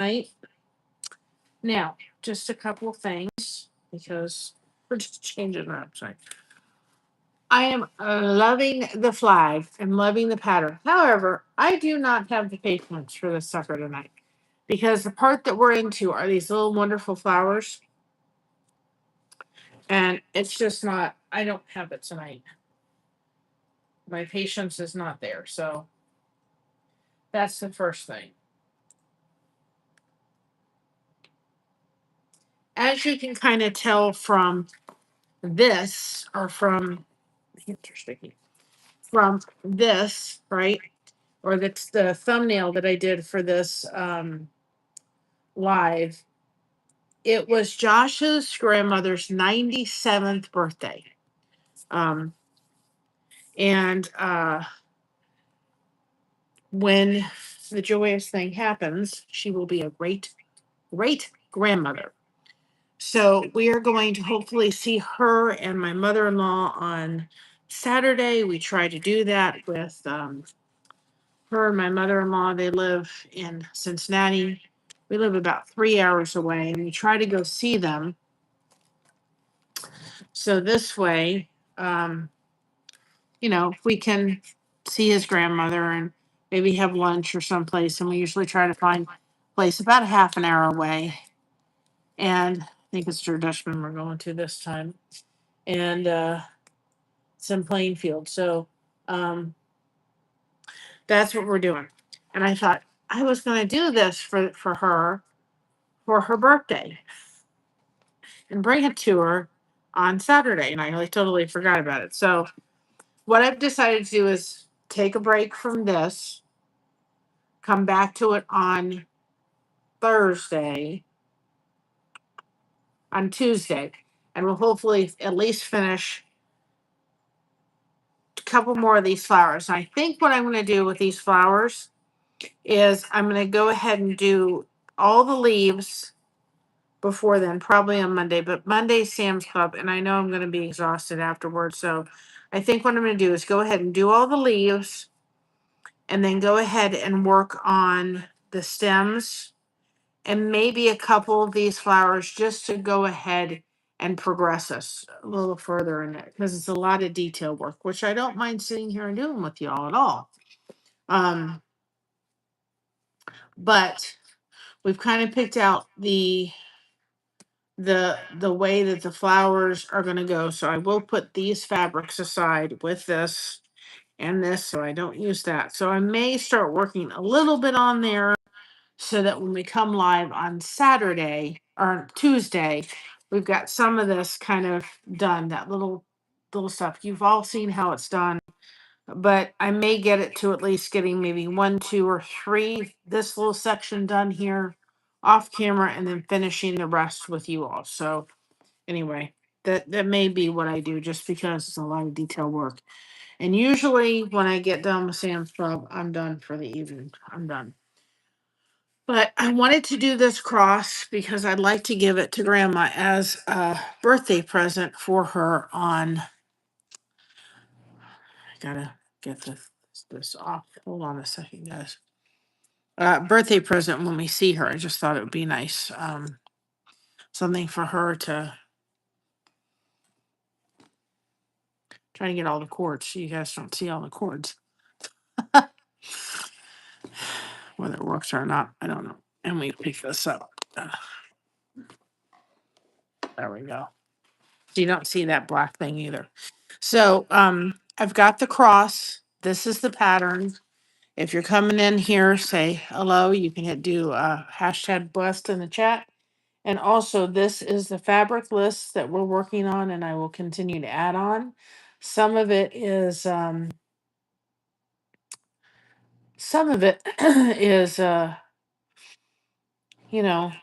Right. Now, just a couple of things because we're just changing it up. Sorry. I am loving the flag and loving the pattern. However, I do not have the patience for this sucker tonight because the part that we're into are these little wonderful flowers, and it's just not. I don't have it tonight. My patience is not there. So that's the first thing. As you can kind of tell from this, or from interesting, from this, right? Or that's the thumbnail that I did for this live. It was Josh's grandmother's 97th birthday. Um, and when the joyous thing happens, she will be a great grandmother. So we are going to hopefully see her and my mother-in-law on Saturday. We try to do that with her and my mother-in-law. They live in Cincinnati. We live about 3 hours away, and we try to go see them. So this way, if we can see his grandmother and maybe have lunch or someplace, and we usually try to find a place about a half an hour away. And I think it's Dutchman we're going to this time. And it's in Plainfield. So that's what we're doing. And I thought I was going to do this for her for her birthday and bring it to her on Saturday. And I really totally forgot about it. So what I've decided to do is take a break from this, come back to it on Thursday, on Tuesday, and we'll hopefully at least finish a couple more of these flowers. And I think what I'm going to do with these flowers is I'm going to go ahead and do all the leaves before then, probably on Monday, but Monday Sam's Club, and I know I'm going to be exhausted afterwards. So I think what I'm going to do is go ahead and do all the leaves and then go ahead and work on the stems and maybe a couple of these flowers just to go ahead and progress us a little further in it because it's a lot of detail work, which I don't mind sitting here and doing with y'all at all. But we've kind of picked out the way that the flowers are going to go. So I will put these fabrics aside with this and this, so I don't use that. So I may start working a little bit on there so that when we come live on Saturday or Tuesday, we've got some of this kind of done, that little stuff. You've all seen how it's done, but I may get it to at least getting maybe 1, 2, or 3, this little section done here off camera, and then finishing the rest with you all. So anyway, that may be what I do just because it's a lot of detail work. And usually when I get done with Sam's Club, I'm done for the evening. I'm done. But I wanted to do this cross because I'd like to give it to Grandma as a birthday present for her on. I gotta get this off. Hold on a second, guys. Birthday present when we see her. I just thought it would be nice. Something for her to try to get all the cords so you guys don't see all the cords. Whether it works or not, I don't know. And we pick this up. There we go. So you don't see that black thing either. So I've got the cross. This is the pattern. If you're coming in here, say hello. You can do hashtag blessed in the chat. And also, this is the fabric list that we're working on, and I will continue to add on. Some of it is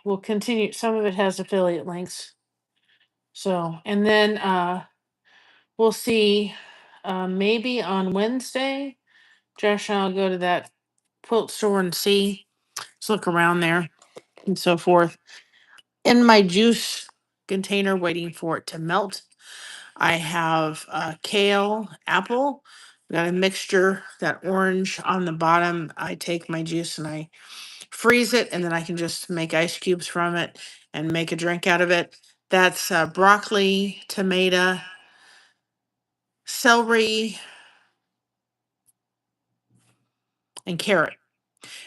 we'll continue. Some of it has affiliate links. So, and then we'll see maybe on Wednesday, Josh and I'll go to that quilt store and see. Let's look around there and so forth. In my juice container, waiting for it to melt, I have kale, apple. Got a mixture, that orange on the bottom. I take my juice and I freeze it, and then I can just make ice cubes from it and make a drink out of it. That's broccoli, tomato, celery, and carrot,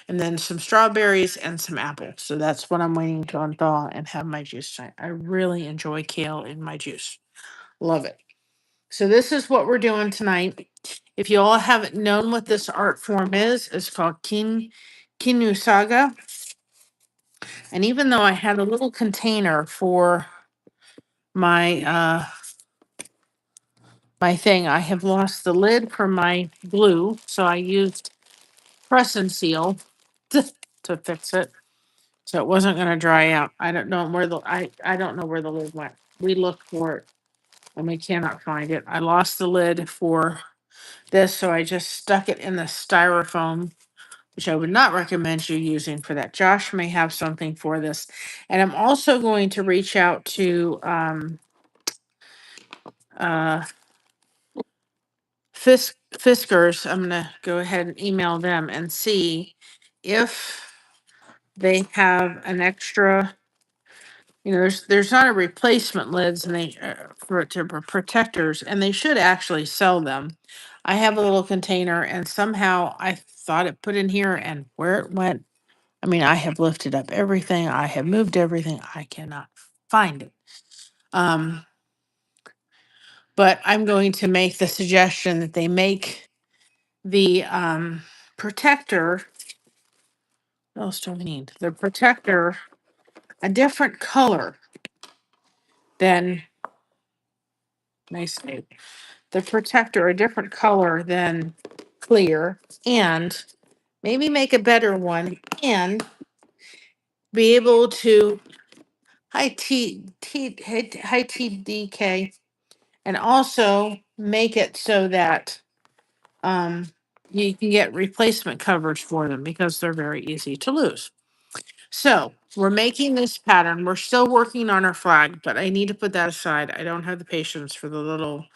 and then some strawberries and some apples. So that's what I'm waiting to unthaw and have my juice tonight. I really enjoy kale in my juice. Love it. So this is what we're doing tonight. If you all haven't known what this art form is, it's called Kinusaiga. And even though I had a little container for my my thing, I have lost the lid for my glue, so I used press and seal to fix it. So it wasn't going to dry out. I don't know where I don't know where the lid went. We looked for it and we cannot find it. I lost the lid for this, so I just stuck it in the styrofoam, which I would not recommend you using for that. Josh may have something for this. And I'm also going to reach out to uh Fiskars. I'm gonna go ahead and email them and see if they have an extra. There's not a replacement lids, and they for protectors, and they should actually sell them. I have a little container, and somehow I thought it put in here, and where it went. I mean, I have lifted up everything. I have moved everything. I cannot find it. Um, but I'm going to make the suggestion that they make the protector. What else do I need? The protector a different color than nice. The protector a different color than clear, and maybe make a better one, and be able to high TDK, and also make it so that um you can get replacement coverage for them because they're very easy to lose. So we're making this pattern. We're still working on our flag, but I need to put that aside. I don't have the patience for the little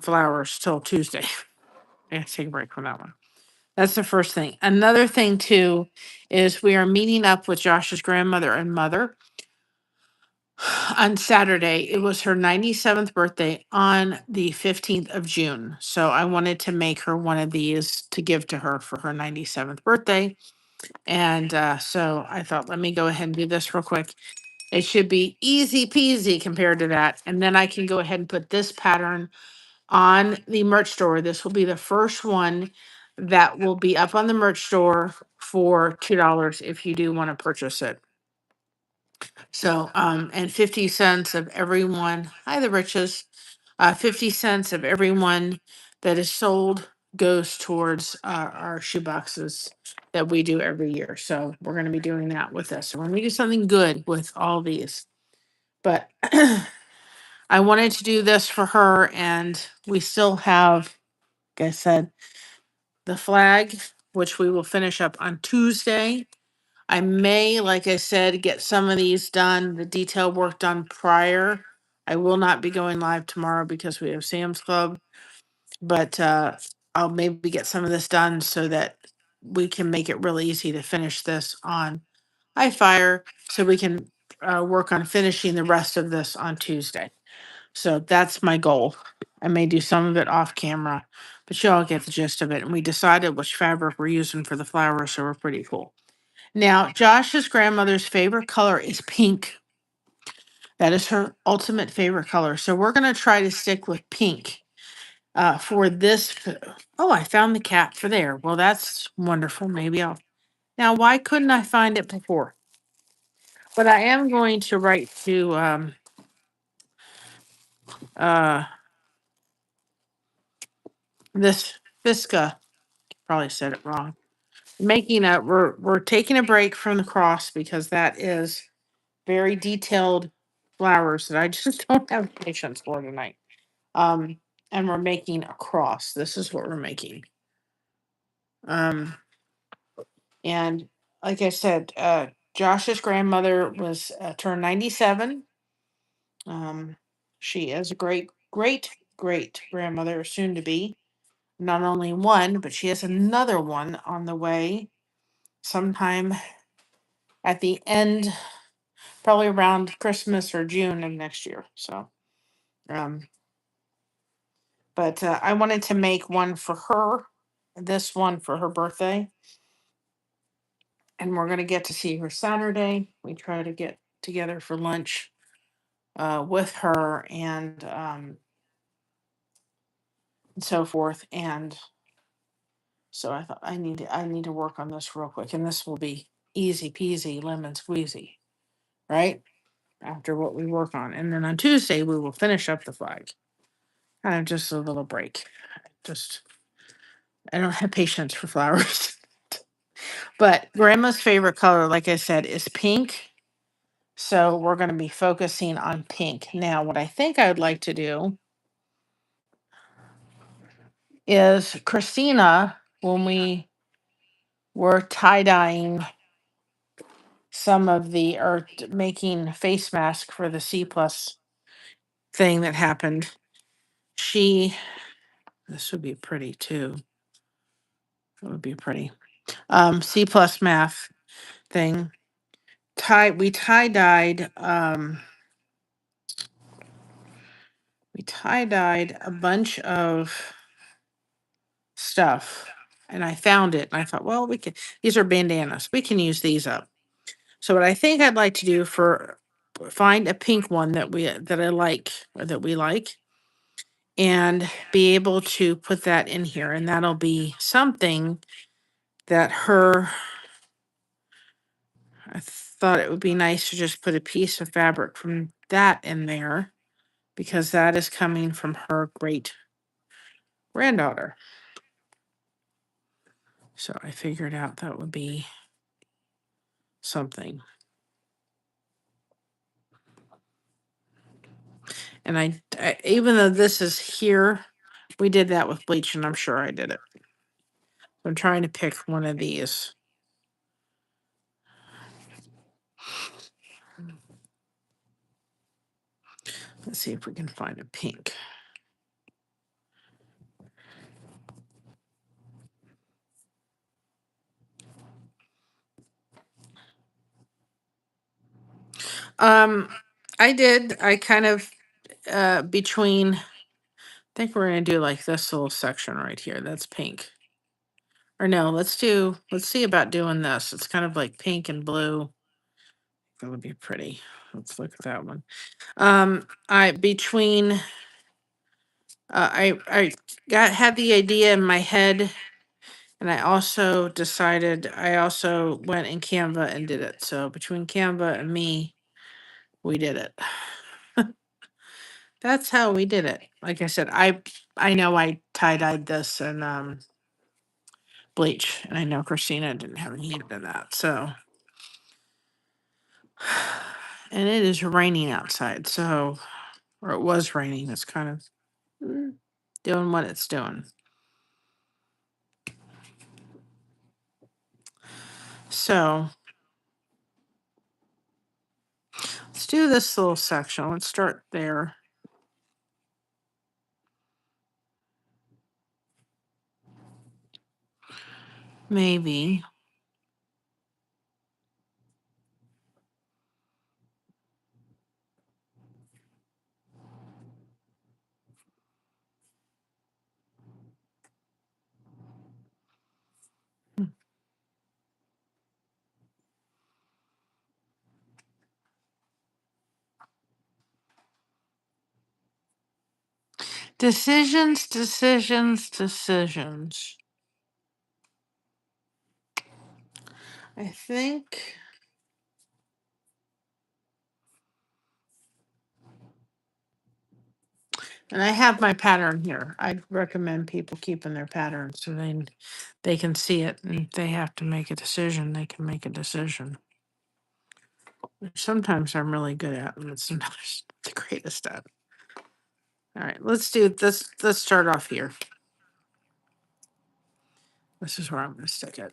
flowers till Tuesday. I have to take a break from that one. That's the first thing. Another thing too is we are meeting up with Josh's grandmother and mother on Saturday. It was her 97th birthday on the 15th of June. So I wanted to make her one of these to give to her for her 97th birthday. And so I thought, let me go ahead and do this real quick. It should be easy peasy compared to that. And then I can go ahead and put this pattern on the merch store. This will be the first one that will be up on the merch store for $2 if you do want to purchase it. So, and 50 cents of everyone, hi the riches, 50 cents of everyone that is sold goes towards our shoe boxes that we do every year. So we're going to be doing that with this. So we're going to do something good with all these. But I wanted to do this for her, and we still have, like I said, the flag, which we will finish up on Tuesday. I may, like I said, get some of these done, the detail work done prior. I will not be going live tomorrow because we have Sam's Club, but I'll maybe get some of this done so that we can make it really easy to finish this on iFire, so we can work on finishing the rest of this on Tuesday. So that's my goal. I may do some of it off camera, but y'all get the gist of it. And we decided which fabric we're using for the flowers, so we're pretty cool. Now, Josh's grandmother's favorite color is pink. That is her ultimate favorite color. So we're going to try to stick with pink for this. Oh, I found the cap for there. Well, that's wonderful. Maybe I'll. Now, why couldn't I find it before? But I am going to write to uh, this Fiska. Probably said it wrong. We're taking a break from the cross because that is very detailed flowers that I just don't have patience for tonight. Um, and we're making a cross. This is what we're making. Um, and like I said, Josh's grandmother was turned 97. She is a great grandmother, soon to be. Not only one, but she has another one on the way sometime at the end, probably around Christmas or June of next year. So, um, but I wanted to make one for her, this one for her birthday, and we're gonna get to see her Saturday. We try to get together for lunch with her and so forth. And so I thought I need to work on this real quick, and this will be easy peasy lemon squeezy, right? After what we work on, and then on Tuesday we will finish up the flag. Kind of just a little break. Just I don't have patience for flowers. But grandma's favorite color, like I said, is pink. So we're going to be focusing on pink. Now, what I think I would like to do is Christina, when we were tie dyeing some of the, or making face mask for the C plus thing that happened, this would be pretty too. It would be pretty. C plus math thing. We tie dyed a bunch of stuff, and I found it and I thought, well, these are bandanas, we can use these up. So what I think I'd like to do find a pink one that I like, or that we like, and be able to put that in here, and that'll be something that I thought it would be nice to just put a piece of fabric from that in there, because that is coming from her great granddaughter. So I figured out that would be something. And even though this is here, we did that with bleach, and I'm sure I did it. I'm trying to pick one of these. Let's see if we can find a pink. I kind of between, I think we're gonna do like this little section right here. That's pink. Or no, let's see about doing this. It's kind of like pink and blue. That would be pretty. Let's look at that one. I between I had the idea in my head, and I also went in Canva and did it. So between Canva and me, we did it. That's how we did it. Like I said, I know I tie-dyed this and bleach, and I know Christina didn't have any hand in that. So, and it is raining outside, so, or it was raining. It's kind of doing what it's doing. So let's do this little section. Let's start there. Maybe. Decisions, decisions, decisions. I think. And I have my pattern here. I'd recommend people keeping their pattern so they can see it, and if they have to make a decision, they can make a decision. Which sometimes I'm really good at, and it's not the greatest at. All right, let's do this. Let's start off here. This is where I'm going to stick it.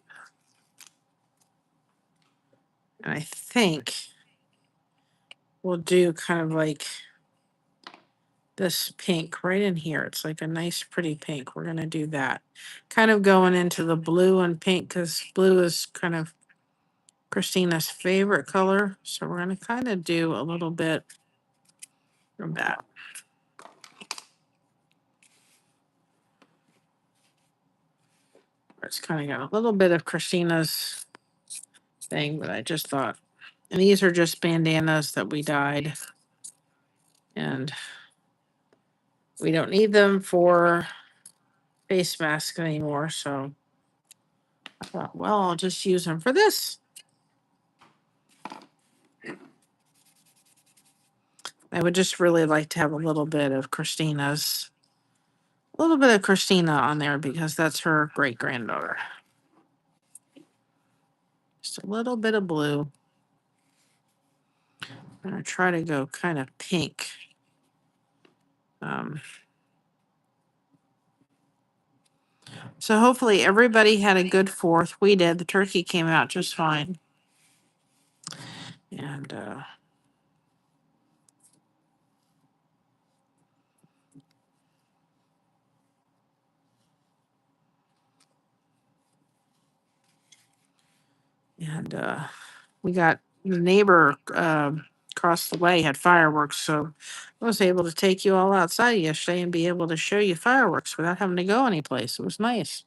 And I think we'll do kind of like this pink right in here. It's like a nice, pretty pink. We're going to do that. Kind of going into the blue and pink, because blue is kind of Christina's favorite color. So we're going to kind of do a little bit from that. It's kind of got a little bit of Christina's thing, but I just thought, and these are just bandanas that we dyed, and we don't need them for face masks anymore. So I thought, well, I'll just use them for this. I would just really like to have a little bit of Christina on there because that's her great granddaughter. Just a little bit of blue. I'm going to try to go kind of pink. So hopefully everybody had a good 4th. We did. The turkey came out just fine. And we got the neighbor across the way had fireworks, so I was able to take you all outside yesterday and be able to show you fireworks without having to go anyplace. It was nice.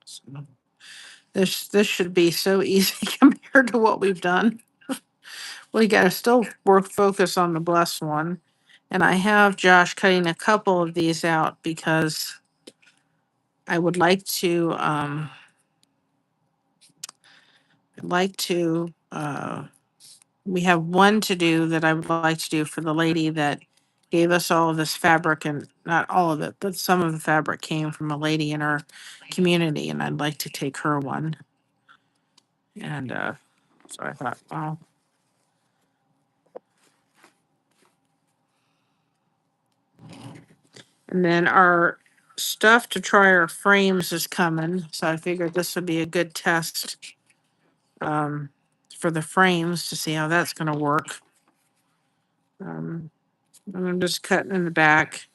So this should be so easy compared to what we've done. We got to still focus on the blessed one. And I have Josh cutting a couple of these out because I would like to we have one to do that I would like to do for the lady that gave us all of this fabric, and not all of it, but some of the fabric came from a lady in our community, and I'd like to take her one. And so I thought, wow. And then our stuff to try our frames is coming, so I figured this would be a good test for the frames to see how that's going to work. I'm just cutting in the back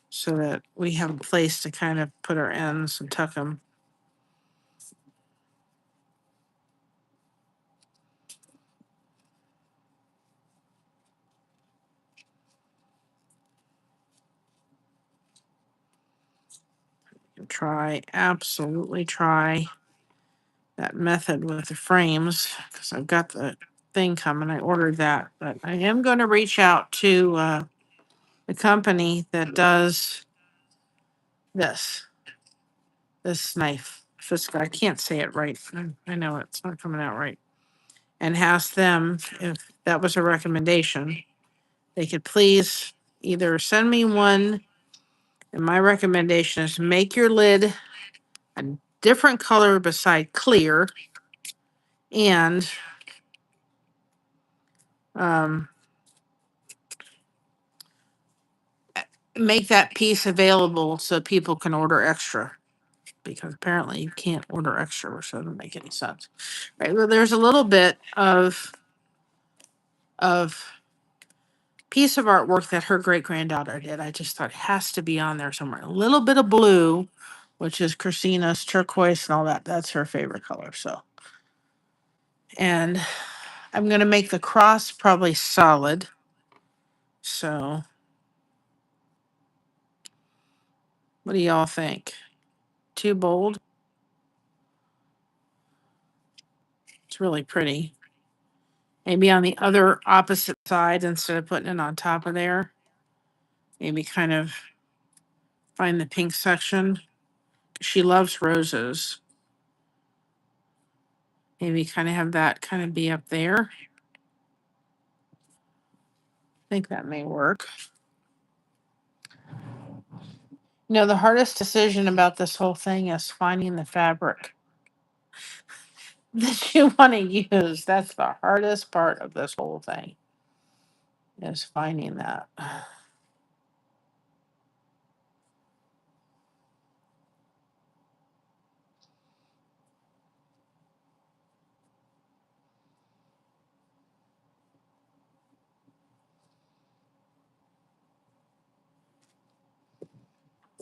so that we have a place to kind of put our ends and tuck them. Absolutely try that method with the frames because I've got the thing coming. I ordered that, but I am going to reach out to the company that does this knife. I can't say it right. I know it's not coming out right. And ask them if that was a recommendation. They could please either send me one. And my recommendation is make your lid a different color beside clear, and make that piece available so people can order extra, because apparently you can't order extra, which doesn't make any sense. Right. Well, there's a little bit of piece of artwork that her great granddaughter did. I just thought it has to be on there somewhere. A little bit of blue, which is Christina's turquoise and all that. That's her favorite color. So, and I'm going to make the cross probably solid. So, what do y'all think? Too bold? It's really pretty. Maybe on the other opposite side instead of putting it on top of there. Maybe kind of find the pink section. She loves roses. Maybe kind of have that kind of be up there. I think that may work. You know, the hardest decision about this whole thing is finding the fabric that you want to use. That's the hardest part of this whole thing, is finding that.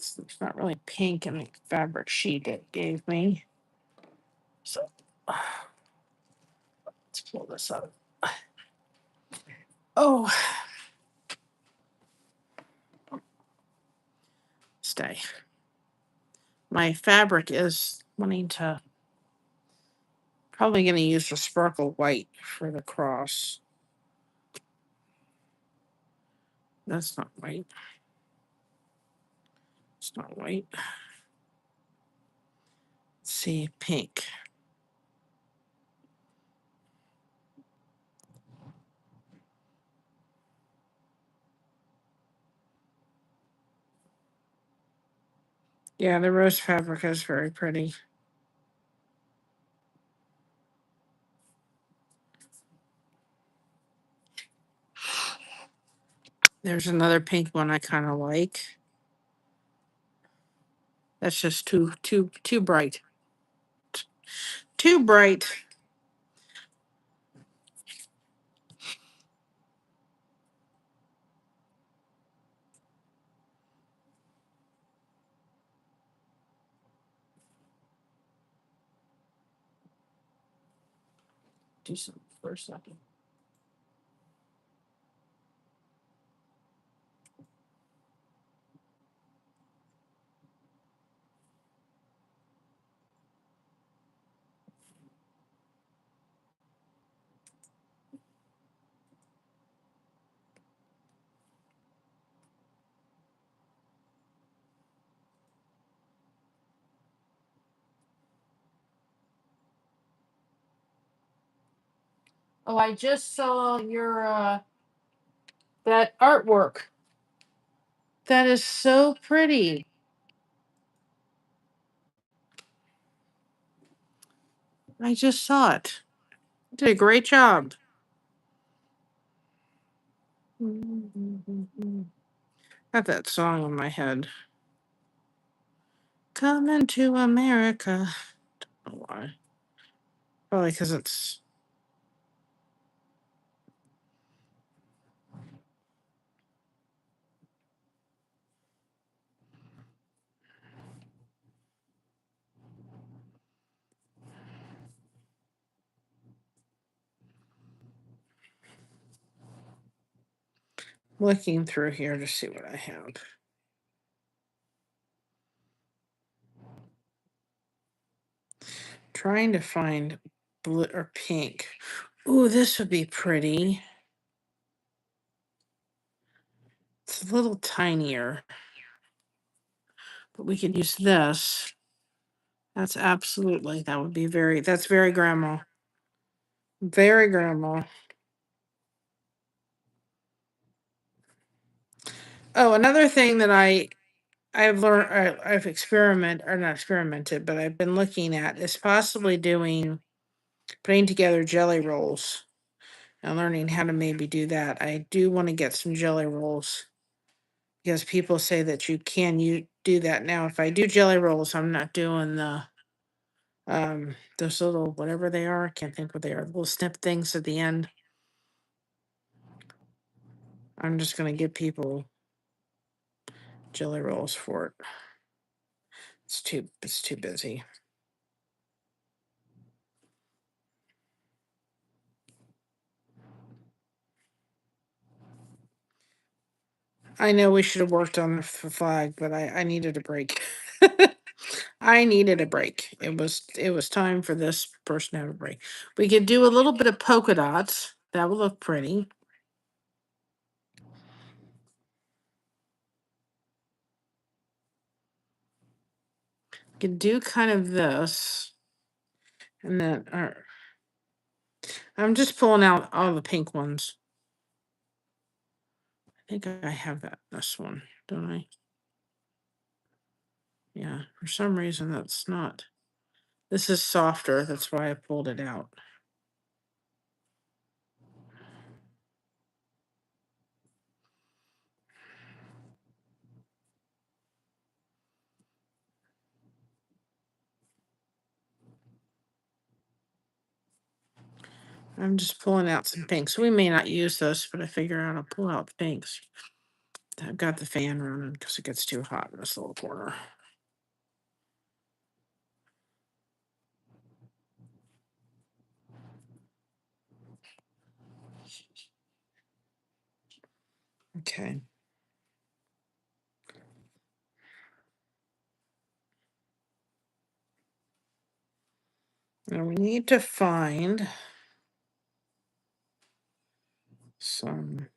It's not really pink in the fabric sheet it gave me. So let's pull this up. Oh, stay. My fabric is wanting to, probably going to use the sparkle white for the cross. That's not white. It's not white. Let's see, pink. Yeah, the rose fabric is very pretty. There's another pink one I kind of like. That's just too bright. Too bright. Do something for a second. Oh, I just saw your that artwork. That is so pretty. I just saw it. You did a great job. Got that song in my head. Coming to America. Don't know why. Probably because it's looking through here to see what I have. Trying to find blue or pink. Ooh, this would be pretty. It's a little tinier, but we could use this. That's absolutely, that would be that's very grandma. Very grandma. Oh, another thing that I've learned, I've not experimented, but I've been looking at is possibly putting together jelly rolls and learning how to maybe do that. I do want to get some jelly rolls because people say that you do that now. If I do jelly rolls, I'm not doing those little whatever they are. I can't think what they are. Little snip things at the end. I'm just gonna give people jelly rolls for it. It's too busy. I know we should have worked on the flag, but I needed a break. I needed a break. It was time for this person to have a break. We could do a little bit of polka dots. That would look pretty. Could do kind of this, and then I'm just pulling out all the pink ones. I think I have this one, don't I? Yeah, for some reason that's not. This is softer. That's why I pulled it out. I'm just pulling out some pinks. We may not use this, but I figure out I'll pull out the pinks. I've got the fan running because it gets too hot in this little corner. Okay. Now we need to find some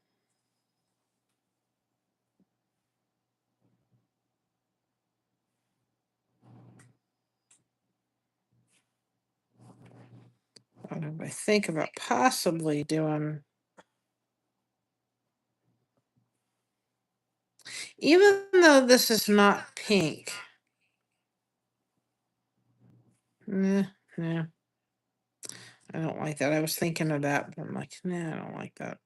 I think about possibly doing, even though this is not pink. Nah, I don't like that. I was thinking of that, but I'm like, nah, I don't like that.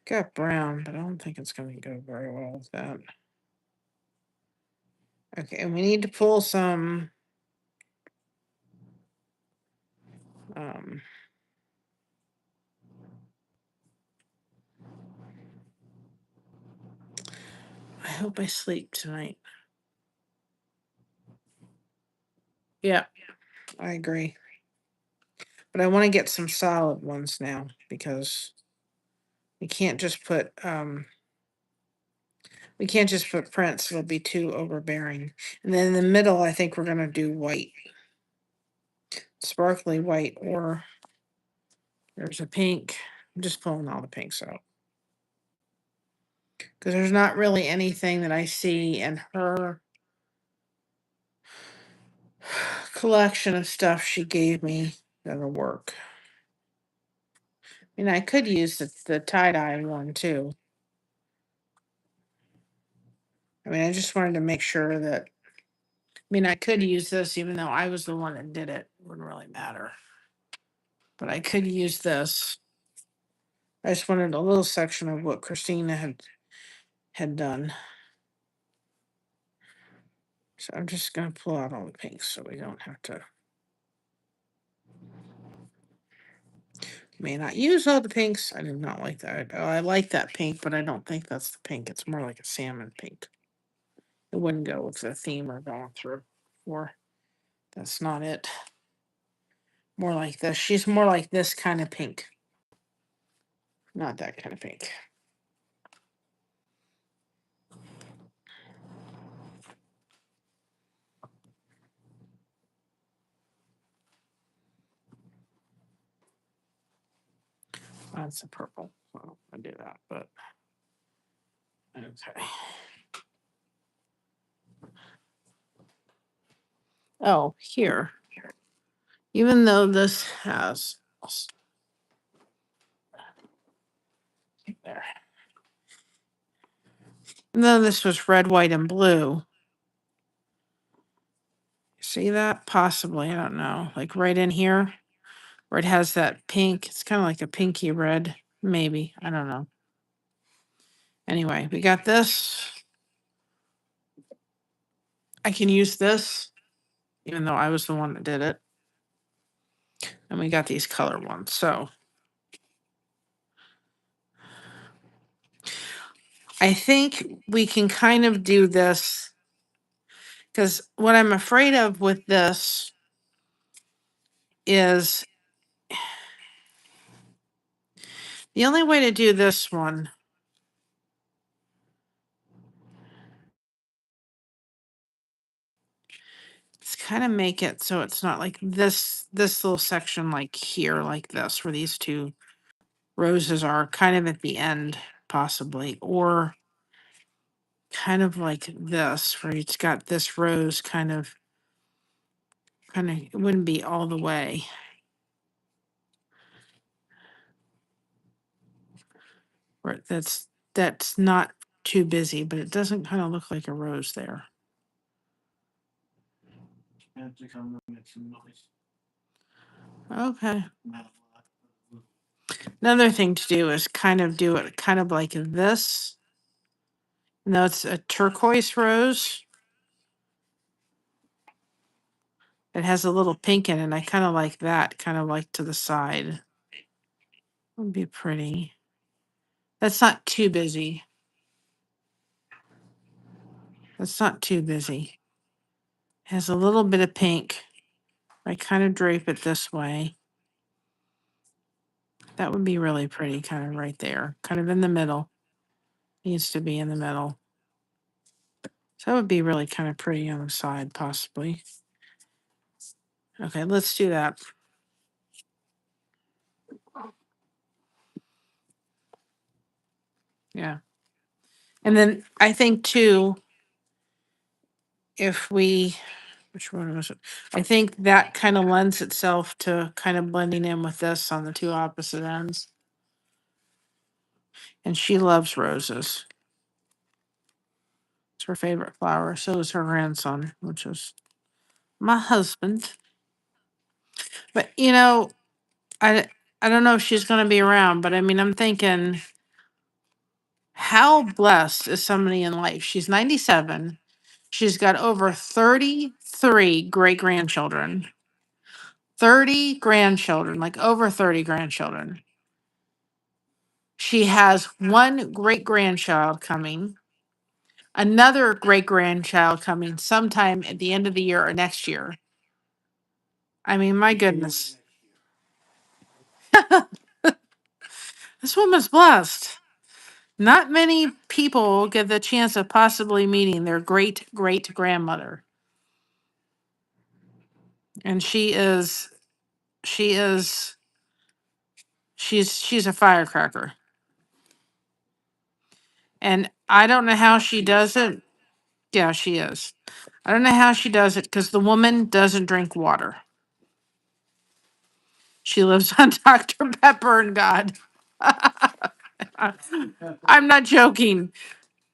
Got brown, but I don't think it's going to go very well with that. Okay, and we need to pull some I hope I sleep tonight. Yeah, I agree. But I want to get some solid ones now because we can't just put prints. It'll be too overbearing. And then in the middle, I think we're gonna do white, sparkly white, or there's a pink. I'm just pulling all the pinks out because there's not really anything that I see in her collection of stuff she gave me that'll work. I mean, I could use the tie-dye one too. I mean, I just wanted to make sure that, I mean, I could use this even though I was the one that did it. It wouldn't really matter. But I could use this. I just wanted a little section of what Christina had done. So I'm just going to pull out all the pinks so we don't have to. May not use all the pinks. I did not like that. Oh, I like that pink, but I don't think that's the pink. It's more like a salmon pink. It wouldn't go with the theme we're going through. Or that's not it. More like this. She's more like this kind of pink. Not that kind of pink. That's a purple. So I do that, but okay. Oh, here. Even though this has there. Even though this was red, white, and blue. See that? Possibly, I don't know. Like right in here, where it has that pink. It's kind of like a pinky red. Maybe. I don't know. Anyway, we got this. I can use this, even though I was the one that did it. And we got these color ones. So I think we can kind of do this because what I'm afraid of with this is the only way to do this one is kind of make it so it's not like this little section like here, like this, where these two roses are kind of at the end, possibly, or kind of like this, where it's got this rose kind of, it wouldn't be all the way. Where that's not too busy, but it doesn't kind of look like a rose there. Okay. Another thing to do is kind of do it kind of like this. No, it's a turquoise rose. It has a little pink in it. And I kind of like that, kind of like to the side. Would be pretty. That's not too busy. That's not too busy. Has a little bit of pink. I kind of drape it this way. That would be really pretty, kind of right there, kind of in the middle. Needs to be in the middle. So that would be really kind of pretty on the side, possibly. Okay, let's do that. Yeah. And then I think too, if we, which one was it? I think that kind of lends itself to kind of blending in with this on the two opposite ends. And she loves roses. It's her favorite flower. So is her grandson, which is my husband. But you know, I don't know if she's going to be around, but I mean, I'm thinking, how blessed is somebody in life? She's 97. She's got over 33 great grandchildren. 30 grandchildren, like over 30 grandchildren. She has one great grandchild coming, another great grandchild coming sometime at the end of the year or next year. I mean, my goodness. This woman's blessed. Not many people get the chance of possibly meeting their great great grandmother. And she is she's a firecracker. And I don't know how she does it. Yeah, she is. I don't know how she does it because the woman doesn't drink water. She lives on Dr. Pepper and God. I'm not joking.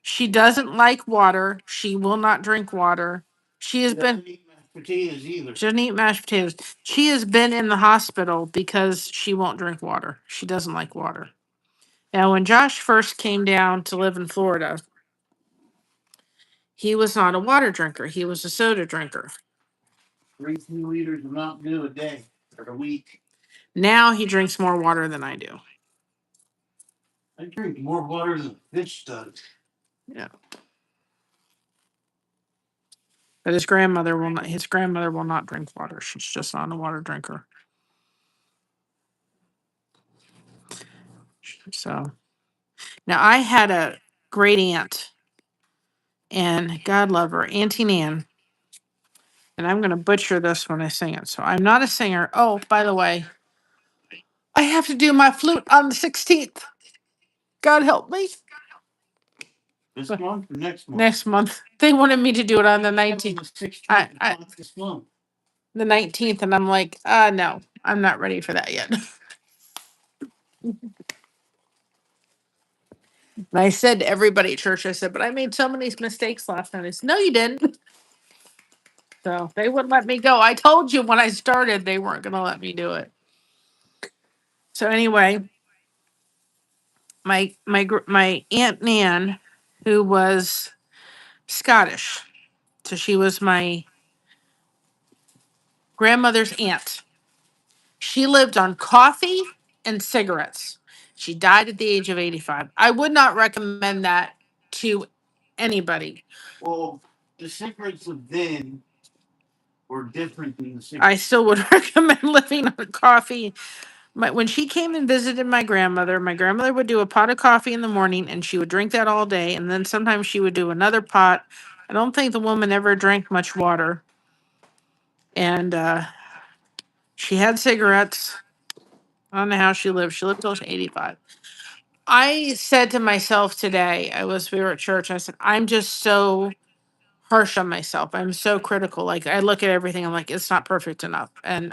She doesn't like water. She will not drink water. She has been. Potatoes either. She doesn't eat mashed potatoes. She has been in the hospital because she won't drink water. She doesn't like water. Now, when Josh first came down to live in Florida, he was not a water drinker. He was a soda drinker. 3 liters of Mountain Dew a day or a week. Now he drinks more water than I do. I drink more water than a fish does. Yeah. But his grandmother will not. His grandmother will not drink water. She's just not a water drinker. So now I had a great aunt, and God love her, Auntie Nan. And I'm going to butcher this when I sing it. So I'm not a singer. Oh, by the way, I have to do my flute on the 16th. God help me. This month or next month? Next month. They wanted me to do it on the 19th. This month. The 19th, and I'm like, no, I'm not ready for that yet. And I said to everybody at church, I said, but I made so many mistakes last night. I said, no, you didn't. So they wouldn't let me go. I told you when I started, they weren't going to let me do it. So anyway, my Aunt Nan, who was Scottish, so she was my grandmother's aunt. She lived on coffee and cigarettes. She died at the age of 85. I would not recommend that to anybody. Well, the cigarettes of then were different than the cigarettes. I still would recommend living on coffee. When she came and visited my grandmother would do a pot of coffee in the morning and she would drink that all day. And then sometimes she would do another pot. I don't think the woman ever drank much water. And she had cigarettes. I don't know how she lived. She lived till she was 85. I said to myself today, we were at church. I said, I'm just so harsh on myself. I'm so critical. Like I look at everything. I'm like, it's not perfect enough. And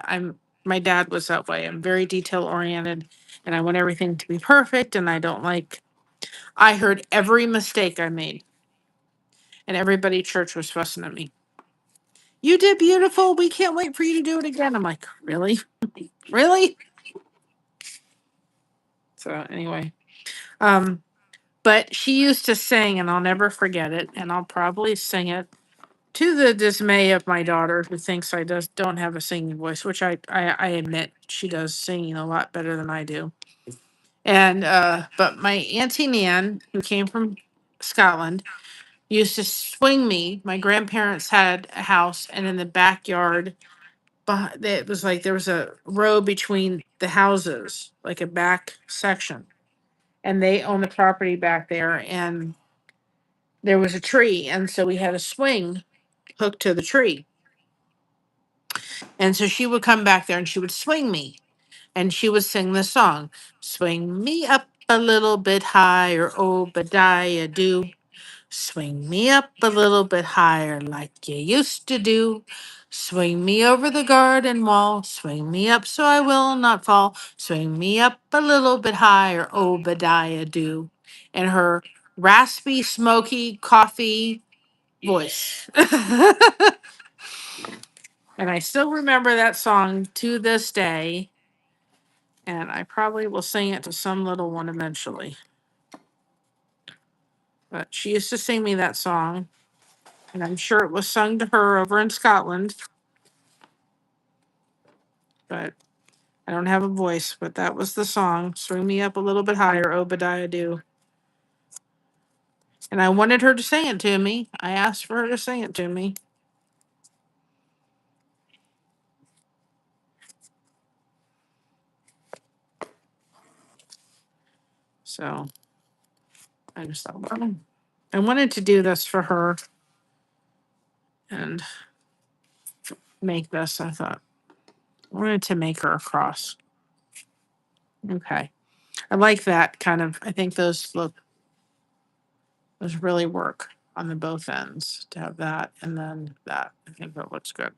my dad was that way. I'm very detail oriented and I want everything to be perfect. And I heard every mistake I made and everybody at church was fussing at me. You did beautiful. We can't wait for you to do it again. I'm like, really? Really? So anyway, but she used to sing and I'll never forget it. And I'll probably sing it to the dismay of my daughter, who thinks I don't have a singing voice, which I admit she does singing a lot better than I do. And but my Auntie Nan, who came from Scotland, used to swing me. My grandparents had a house, and in the backyard, it was like there was a row between the houses, like a back section, and they owned the property back there, and there was a tree, and so we had a swing hooked to the tree. And so she would come back there and she would swing me, and she would sing this song: "Swing me up a little bit higher, Obadiah do. Swing me up a little bit higher like you used to do. Swing me over the garden wall. Swing me up so I will not fall. Swing me up a little bit higher, Obadiah do." And her raspy, smoky, coffee voice. And I still remember that song to this day. And I probably will sing it to some little one eventually. But she used to sing me that song. And I'm sure it was sung to her over in Scotland. But I don't have a voice. But that was the song. Swing me up a little bit higher, Obadiah do. And I wanted her to sing it to me. I asked for her to sing it to me. So I just thought, well, I wanted to do this for her and make this. I thought, I wanted to make her a cross. Okay. I like that kind of, I think those really work on the both ends to have that and then that. I think that looks good.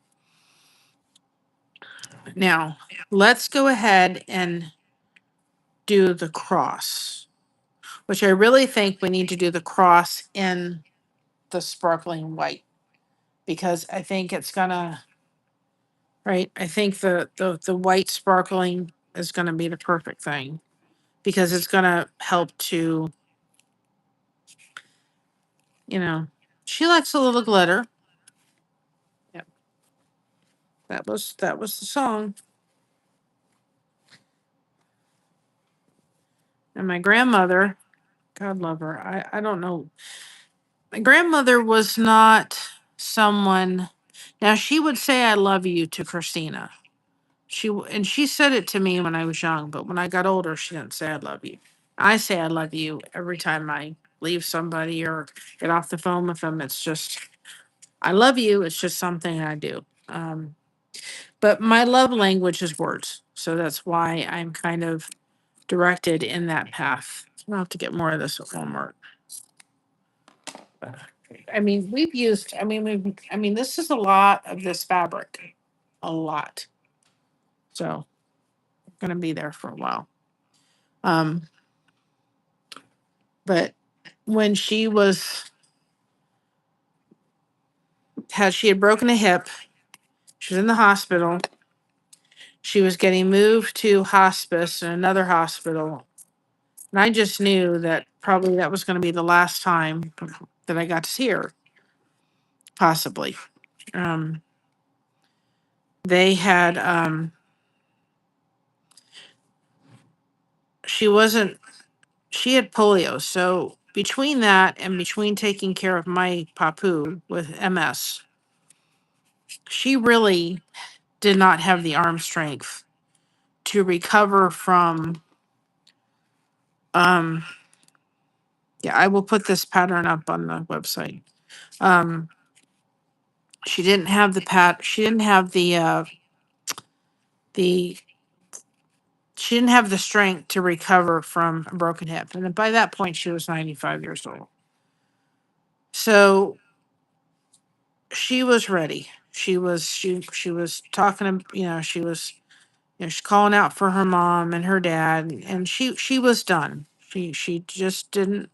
Now, let's go ahead and do the cross, which I really think we need to do the cross in the sparkling white, because I think it's gonna, right? I think the white sparkling is gonna be the perfect thing, because it's gonna help to, she likes a little glitter. Yep. That was the song. And my grandmother, God love her, I don't know. My grandmother was not someone, now she would say I love you to Christina. And she said it to me when I was young, but when I got older, she didn't say I love you. I say I love you every time I leave somebody or get off the phone with them. It's just, I love you. It's just something I do. But my love language is words. So that's why I'm kind of directed in that path. I'll have to get more of this at Walmart. I mean, this is a lot of this fabric. A lot. So I'm gonna be there for a while. But when she had broken a hip, she was in the hospital. She was getting moved to hospice in another hospital. And I just knew that probably that was going to be the last time that I got to see her, possibly. They had, she had polio. So between that and between taking care of my papu with MS, she really did not have the arm strength to recover from, yeah, I will put this pattern up on the website. She didn't have she didn't have the she didn't have the strength to recover from a broken hip. And by that point she was 95 years old. So she was ready. She was talking to, she's calling out for her mom and her dad, and she was done. She just didn't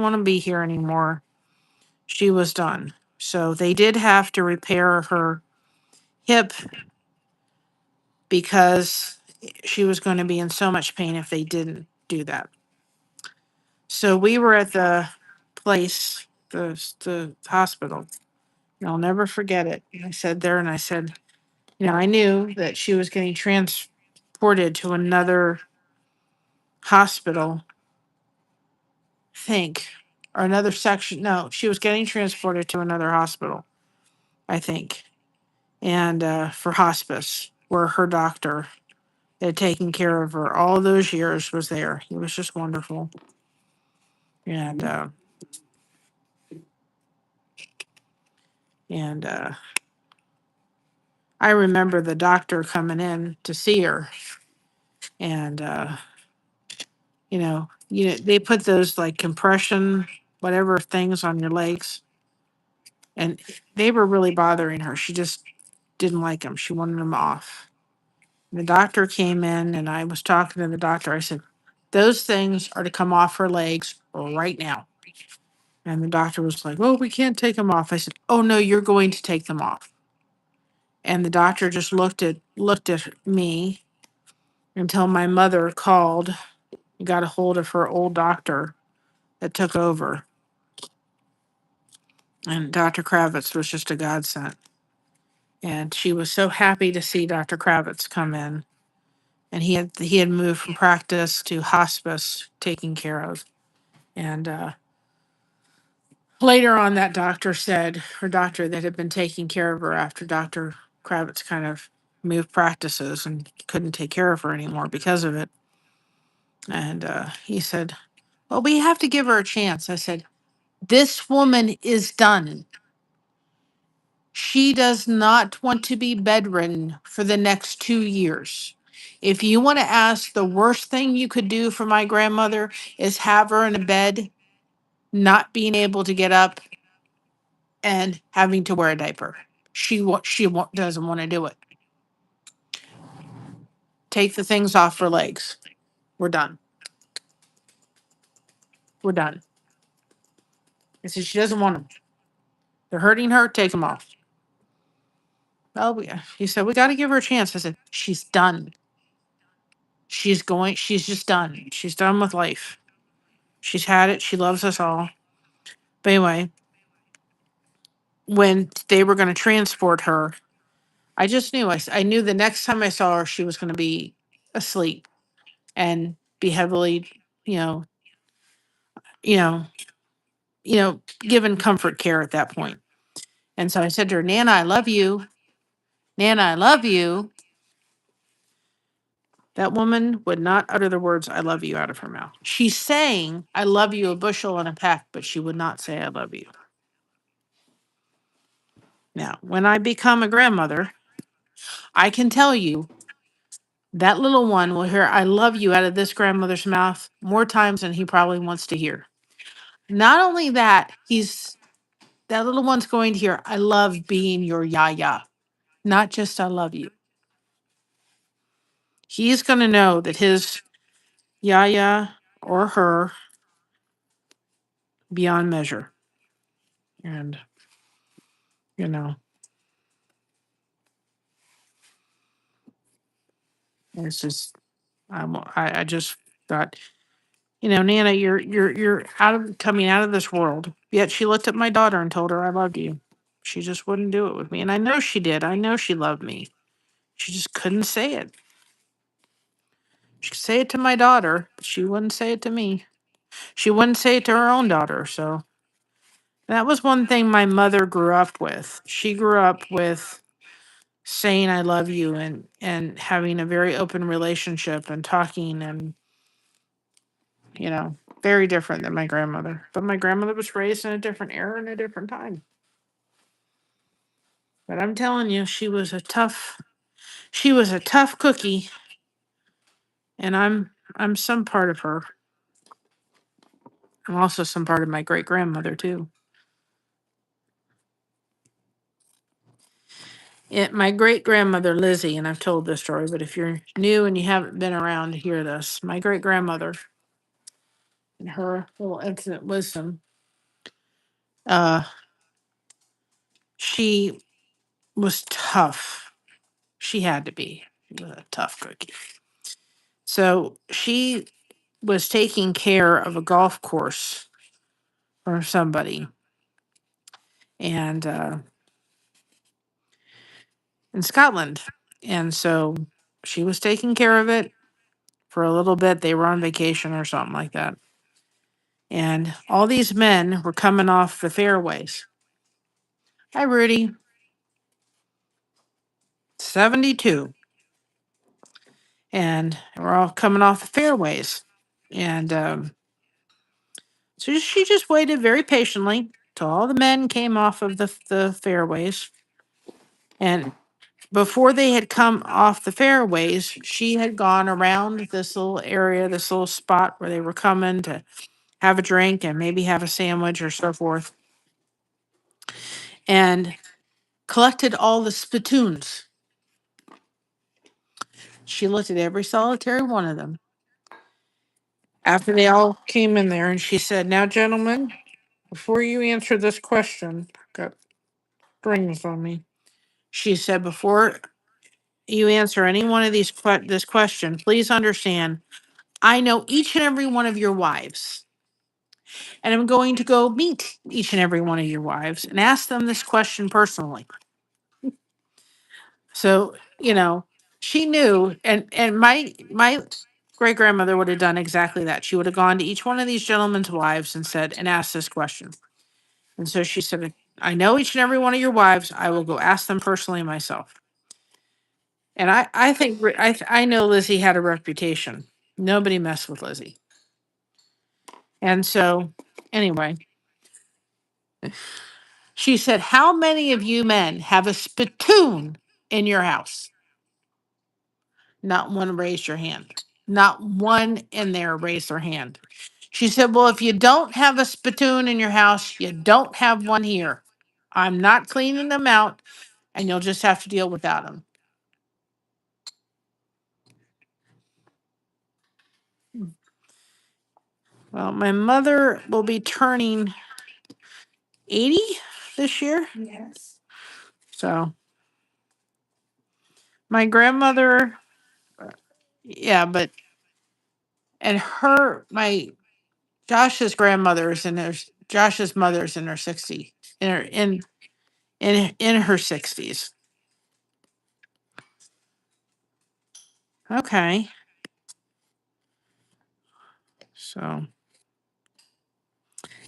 want to be here anymore. She was done. So they did have to repair her hip because she was going to be in so much pain if they didn't do that. So we were at the place, the hospital, I'll never forget it. I said there and I said, I knew that she was getting transported to another hospital, I think, or another section. No, she was getting transported to another hospital, I think, and for hospice, where her doctor that had taken care of her all those years was there. He was just wonderful. And, and, I remember the doctor coming in to see her, and they put those like compression whatever things on your legs, and they were really bothering her. She just didn't like them. She wanted them off. And the doctor came in, and I was talking to the doctor. I said, "Those things are to come off her legs right now." And the doctor was like, "Oh, we can't take them off." I said, "Oh no, you're going to take them off." And the doctor just looked at me until my mother called and got a hold of her old doctor that took over. And Dr. Kravitz was just a godsend. And she was so happy to see Dr. Kravitz come in. And he had moved from practice to hospice taking care of. And later on, that doctor said, her doctor that had been taking care of her after Dr. Kravitz kind of moved practices and couldn't take care of her anymore because of it. And he said, "Well, we have to give her a chance." I said, "This woman is done. She does not want to be bedridden for the next 2 years. If you want to ask, the worst thing you could do for my grandmother is have her in a bed, not being able to get up and having to wear a diaper. Doesn't want to do it. Take the things off her legs. We're done. We're done." I said, "She doesn't want them. They're hurting her. Take them off." "Oh, yeah." He said, "We got to give her a chance." I said, "She's done. She's just done. She's done with life. She's had it. She loves us all." But anyway, when they were going to transport her, I just knew. I knew the next time I saw her, she was going to be asleep and be heavily, you know, you know, given comfort care at that point. And so I said to her, "Nana, I love you. Nana, I love you." That woman would not utter the words "I love you" out of her mouth. She's saying "I love you" a bushel and a peck, but she would not say "I love you." Now, when I become a grandmother, I can tell you that little one will hear "I love you" out of this grandmother's mouth more times than he probably wants to hear. Not only that, that little one's going to hear "I love being your yaya," not just "I love you." He's going to know that his yaya or her beyond measure. And, you know, it's just, I just thought, "Nana, you're coming out of this world." Yet she looked at my daughter and told her "I loved you." She just wouldn't do it with me. And I know she did. I know she loved me. She just couldn't say it. She could say it to my daughter, but she wouldn't say it to me. She wouldn't say it to her own daughter. So that was one thing my mother grew up with. She grew up with saying "I love you" and having a very open relationship and talking and, very different than my grandmother. But my grandmother was raised in a different era and a different time. But I'm telling you, she was a tough cookie, and I'm some part of her. I'm also some part of my great grandmother too. My great grandmother Lizzie, and I've told this story, but if you're new and you haven't been around to hear this, my great grandmother and her little infinite wisdom, uh, she was tough. She had to be. She was a tough cookie. So she was taking care of a golf course for somebody, and in Scotland. And so she was taking care of it for a little bit. They were on vacation or something like that. And all these men were coming off the fairways. Hi, Rudy. 72. And we're all coming off the fairways. And so she just waited very patiently till all the men came off of the fairways. And before they had come off the fairways, she had gone around this little area, this little spot where they were coming to have a drink and maybe have a sandwich or so forth, and collected all the spittoons. She looked at every solitary one of them after they all came in there, and she said, "Now, gentlemen, before you answer this question," got strings on me. She said, "Before you answer any one of this question, please understand, I know each and every one of your wives. And I'm going to go meet each and every one of your wives and ask them this question personally." So, she knew, and my great grandmother would have done exactly that. She would have gone to each one of these gentlemen's wives and said, and asked this question. And so she said, "I know each and every one of your wives. I will go ask them personally myself." And I think I know Lizzie had a reputation. Nobody messed with Lizzie. And so, anyway, she said, "How many of you men have a spittoon in your house?" Not one raised your hand. Not one in there raised their hand. She said, "Well, if you don't have a spittoon in your house, you don't have one here. I'm not cleaning them out, and you'll just have to deal without them." Well, my mother will be turning 80 this year. Yes. So my grandmother, yeah, but and Josh's grandmother's in her Josh's mother's in her 60, in her 60s. Okay. So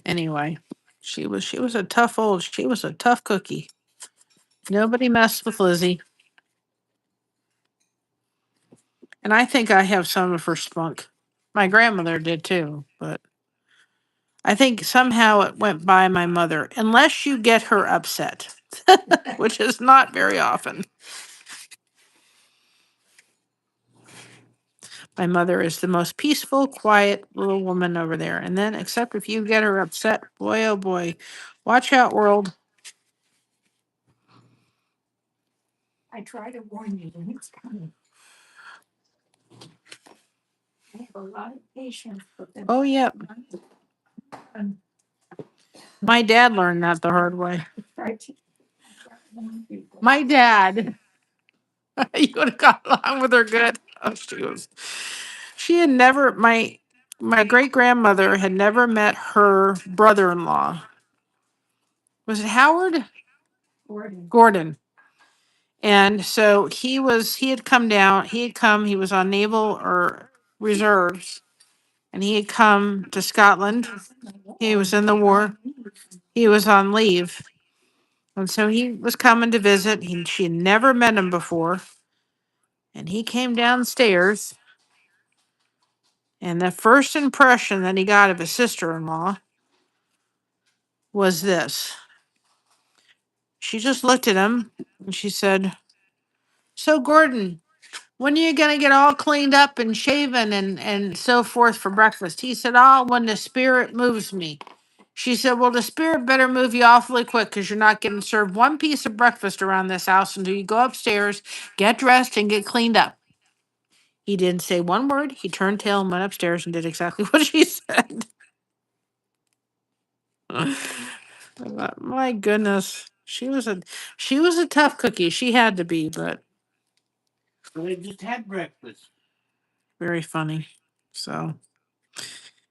anyway, she was a tough cookie. Nobody messed with Lizzie. And I think I have some of her spunk. My grandmother did too, but I think somehow it went by my mother, unless you get her upset, which is not very often. My mother is the most peaceful, quiet little woman over there. And then, except if you get her upset, boy, oh boy, watch out, world. I try to warn you when it's coming. I have a lot of patience with them. Oh, yeah. My dad learned that the hard way. My dad, you would have got along with her good. Oh, she had never, my great grandmother had never met her brother in law. Was it Howard? Gordon. And so he had come down, he was on naval or reserves, and he had come to Scotland. He was in the war. He was on leave. And so he was coming to visit. She had never met him before. And he came downstairs. And the first impression that he got of his sister in law was this. She just looked at him and she said, "So, Gordon, when are you going to get all cleaned up and shaven and so forth for breakfast?" He said, "Oh, when the spirit moves me." She said, "Well, the spirit better move you awfully quick because you're not getting served one piece of breakfast around this house until you go upstairs, get dressed, and get cleaned up." He didn't say one word. He turned tail and went upstairs and did exactly what she said. I thought, my goodness, she was a tough cookie. She had to be, but we just had breakfast. Very funny. So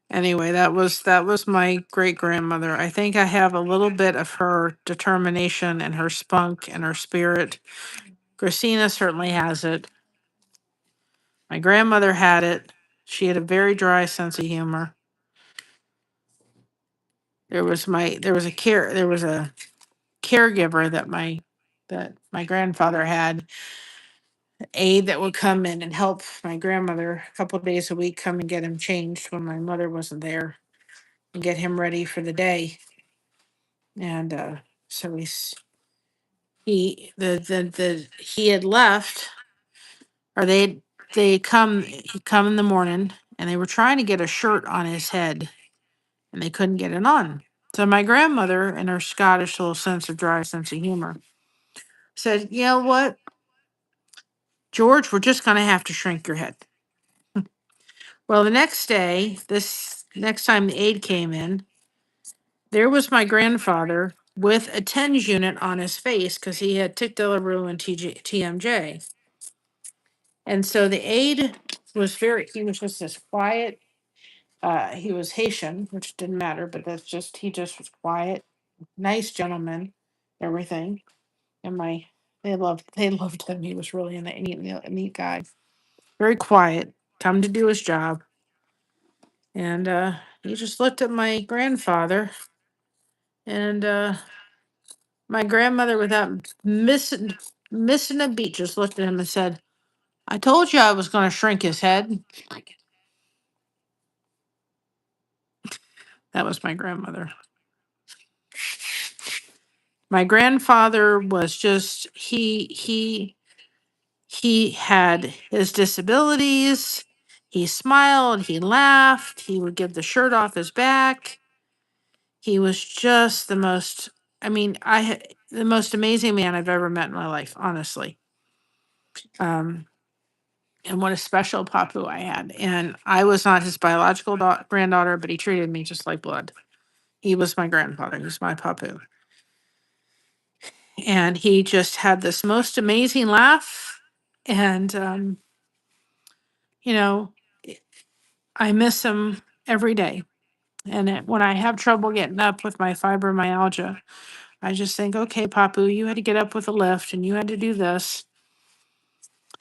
anyway, that was my great grandmother. I think I have a little bit of her determination and her spunk and her spirit Christina certainly has it. My grandmother had it. She had a very dry sense of humor. There was a caregiver that my grandfather had, aide that would come in and help my grandmother a couple of days a week, come and get him changed when my mother wasn't there and get him ready for the day. And so he had left, or he'd come in the morning, and they were trying to get a shirt on his head, and they couldn't get it on. So my grandmother, in her Scottish little dry sense of humor, said, "You know what, George, we're just going to have to shrink your head." Well, the next day, this next time the aide came in, there was my grandfather with a TENS unit on his face because he had tic Delarue and TMJ. And so the aide he was just as quiet. He was Haitian, which didn't matter, but he just was quiet, nice gentleman, everything. And they loved him. He was really a neat guy, very quiet, come to do his job. And he just looked at my grandfather, and my grandmother, without missing a beat, just looked at him and said, "I told you I was going to shrink his head." That was my grandmother. My grandfather was just he had his disabilities. He smiled, he laughed, he would give the shirt off his back. He was just the most amazing man I've ever met in my life, honestly. Um, and what a special papu I had. And I was not his biological granddaughter, but he treated me just like blood. He was my grandfather. He was my papu. And he just had this most amazing laugh. And, you know, I miss him every day. And when I have trouble getting up with my fibromyalgia, I just think, okay, Papu, you had to get up with a lift and you had to do this.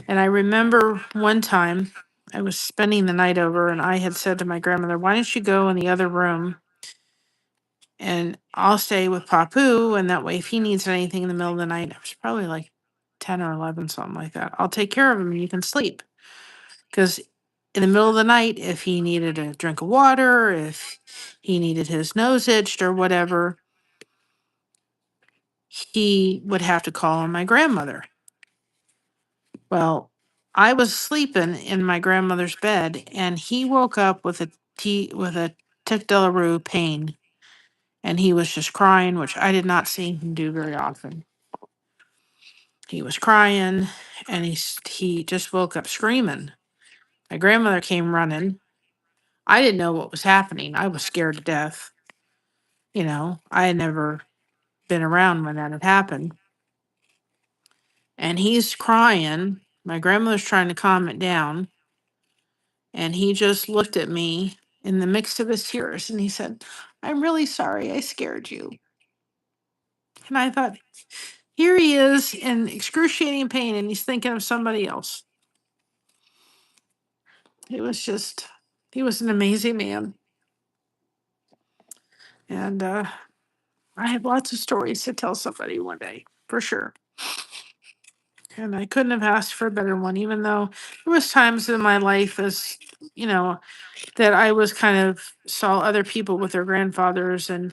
And I remember one time I was spending the night over, and I had said to my grandmother, "Why don't you go in the other room and I'll stay with Papu? And that way, if he needs anything in the middle of the night," I was probably like 10 or 11, something like that, "I'll take care of him and you can sleep." Because in the middle of the night, if he needed a drink of water, if he needed his nose itched or whatever, he would have to call on my grandmother. Well, I was sleeping in my grandmother's bed, and he woke up with a tic Delarue pain, and he was just crying, which I did not see him do very often. He was crying, and he just woke up screaming. My grandmother came running. I didn't know what was happening. I was scared to death. I had never been around when that had happened. And he's crying. My grandmother's trying to calm it down. And he just looked at me in the mix of his tears and he said, "I'm really sorry I scared you." And I thought, here he is in excruciating pain and he's thinking of somebody else. He was an amazing man. And I have lots of stories to tell somebody one day, for sure. And I couldn't have asked for a better one, even though there was times in my life you know, that I was kind of saw other people with their grandfathers and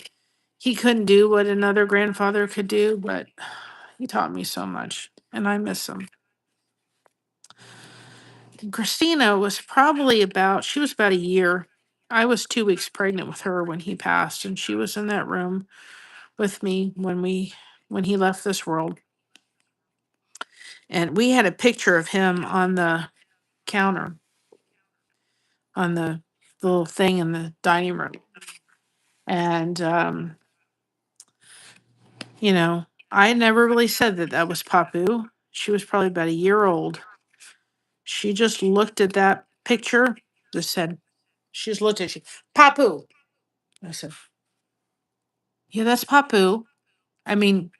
he couldn't do what another grandfather could do, but he taught me so much and I miss him. Christina she was about a year. I was 2 weeks pregnant with her when he passed, and she was in that room with me when he left this world. And we had a picture of him on the counter, on the little thing in the dining room. And, I never really said that was Papu. She was probably about a year old. She just looked at that picture, just said, "Papu." I said, "Yeah, that's Papu." I mean,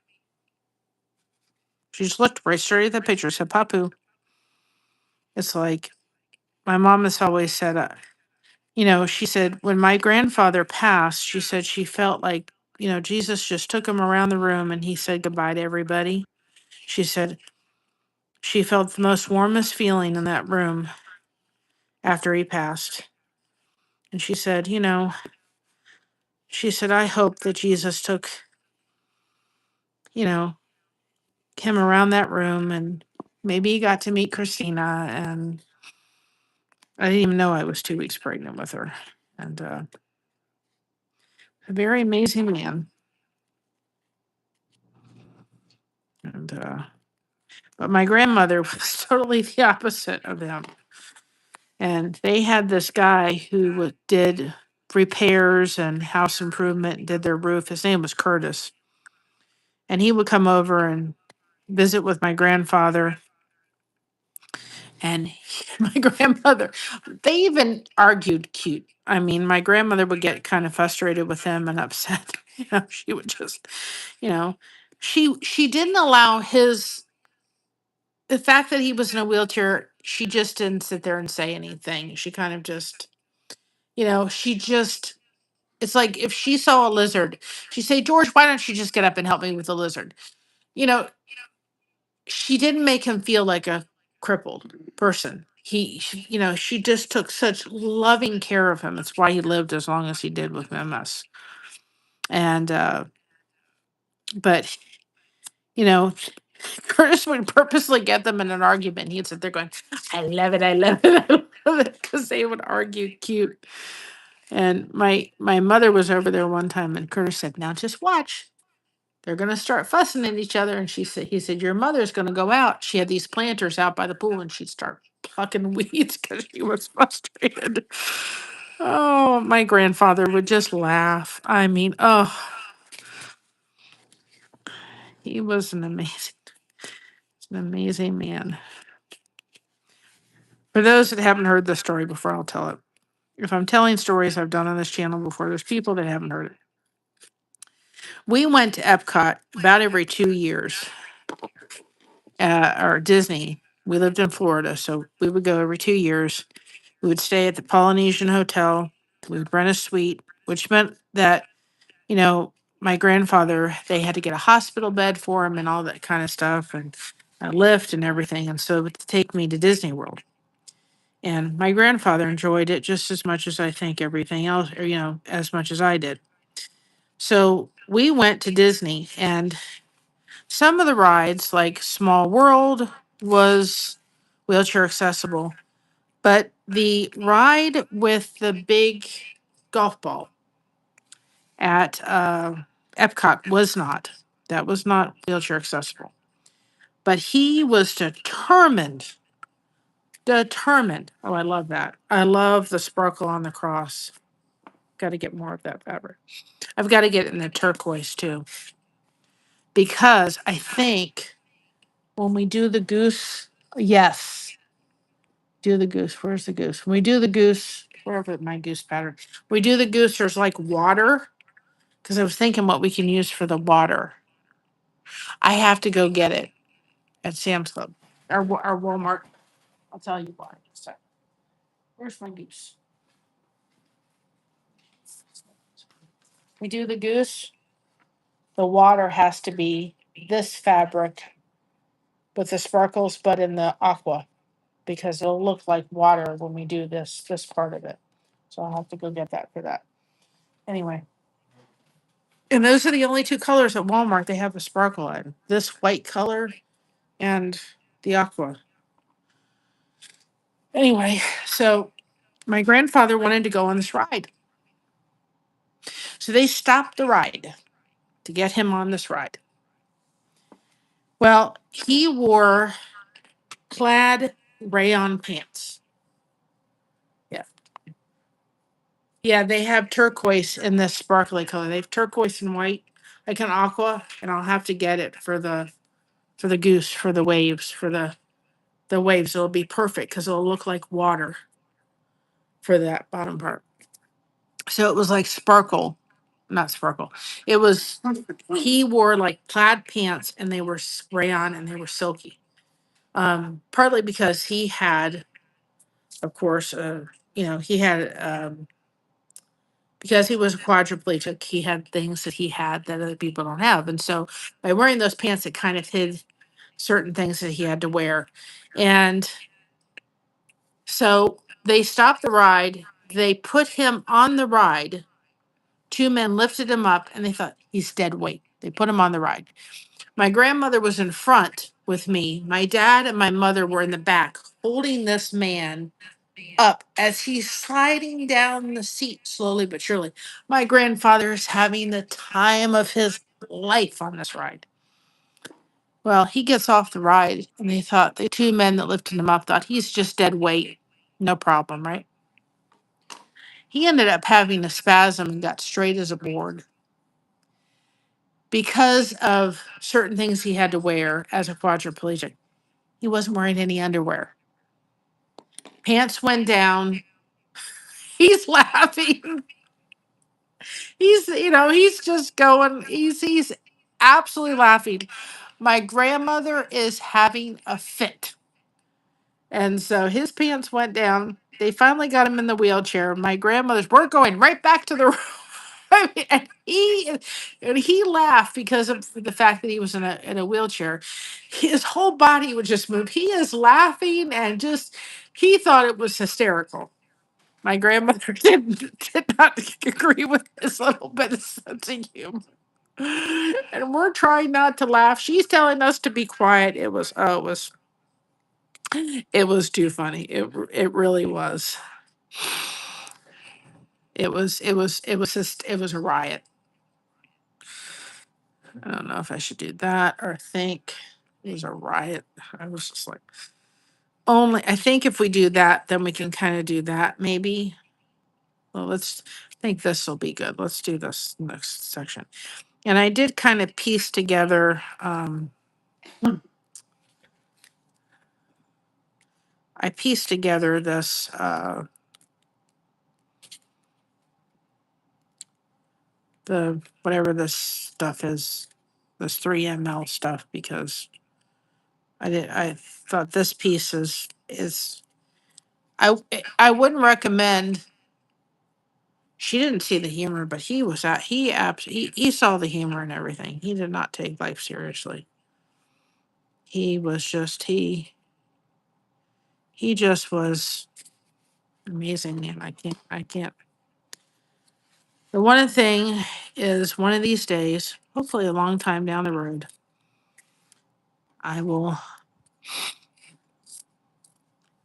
She just looked right straight at the picture, said, Papu. It's like, my mom has always said, she said, when my grandfather passed, she said she felt like, Jesus just took him around the room and he said goodbye to everybody. She said she felt the most warmest feeling in that room after he passed. And she said, I hope that Jesus took, you know, him around that room and maybe he got to meet Christina. And I didn't even know I was 2 weeks pregnant with her. And a very amazing man. And but my grandmother was totally the opposite of him. And they had this guy who did repairs and house improvement, did their roof. His name was Curtis. And he would come over and visit with my grandfather. And my grandmother, they even argued cute. I mean, my grandmother would get kind of frustrated with him and upset. She would just, you know, she didn't allow the fact that he was in a wheelchair, she just didn't sit there and say anything. She kind of just, she just, it's like if she saw a lizard, she'd say, George, why don't you just get up and help me with the lizard? You know, she didn't make him feel like a crippled person. She just took such loving care of him. That's why he lived as long as he did with MS. And, but, you know, Curtis would purposely get them in an argument. He'd sit there going, I love it, I love it, I love it, because they would argue cute. And my mother was over there one time, and Curtis said, now just watch. They're going to start fussing at each other. And he said, your mother's going to go out. She had these planters out by the pool, and she'd start plucking weeds because she was frustrated. Oh, my grandfather would just laugh. I mean, he was an amazing man. For those that haven't heard the story before, I'll tell it. If I'm telling stories I've done on this channel before, there's people that haven't heard it. We went to Epcot about every 2 years, or Disney. We lived in Florida, so we would go every 2 years. We would stay at the Polynesian Hotel. We would rent a suite, which meant that, my grandfather, they had to get a hospital bed for him and all that kind of stuff, and a lift and everything. And so it would take me to Disney World. And my grandfather enjoyed it just as much as I think everything else, or, as much as I did. So we went to Disney, and some of the rides, like Small World, was wheelchair accessible. But the ride with the big golf ball at Epcot was not. That was not wheelchair accessible. But he was determined. Determined. Oh, I love that. I love the sparkle on the cross. Got to get more of that fabric. I've got to get it in the turquoise too. Because I think when we do the goose, yes, do the goose. Where's the goose? When we do the goose, wherever my goose pattern, we do the goose, there's like water. Because I was thinking what we can use for the water. I have to go get it at Sam's Club or Walmart. I'll tell you why. So, where's my goose? We do the goose. The water has to be this fabric with the sparkles, but in the aqua, because it'll look like water when we do this part of it. So I'll have to go get that for that. Anyway. And those are the only two colors at Walmart they have a sparkle in. This white color and the aqua. Anyway, so my grandfather wanted to go on this ride. So they stopped the ride to get him on this ride. Well, he wore plaid rayon pants. Yeah. Yeah, they have turquoise in this sparkly color. They have turquoise and white, like an aqua, and I'll have to get it for the goose, for the waves, for the waves. It'll be perfect because it'll look like water for that bottom part. So it was like sparkle not sparkle. It was, he wore like plaid pants and they were spray on and they were silky. Partly because he had, of course, he had, because he was a quadriplegic, he had things that he had that other people don't have. And so by wearing those pants, it kind of hid certain things that he had to wear. And so they stopped the ride. They put him on the ride. Two men lifted him up and they thought he's dead weight. They put him on the ride. My grandmother was in front with me. My dad and my mother were in the back holding this man up as he's sliding down the seat slowly but surely. My grandfather is having the time of his life on this ride. Well, he gets off the ride, and they thought the two men that lifted him up thought he's just dead weight. No problem, right? He ended up having a spasm and got straight as a board because of certain things he had to wear as a quadriplegic. He wasn't wearing any underwear. Pants went down. He's laughing. He's just going, he's absolutely laughing. My grandmother is having a fit. And so his pants went down. They finally got him in the wheelchair. My grandmother's, we're going right back to the room. I mean, and he laughed because of the fact that he was in a wheelchair. His whole body would just move. He is laughing and just he thought it was hysterical. My grandmother did not agree with his little bit of sense of humor. And we're trying not to laugh. She's telling us to be quiet. It was too funny. It really was. It was a riot. I don't know if I should do that or think it was a riot. I was just like, I think if we do that, then we can kind of do that maybe. Well, I think this will be good. Let's do this next section. And I did kind of piece together, I pieced together this, the whatever this stuff is, this 3 ml stuff, because I thought this piece is I wouldn't recommend. She didn't see the humor, but he saw the humor and everything. He did not take life seriously. He was just he just was amazing, and I can't. The one thing is, one of these days, hopefully a long time down the road, I'm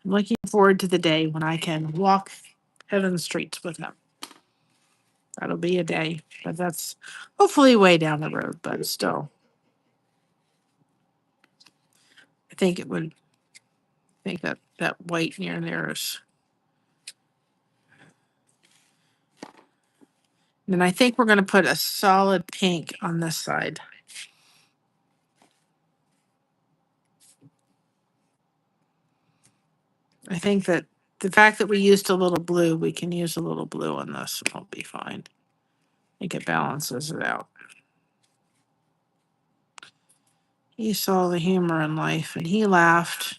looking forward to the day when I can walk heaven's streets with him. That'll be a day, but that's hopefully way down the road, but still, I think it would, I think that white near there is. And I think we're going to put a solid pink on this side. I think that the fact that we used a little blue, we can use a little blue on this. It'll be fine. I think it balances it out. He saw the humor in life and he laughed.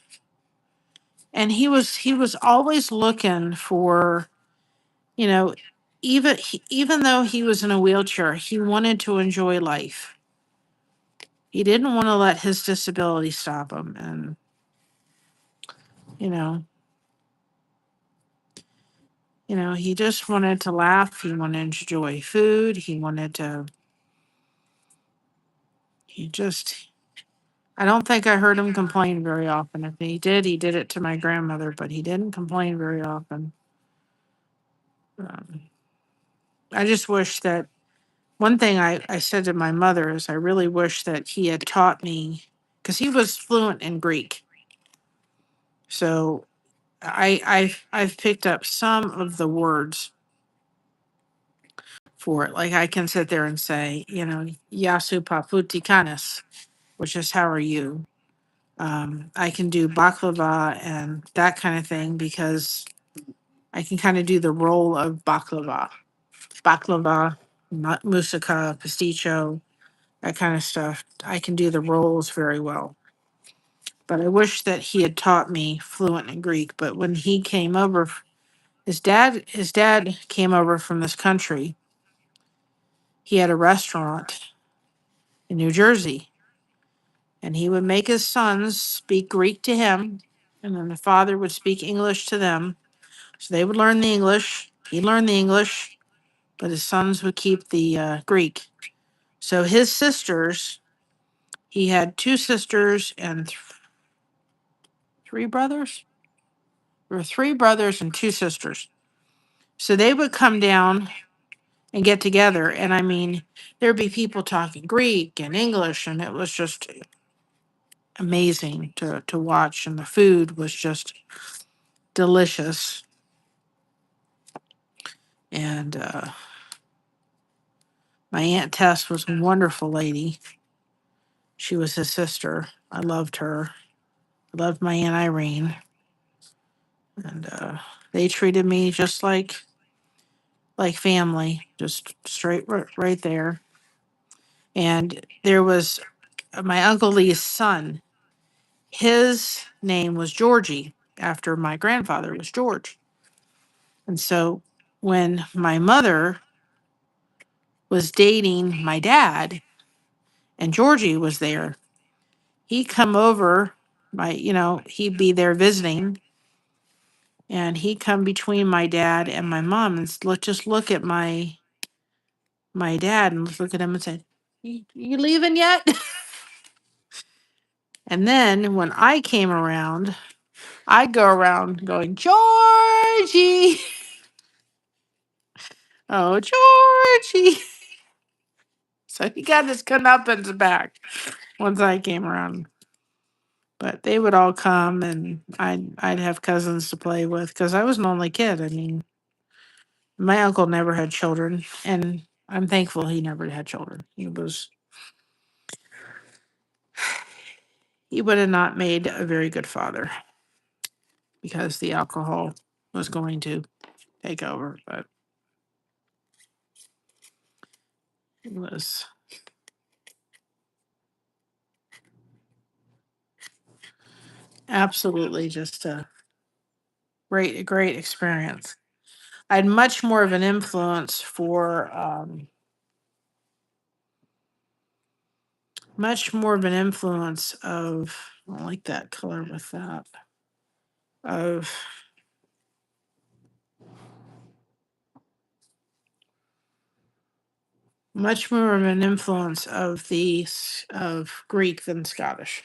And he was always looking for, you know, even though he was in a wheelchair, he wanted to enjoy life. He didn't want to let his disability stop him. And, you know, he just wanted to laugh. He wanted to enjoy food. I don't think I heard him complain very often. If he did it to my grandmother, but he didn't complain very often. Um, I just wish that one thing I said to my mother is I really wish that he had taught me, because he was fluent in Greek. So I've picked up some of the words for it. Like I can sit there and say, Yasu Paputi Kanis, which is how are you? I can do baklava and that kind of thing because I can kind of do the role of baklava. Baklava, moussaka, pasticcio, that kind of stuff. I can do the rolls very well. But I wish that he had taught me fluent in Greek. But when he came over, his dad came over from this country. He had a restaurant in New Jersey, and he would make his sons speak Greek to him, and then the father would speak English to them. So they would learn the English. He learned the English, but his sons would keep the Greek. So his sisters, he had two sisters and three brothers. There were three brothers and two sisters. So they would come down and get together. And I mean, there'd be people talking Greek and English, and it was just amazing to watch. And the food was just delicious. And my Aunt Tess was a wonderful lady. She was his sister. I loved her. I loved my Aunt Irene. And they treated me just like family, just straight right there. And there was my Uncle Lee's son. His name was Georgie, after my grandfather was George. And so when my mother was dating my dad and Georgie was there, he'd come over, he'd be there visiting, and he'd come between my dad and my mom and look at my dad and look at him and say, You leaving yet? And then when I came around, I'd go around going, Georgie. Oh, Georgie. So he got his comeuppance back once I came around. But they would all come, and I'd have cousins to play with because I was an only kid. I mean, my uncle never had children, and I'm thankful he never had children. He would have not made a very good father because the alcohol was going to take over. But it was absolutely just a great experience. I had much more of an influence of I don't like that color with that of much more of an influence of Greek than Scottish.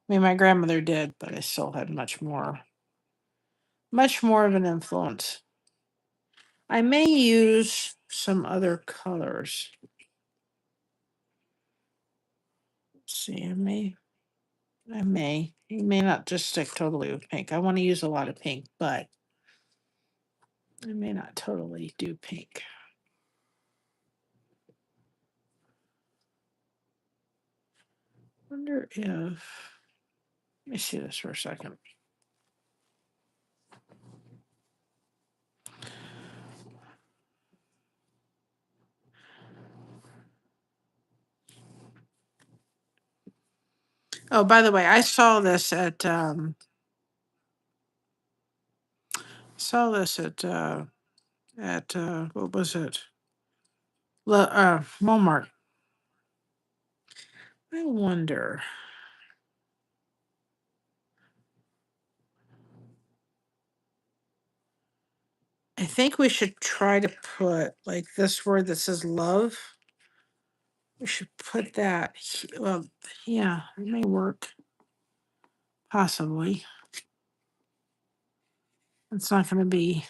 I mean, my grandmother did, but I still had much more of an influence. I may use some other colors. Let's see, it may not just stick totally with pink. I want to use a lot of pink, but I may not totally do pink. Wonder if, let me see this for a second. Oh, by the way, I saw this at what was it? Walmart. I wonder. I think we should try to put like this word that says love. We should put that. Well, yeah, it may work. Possibly. It's not going to be.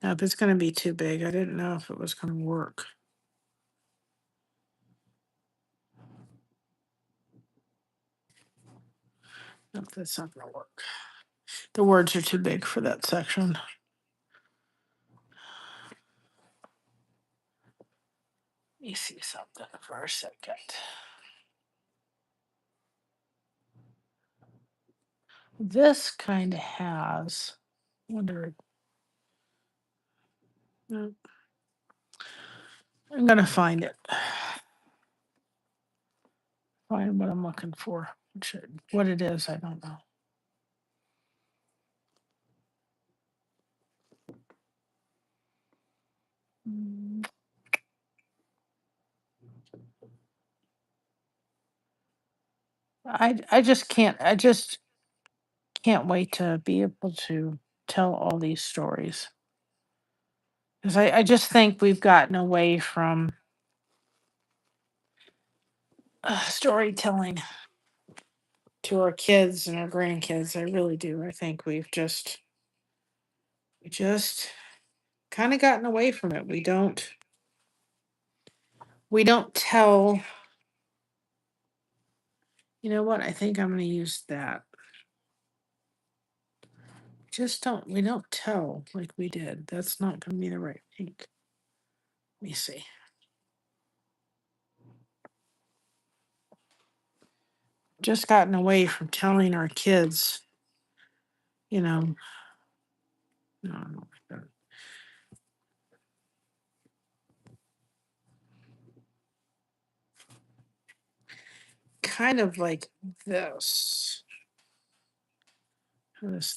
Nope, it's going to be too big. I didn't know if it was going to work. Nope, that's not going to work. The words are too big for that section. Let me see something for a second. This kind of has. Wonder. No, I'm gonna find it. Find what I'm looking for. What it is, I don't know. Mm, I just can't. I just can't wait to be able to tell all these stories. Because I just think we've gotten away from storytelling to our kids and our grandkids. I really do. I think we just kind of gotten away from it. We don't tell. You know what? I think I'm going to use that. We don't tell like we did. That's not going to be the right pink. Let me see. Just gotten away from telling our kids, you know, no, I don't like that. Kind of like this.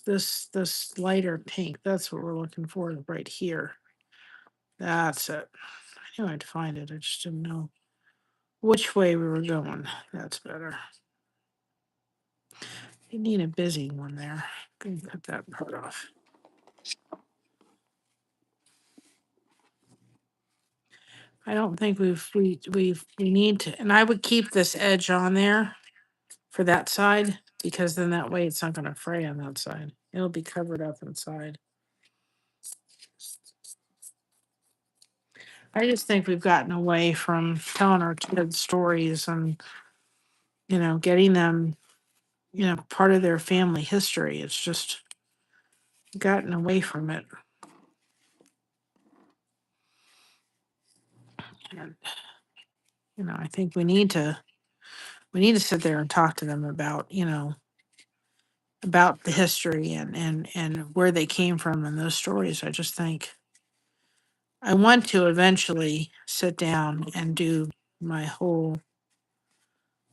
This lighter pink. That's what we're looking for right here. That's it. I knew I'd find it. I just didn't know which way we were going. That's better. You need a busy one there. Can cut that part off. I don't think we need to, and I would keep this edge on there for that side because then that way it's not going to fray on that side. It'll be covered up inside. I just think we've gotten away from telling our kids stories and getting them part of their family history. It's just gotten away from it. And I think we need to sit there and talk to them about about the history and where they came from and those stories. I just think I want to eventually sit down and do my whole,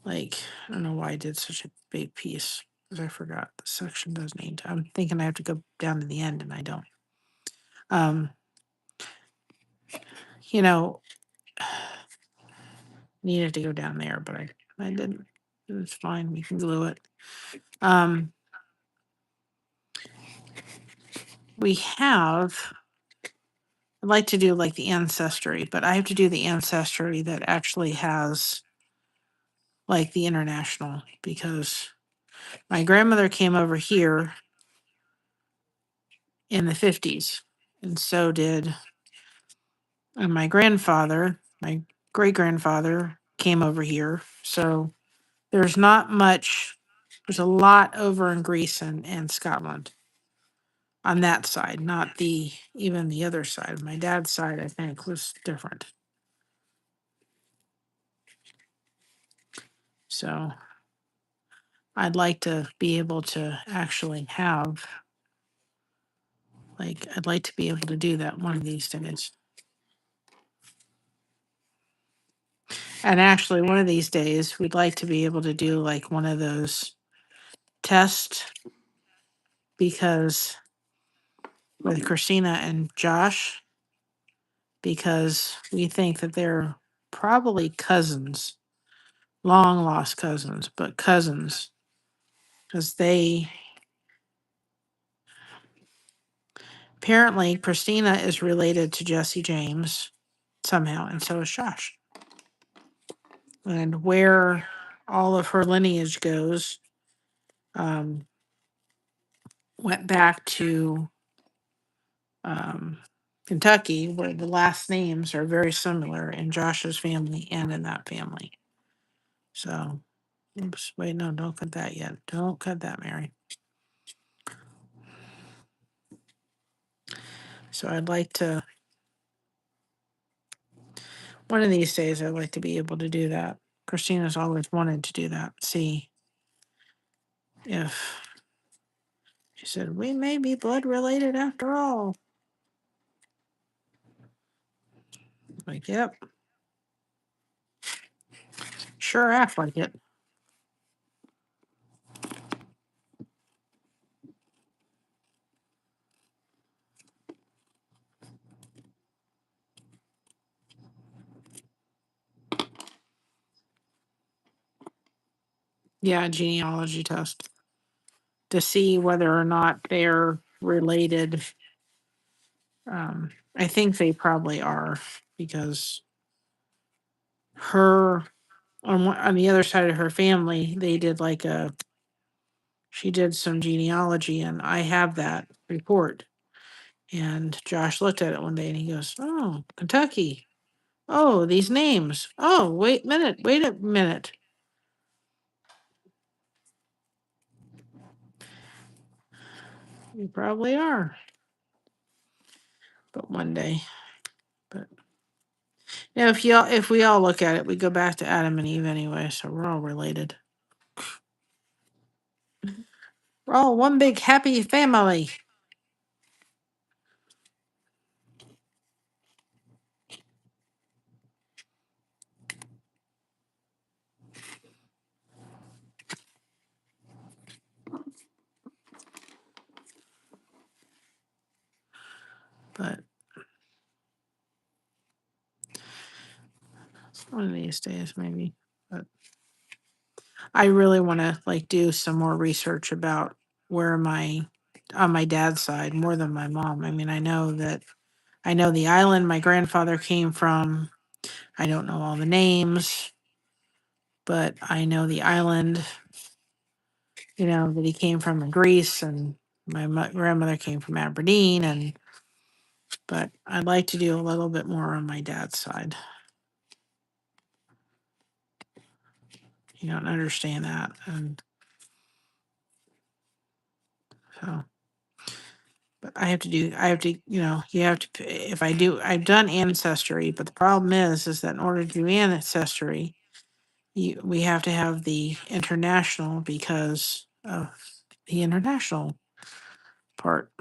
like, I don't know why I did such a big piece because I forgot the section does need to. I'm thinking I have to go down to the end and I don't. Um, you know, needed to go down there, but I didn't. It's fine. We can glue it. We have. I'd like to do like the ancestry, but I have to do the ancestry that actually has like the international because my grandmother came over here in the 50s, and so did my grandfather. My great grandfather came over here. So there's not much, there's a lot over in Greece and Scotland on that side, not even the other side. My dad's side, I think, was different. So I'd like to be able to actually have, like, I'd like to be able to do that one of these days. And actually, one of these days, we'd like to be able to do like one of those tests because with Christina and Josh, because we think that they're probably cousins, long lost cousins, but cousins, because apparently Christina is related to Jesse James somehow, and so is Josh. And where all of her lineage goes, went back to Kentucky, where the last names are very similar in Josh's family and in that family. So, oops, wait, no, don't cut that yet. Don't cut that, Mary. So I'd like to, one of these days, I'd like to be able to do that. Christina's always wanted to do that. See if She said, we may be blood related after all. Like, yep. Sure act like it. Yeah, genealogy test to see whether or not they're related. I think they probably are because her on the other side of her family, they did she did some genealogy, and I have that report. And Josh looked at it one day and he goes, "Oh, Kentucky. Oh, these names. Oh, wait a minute. You probably are." But one day. But if we all look at it, we go back to Adam and Eve anyway, so we're all related. We're all one big happy family. But one of these days maybe. But I really want to do some more research about where on my dad's side more than my mom. I mean, I know the island my grandfather came from. I don't know all the names, but I know the island, that he came from in Greece, and my grandmother came from Aberdeen, but I'd like to do a little bit more on my dad's side. You don't understand that, and so. But I have to, you have to, if I've done ancestry, but the problem is that in order to do ancestry, we have to have the international because of the international part,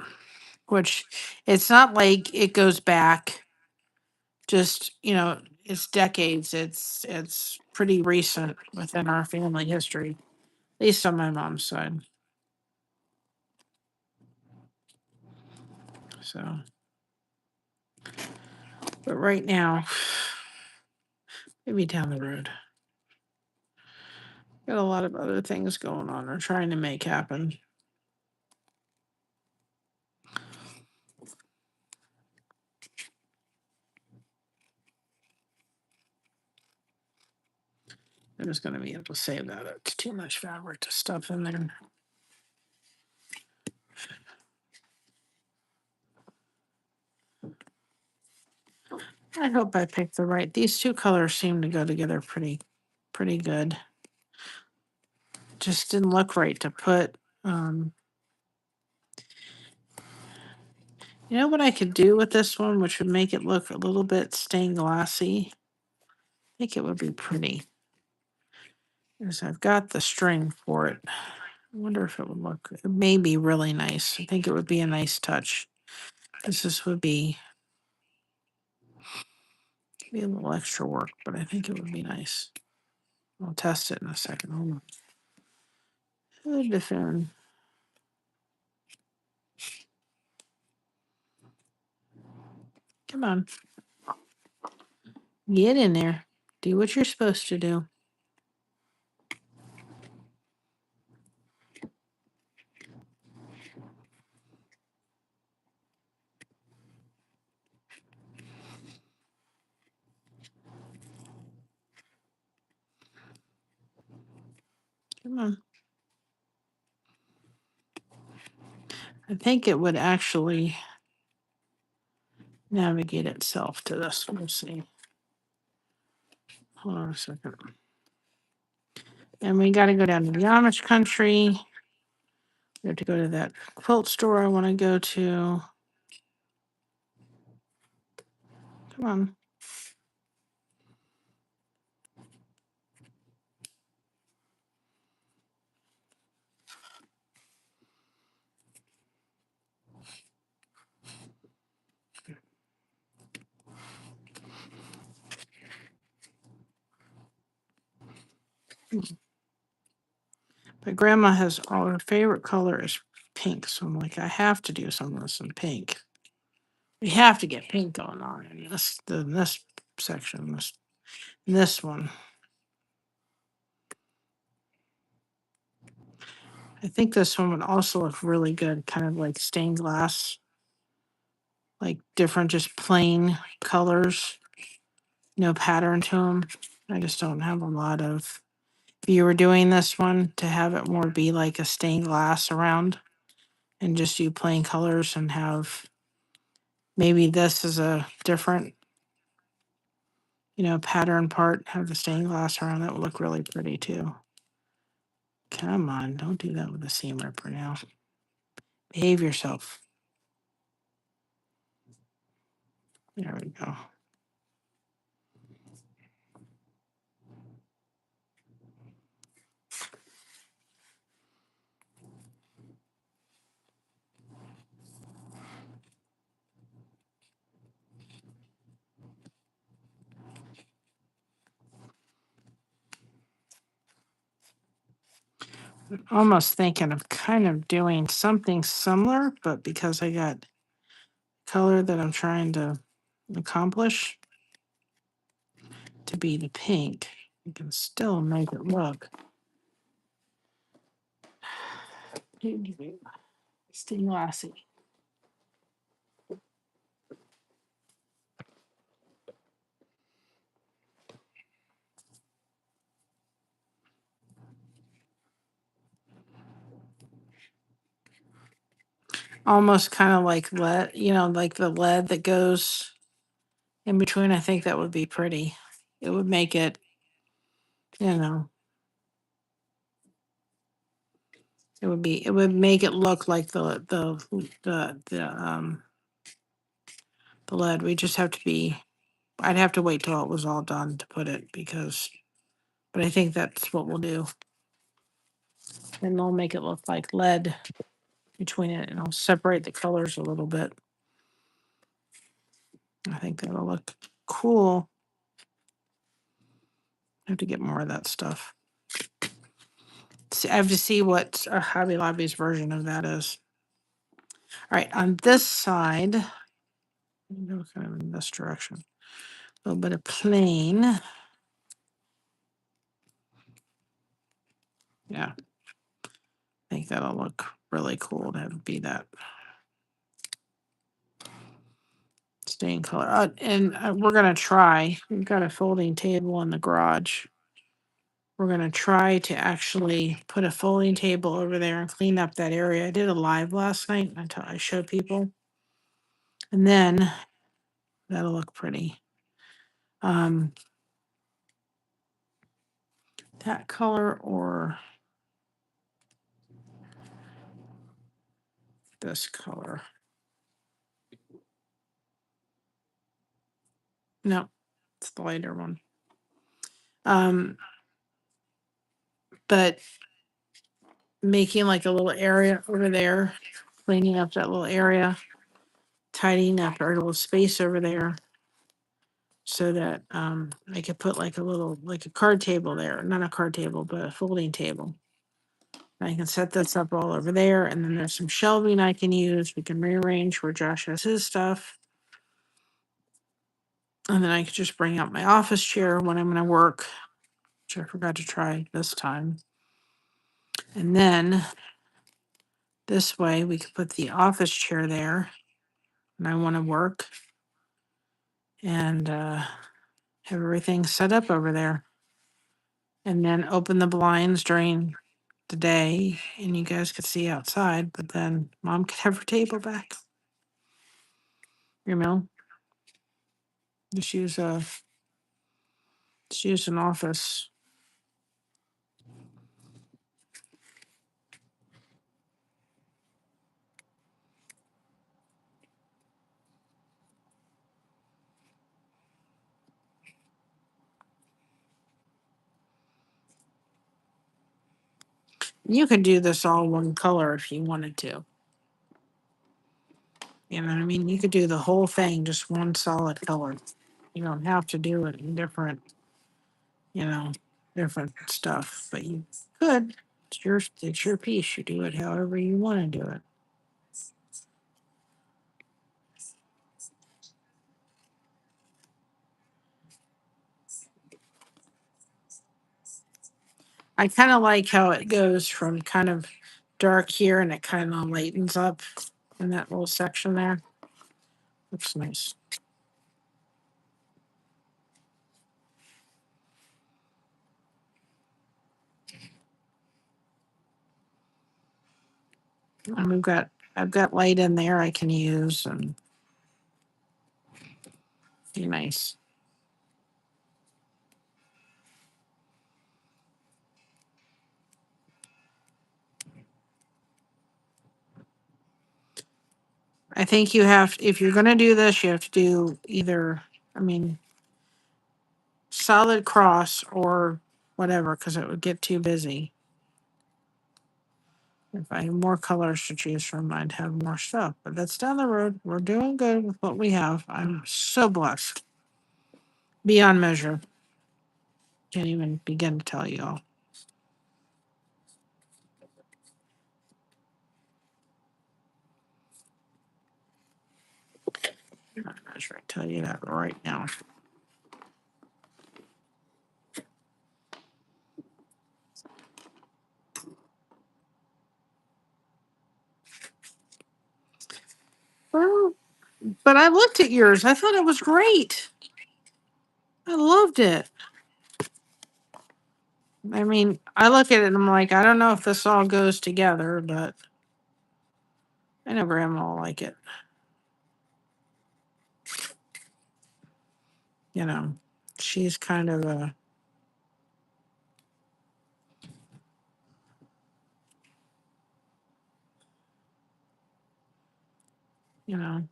which it's not like it goes back just, it's decades. It's pretty recent within our family history, at least on my mom's side. So, but right now, maybe down the road. Got a lot of other things going on or trying to make happen. I'm just going to be able to save that. It's too much fabric to stuff in there. I hope I picked the right. These two colors seem to go together pretty good. Just didn't look right to put. You know what I could do with this one, which would make it look a little bit stained glassy? I think it would be pretty. Is I've got the string for it. I wonder if it would look. It may be really nice. I think it would be a nice touch. This would be a little extra work, but I think it would be nice. I'll test it in a second. Hold on. Good defend. Come on. Get in there. Do what you're supposed to do. Come on. I think it would actually navigate itself to this. We'll see. Hold on a second. And we got to go down to the Amish country. We have to go to that quilt store I want to go to. Come on. But Grandma has all her favorite color is pink, so I'm like, I have to do some of this in pink. We have to get pink going on in this section, this one. I think this one would also look really good, kind of like stained glass, like different, just plain colors, no pattern to them. I just don't have a lot of. If you were doing this one, to have it more be like a stained glass around and just do plain colors and have maybe this is a different, pattern part, have the stained glass around, that would look really pretty too. Come on, don't do that with the seam ripper now. Behave yourself. There we go. Almost thinking of kind of doing something similar, but because I got color that I'm trying to accomplish to be the pink, you can still make it look stained glassy. Almost kind of like lead, like the lead that goes in between. I think that would be pretty. It would make it, it would make it look like the lead. We just have to be, I'd have to wait till it was all done to put it but I think that's what we'll do. And they'll make it look like lead between it, and I'll separate the colors a little bit. I think that'll look cool. I have to get more of that stuff. I have to see what Hobby Lobby's version of that is. All right, on this side, go kind of in this direction. A little bit of plain. Yeah. I think that'll look really cool to be that stain color. And we're going to try, we've got a folding table in the garage. We're going to try to actually put a folding table over there and clean up that area. I did a live last night. I showed people. And then that'll look pretty. That color or this color. No, it's the lighter one. But making like a little area over there, cleaning up that little area, tidying up our little space over there so that I could put like a card table there, not a card table, but a folding table. I can set this up all over there, and then there's some shelving I can use. We can rearrange where Josh has his stuff. And then I could just bring out my office chair when I'm going to work, which I forgot to try this time. And then this way we could put the office chair there when I want to work and have everything set up over there. And then open the blinds during the day and you guys could see outside, but then Mom could have her table back. Just use an office. You could do this all one color if you wanted to. You know what I mean? You could do the whole thing just one solid color. You don't have to do it in different different stuff, but you could. It's your piece. You do it however you want to do it. I kind of like how it goes from kind of dark here and it kind of lightens up in that little section there. Looks nice. And I've got light in there I can use and be nice. I think if you're going to do this, you have to do either, solid cross or whatever, because it would get too busy. If I had more colors to choose from, I'd have more stuff. But that's down the road. We're doing good with what we have. I'm so blessed. Beyond measure. Can't even begin to tell you all. I'm not sure I tell you that right now. Well, but I looked at yours. I thought it was great. I loved it. I look at it and I'm like, I don't know if this all goes together, but I know Grandma will like it. She's kind of a, you know,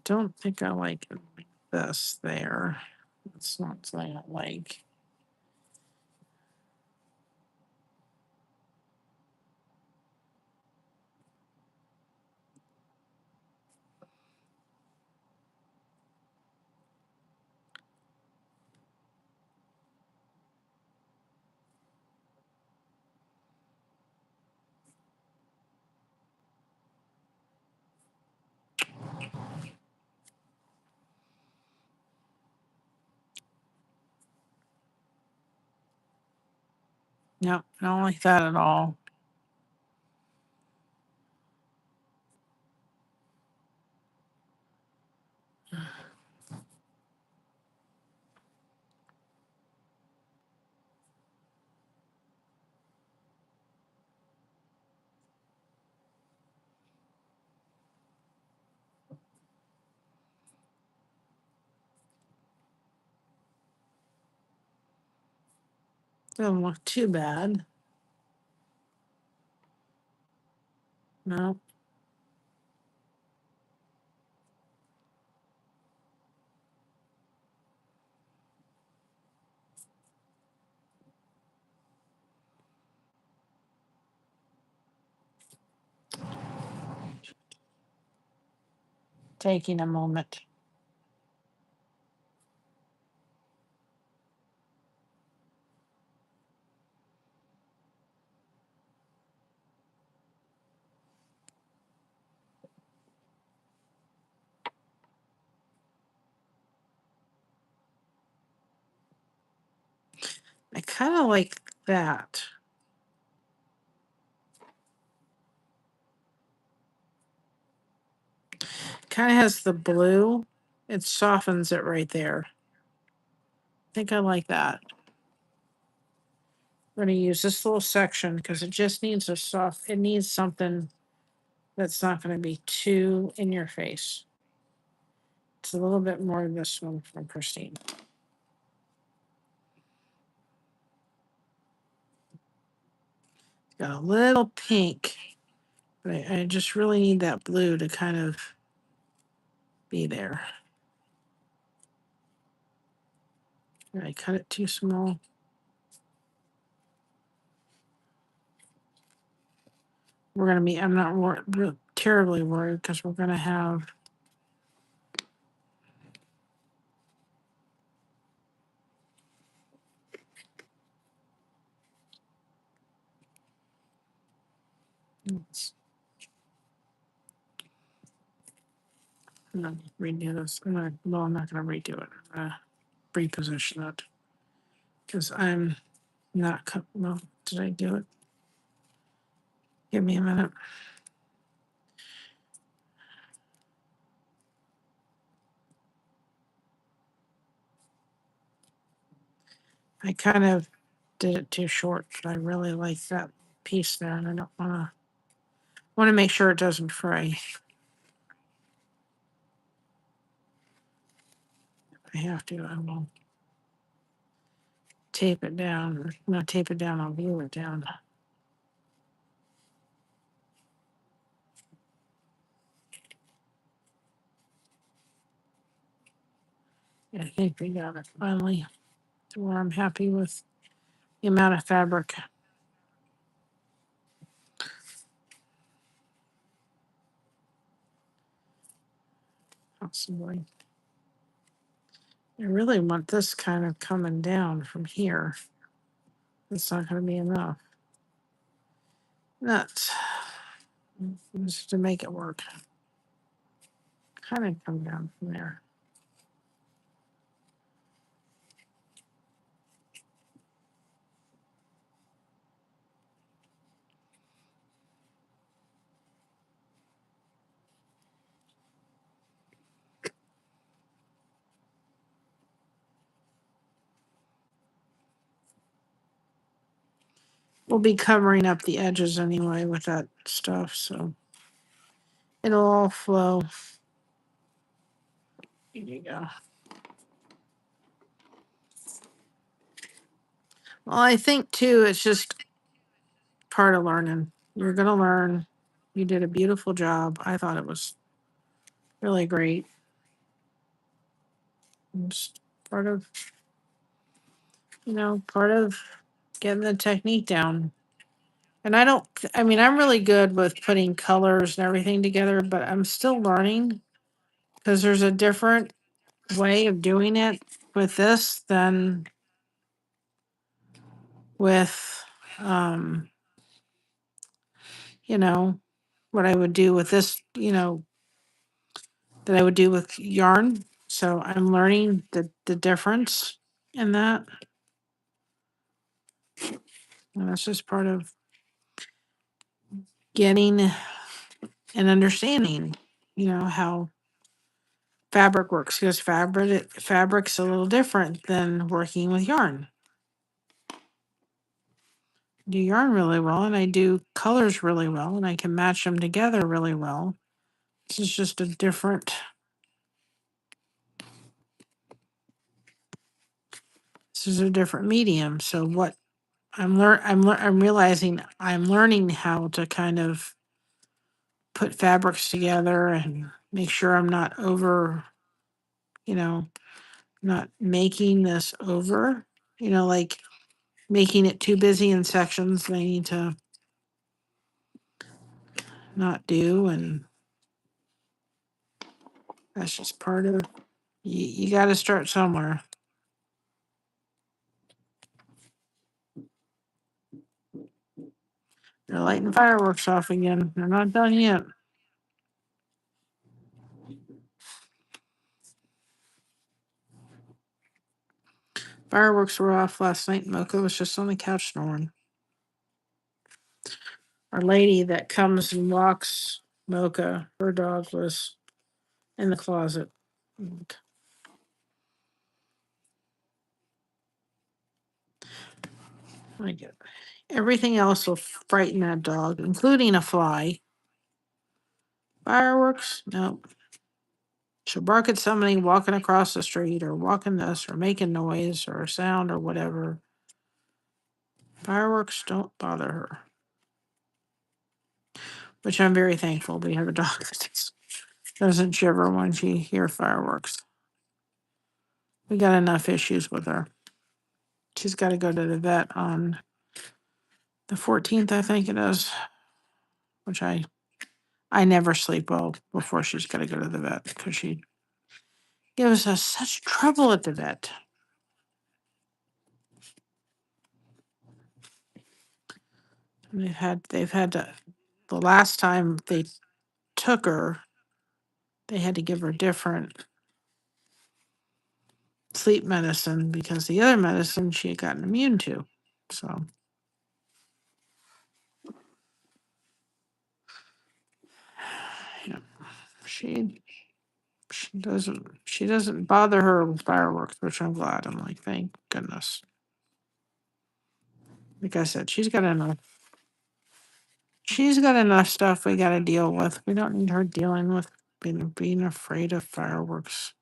don't think I like it like this there. It's not something I like. No, I don't like that at all. Doesn't look too bad. No. Taking a moment. I kind of like that. Kind of has the blue. It softens it right there. I think I like that. We're going to use this little section because it just needs it needs something that's not going to be too in your face. It's a little bit more of this one from Christine. Got a little pink, but I just really need that blue to kind of be there. Did I cut it too small? I'm not terribly worried because we're going to have I'm gonna redo this. I'm not gonna redo it. I'm gonna reposition it because I'm not. Well, did I do it? Give me a minute. I kind of did it too short, but I really like that piece there, and I don't want to make sure it doesn't fray. I have to. I will tape it down, or not tape it down. I'll glue it down. I think we got it finally to where I'm happy with the amount of fabric. Possibly. I really want this kind of coming down from here. It's not going to be enough. Nuts. Just to make it work. Kind of come down from there. We'll be covering up the edges anyway with that stuff, so it'll all flow. Here you go. Well, I think too, it's just part of learning. You're going to learn. You did a beautiful job. I thought it was really great. It's part of, part of getting the technique down. And I'm really good with putting colors and everything together, but I'm still learning because there's a different way of doing it with this than with, what I would do with this, that I would do with yarn. So I'm learning the difference in that. And that's just part of getting and understanding, how fabric works, because fabric's a little different than working with yarn. I do yarn really well, and I do colors really well, and I can match them together really well. This is just a different. This is a different medium. So what I'm realizing I'm learning how to kind of put fabrics together and make sure I'm not over, not making this over, like making it too busy in sections that I need to not do. And that's just part of, you got to start somewhere. They're lighting fireworks off again. They're not done yet. Fireworks were off last night. Mocha was just on the couch snoring. Our lady that comes and walks Mocha, her dog, was in the closet. I get it. Everything else will frighten that dog, including a fly. Fireworks? No. She'll bark at somebody walking across the street or walking this or making noise or a sound or whatever. Fireworks don't bother her. Which I'm very thankful. We have a dog that doesn't shiver when she hears fireworks. We got enough issues with her. She's got to go to the vet on the 14th, I think it is. Which I never sleep well before she's got to go to the vet because she gives us such trouble at the vet. They've had to the last time they took her, they had to give her different sleep medicine because the other medicine she had gotten immune to. So, yeah, she she doesn't bother her with fireworks, which I'm glad. I'm like, thank goodness. Like I said, she's got enough. She's got enough stuff we got to deal with. We don't need her dealing with being afraid of fireworks.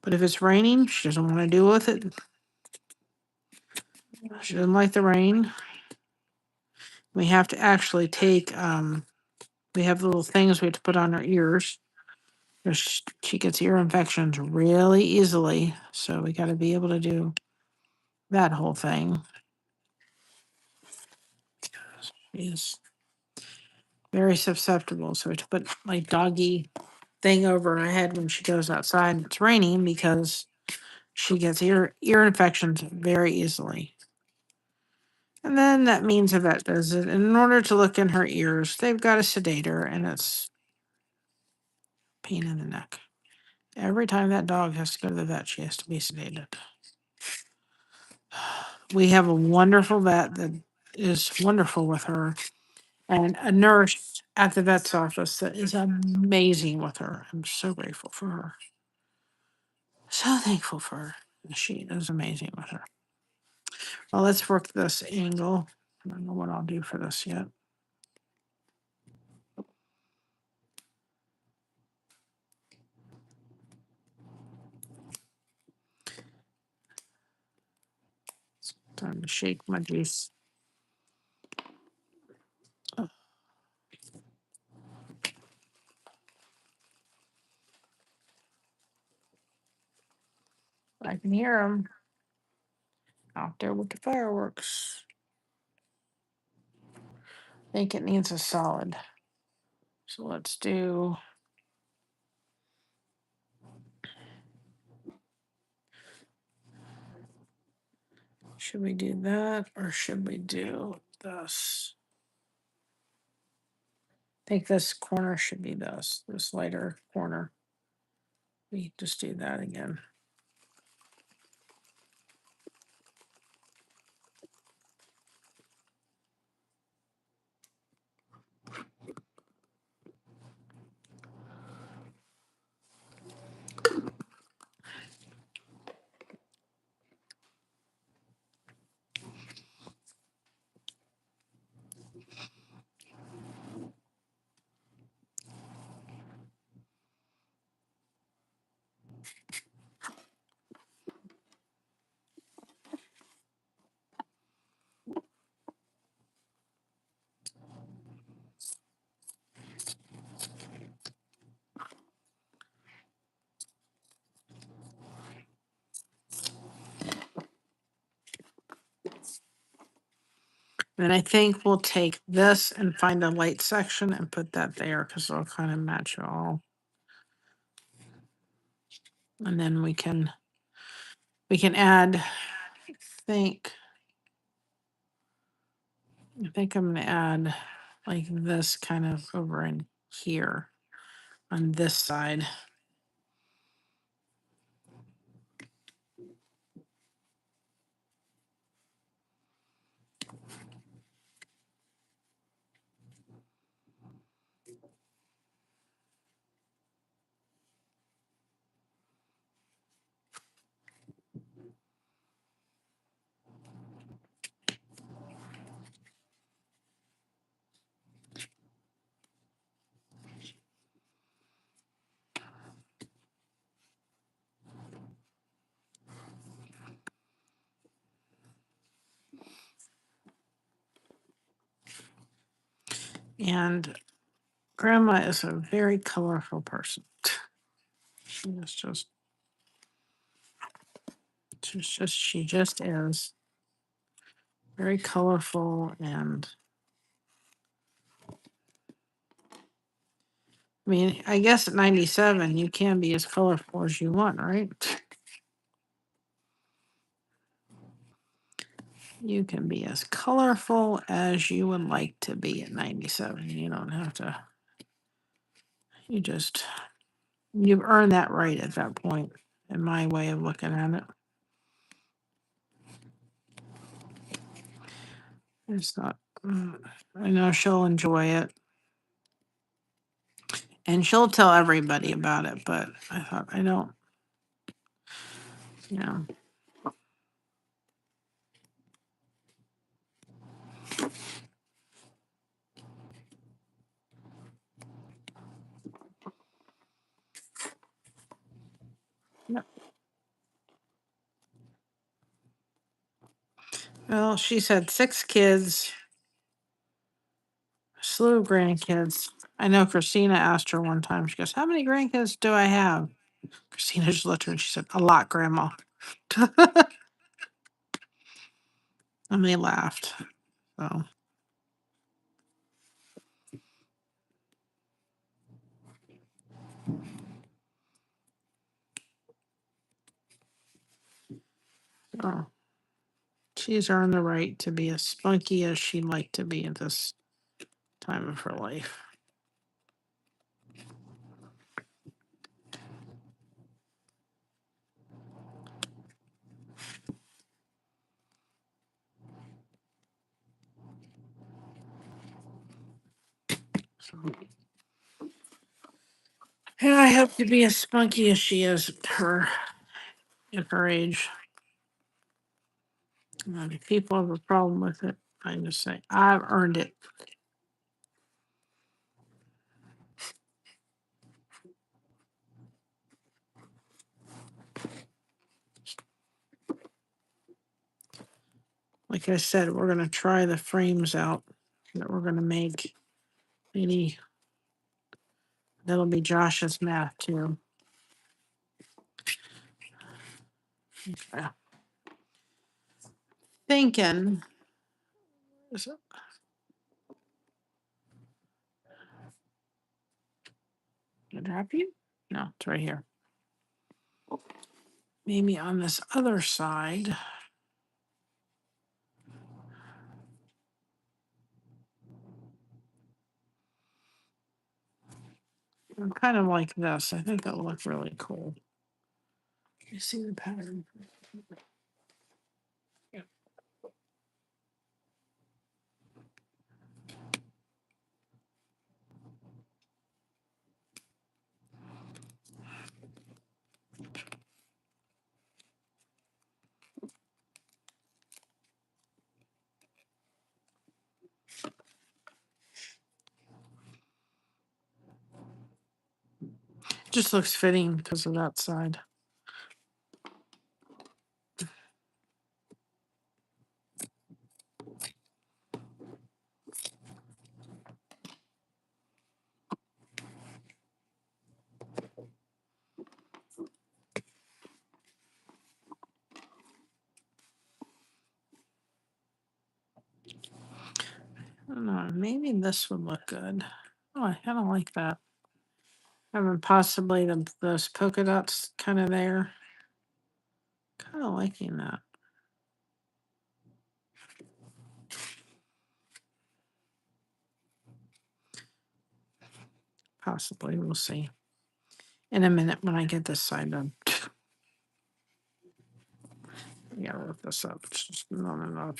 But if it's raining, she doesn't want to deal with it. She doesn't like the rain. We have to actually take, we have little things we have to put on her ears. She gets ear infections really easily. So we got to be able to do that whole thing. She's very susceptible. So we have to put like doggy thing over her head when she goes outside and it's raining because she gets ear infections very easily. And then that means a vet visit. And in order to look in her ears, they've got to sedate her, and it's pain in the neck. Every time that dog has to go to the vet, she has to be sedated. We have a wonderful vet that is wonderful with her, and a nurse at the vet's office that is amazing with her. I'm so grateful for her. So thankful for her. She is amazing with her. Well, let's work this angle. I don't know what I'll do for this yet. Time to shake my juice. Oh, I can hear them out there with the fireworks. I think it needs a solid. So let's do. Should we do that or should we do this? I think this corner should be this lighter corner. We just do that again. And I think we'll take this and find a light section and put that there because it'll kind of match it all. And then we can add, I think I'm gonna add like this kind of over in here on this side. And Grandma is a very colorful person. She just is very colorful and I mean, I guess at 97, you can be as colorful as you want, right? You can be as colorful as you would like to be at 97. You don't have to, you've earned that right at that point, in my way of looking at it. It's not, I know she'll enjoy it. And she'll tell everybody about it, but I thought, I don't, you know. Yep. Well, she's had 6 kids, a slew of grandkids. I know Christina asked her one time, she goes, "How many grandkids do I have?" Christina just looked at her and she said, "A lot, Grandma." And they laughed. So, oh, she's earned the right to be as spunky as she'd like to be at this time of her life. So, and I hope to be as spunky as she is at her age. If people have a problem with it, I just say, I've earned it. Like I said, we're going to try the frames out that we're going to make. Maybe that'll be Josh's math too. Okay. Thinking. Is it? Did I drop you? No, it's right here. Maybe on this other side. Kind of like this. I think that'll look really cool. You see the pattern? Yeah. Just looks fitting because of that side. I don't know. Maybe this would look good. Oh, I kind of like that. Having possibly those polka dots kind of there. Kind of liking that. Possibly. We'll see. In a minute when I get this side done. I gotta look this up. It's just not enough.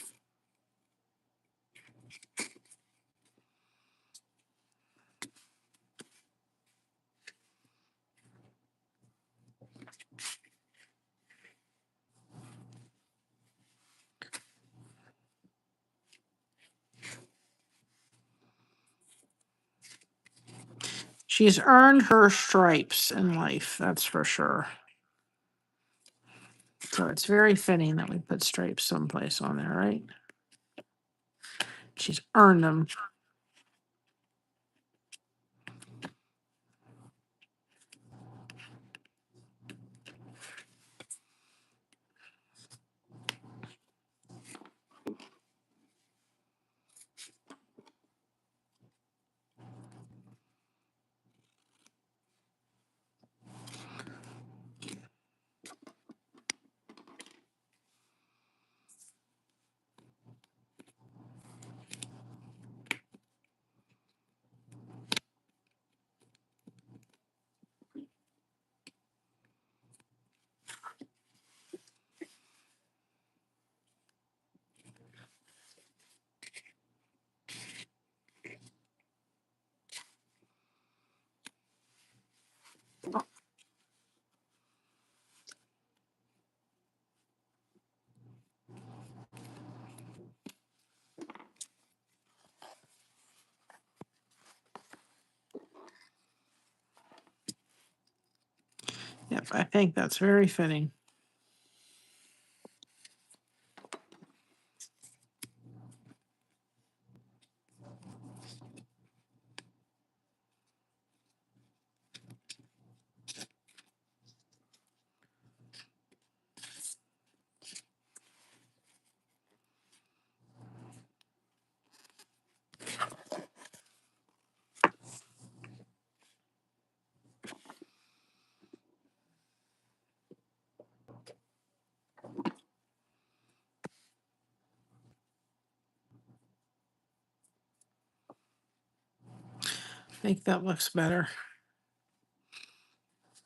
She's earned her stripes in life, that's for sure. So it's very fitting that we put stripes someplace on there, right? She's earned them. Yep, I think that's very fitting. I think that looks better.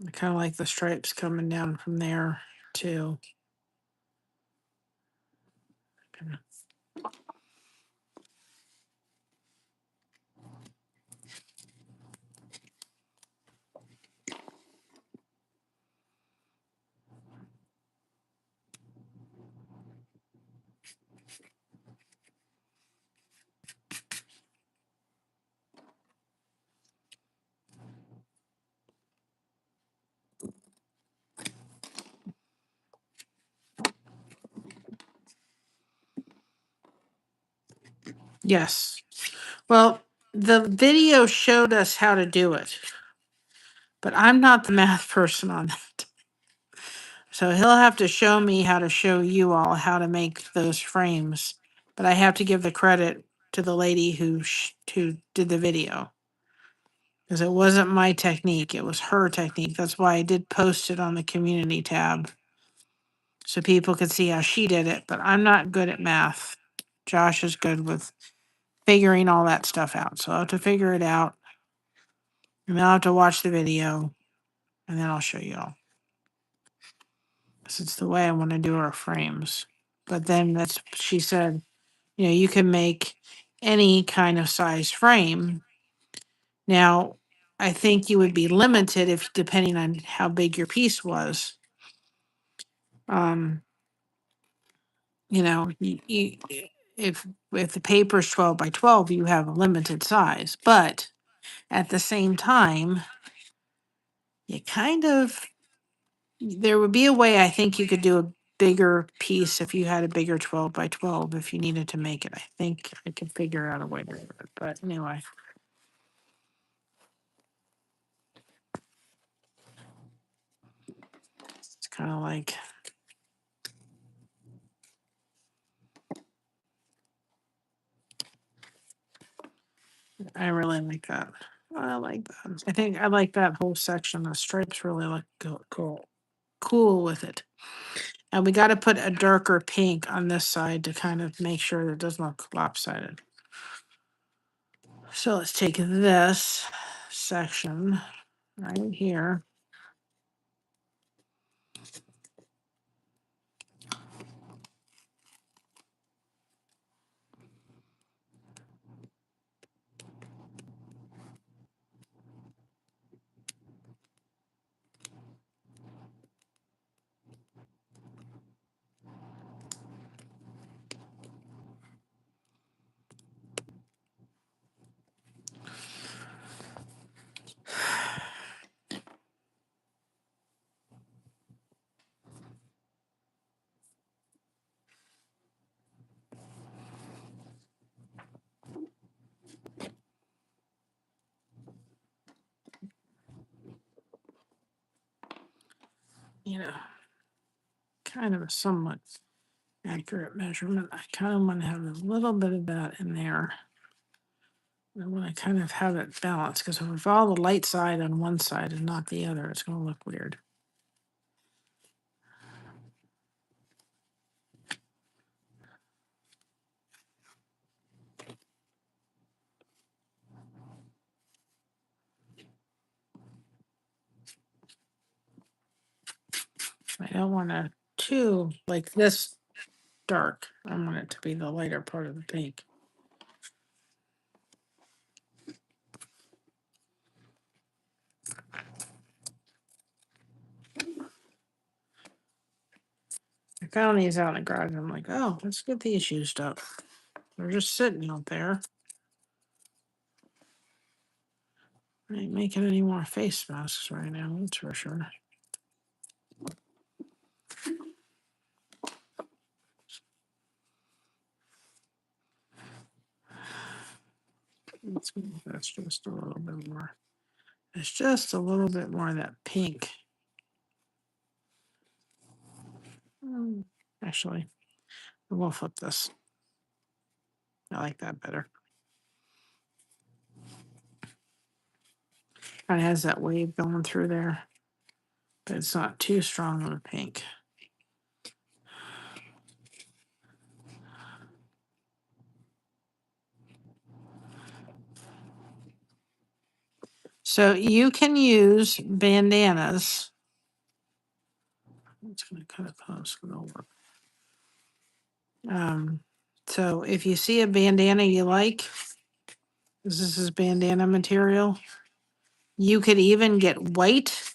I kind of like the stripes coming down from there too. Yes. Well, the video showed us how to do it, but I'm not the math person on that. So he'll have to show me how to show you all how to make those frames. But I have to give the credit to the lady who did the video, because it wasn't my technique, it was her technique. That's why I did post it on the community tab so people could see how she did it. But I'm not good at math. Josh is good with figuring all that stuff out. So I'll have to figure it out, and then I'll have to watch the video, and then I'll show you all. Because it's the way I want to do our frames. But then she said, you can make any kind of size frame. Now, I think you would be limited if depending on how big your piece was. If the paper is 12 by 12, you have a limited size. But at the same time, there would be a way I think you could do a bigger piece if you had a bigger 12 by 12 if you needed to make it. I think I could figure out a way to do it. But anyway. It's kind of like, I really like that. I like that. I think I like that whole section. The stripes really look cool with it. And we got to put a darker pink on this side to kind of make sure that it doesn't look lopsided. So let's take this section right here. Kind of a somewhat accurate measurement. I kind of want to have a little bit of that in there. I want to kind of have it balanced, because if all the light side on one side and not the other, it's going to look weird. I don't want to too like this dark. I want it to be the lighter part of the pink. found these out in the garage. I'm like, oh, let's get these used up. They're just sitting out there. I ain't making any more face masks right now, that's for sure. That's just a little bit more. It's just a little bit more of that pink. Actually, we'll flip this. I like that better. Kind of has that wave going through there, but it's not too strong of a pink. So you can use bandanas. It's going to cut it close. It'll work. So if you see a bandana you like, this is bandana material. You could even get white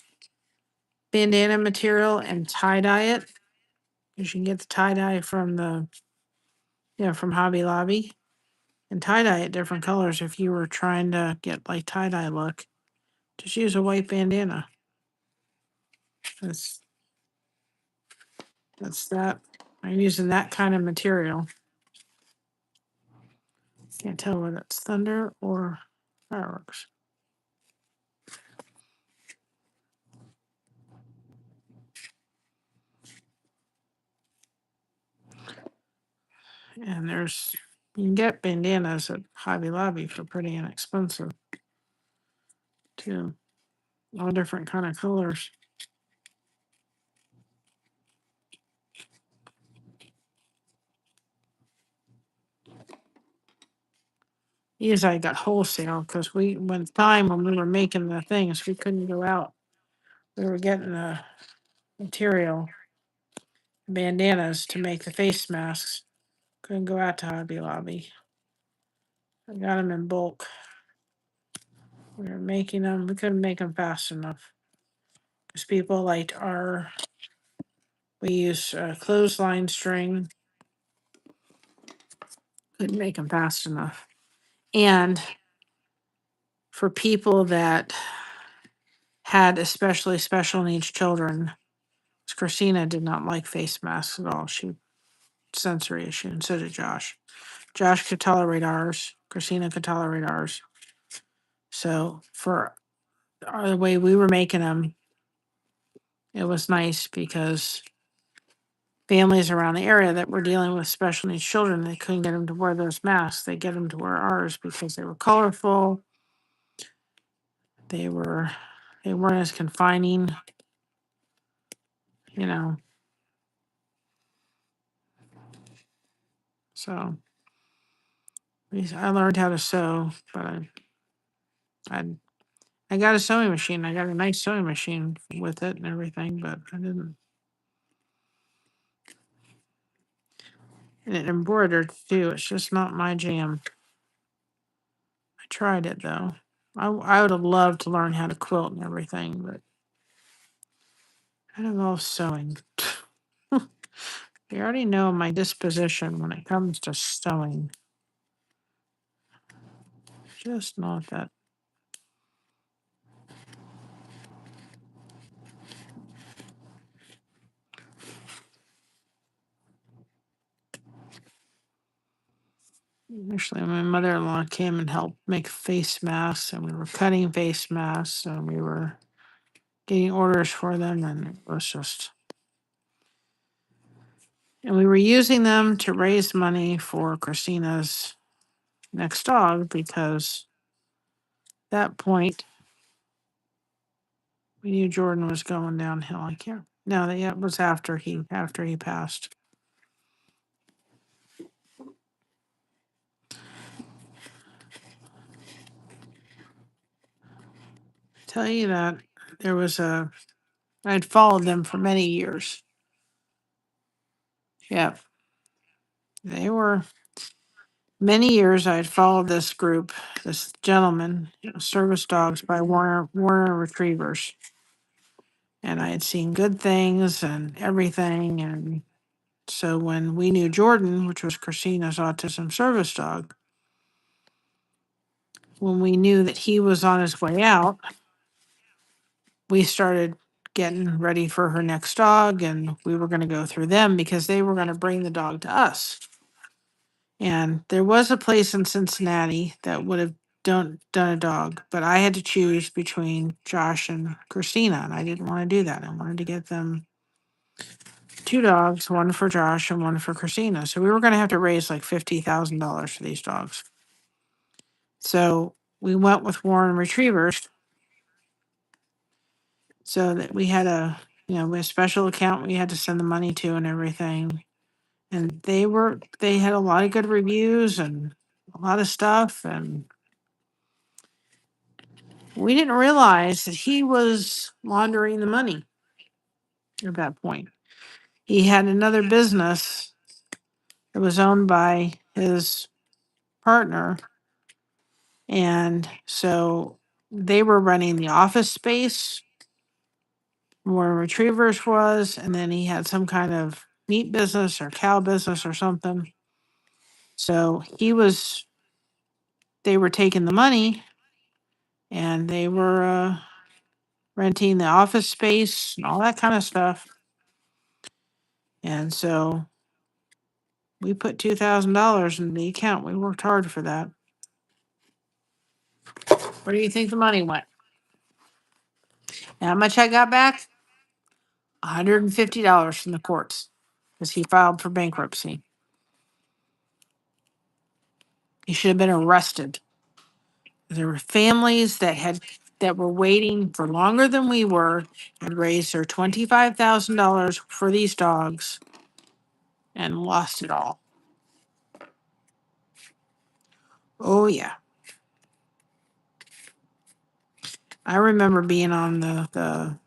bandana material and tie dye it. You can get the tie dye from from Hobby Lobby, and tie dye it different colors if you were trying to get like tie dye look. Just use a white bandana. That's that. I'm using that kind of material. Can't tell whether it's thunder or fireworks. And you can get bandanas at Hobby Lobby for pretty inexpensive too. All different kind of colors. These I got wholesale because when we were making the things, we couldn't go out. We were getting the material, bandanas to make the face masks. Couldn't go out to Hobby Lobby. I got them in bulk. We were making them. We couldn't make them fast enough because people liked we use clothesline string. Couldn't make them fast enough. And for people that had especially special needs children, Christina did not like face masks at all. She sensory issue, and so did Josh. Josh could tolerate ours. Christina could tolerate ours. So for the way we were making them, it was nice because families around the area that were dealing with special needs children, they couldn't get them to wear those masks. They get them to wear ours because they were colorful. They weren't as confining, So I learned how to sew, but I got a sewing machine. I got a nice sewing machine with it and everything, but I didn't. And it embroidered too. It's just not my jam. I tried it though. I would have loved to learn how to quilt and everything, but I don't know sewing. You already know my disposition when it comes to sewing. Just not that. Actually, my mother-in-law came and helped make face masks, and we were cutting face masks, and we were getting orders for them, and it was just. And we were using them to raise money for Christina's next dog because at that point we knew Jordan was going downhill. I can't. No, that was after he passed. Tell you that I'd followed them for many years. Yeah. They were many years I'd followed this group, this gentleman, service dogs by Warner Retrievers. And I had seen good things and everything. And so when we knew Jordan, which was Christina's autism service dog, when we knew that he was on his way out, we started getting ready for her next dog, and we were going to go through them because they were going to bring the dog to us. And there was a place in Cincinnati that would have done a dog, but I had to choose between Josh and Christina, and I didn't want to do that. I wanted to get them two dogs, one for Josh and one for Christina. So we were going to have to raise like $50,000 for these dogs. So we went with Warren Retrievers, so that we had we had a special account we had to send the money to and everything. And they had a lot of good reviews and a lot of stuff, and we didn't realize that he was laundering the money at that point. He had another business that was owned by his partner, and so they were running the office space where Retrievers was, and then he had some kind of meat business or cow business or something. So they were taking the money and they were renting the office space and all that kind of stuff. And so we put $2,000 in the account. We worked hard for that. Where do you think the money went? And how much I got back? $150 from the courts because he filed for bankruptcy. He should have been arrested. There were families that were waiting for longer than we were, and raised their $25,000 for these dogs and lost it all. Oh yeah. I remember being on the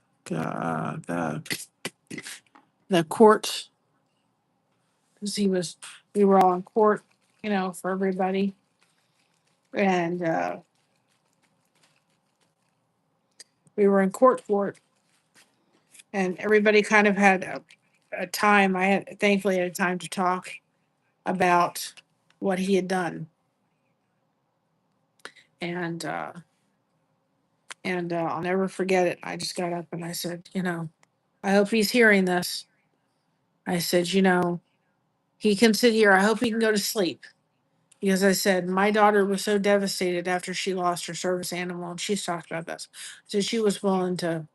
court, because we were all in court, for everybody. And we were in court, and everybody kind of had a time. Thankfully had time to talk about what he had done. And I'll never forget it. I just got up and I said, I hope he's hearing this. I said, he can sit here. I hope he can go to sleep. Because I said, my daughter was so devastated after she lost her service animal, and she's talked about this. So she was willing to,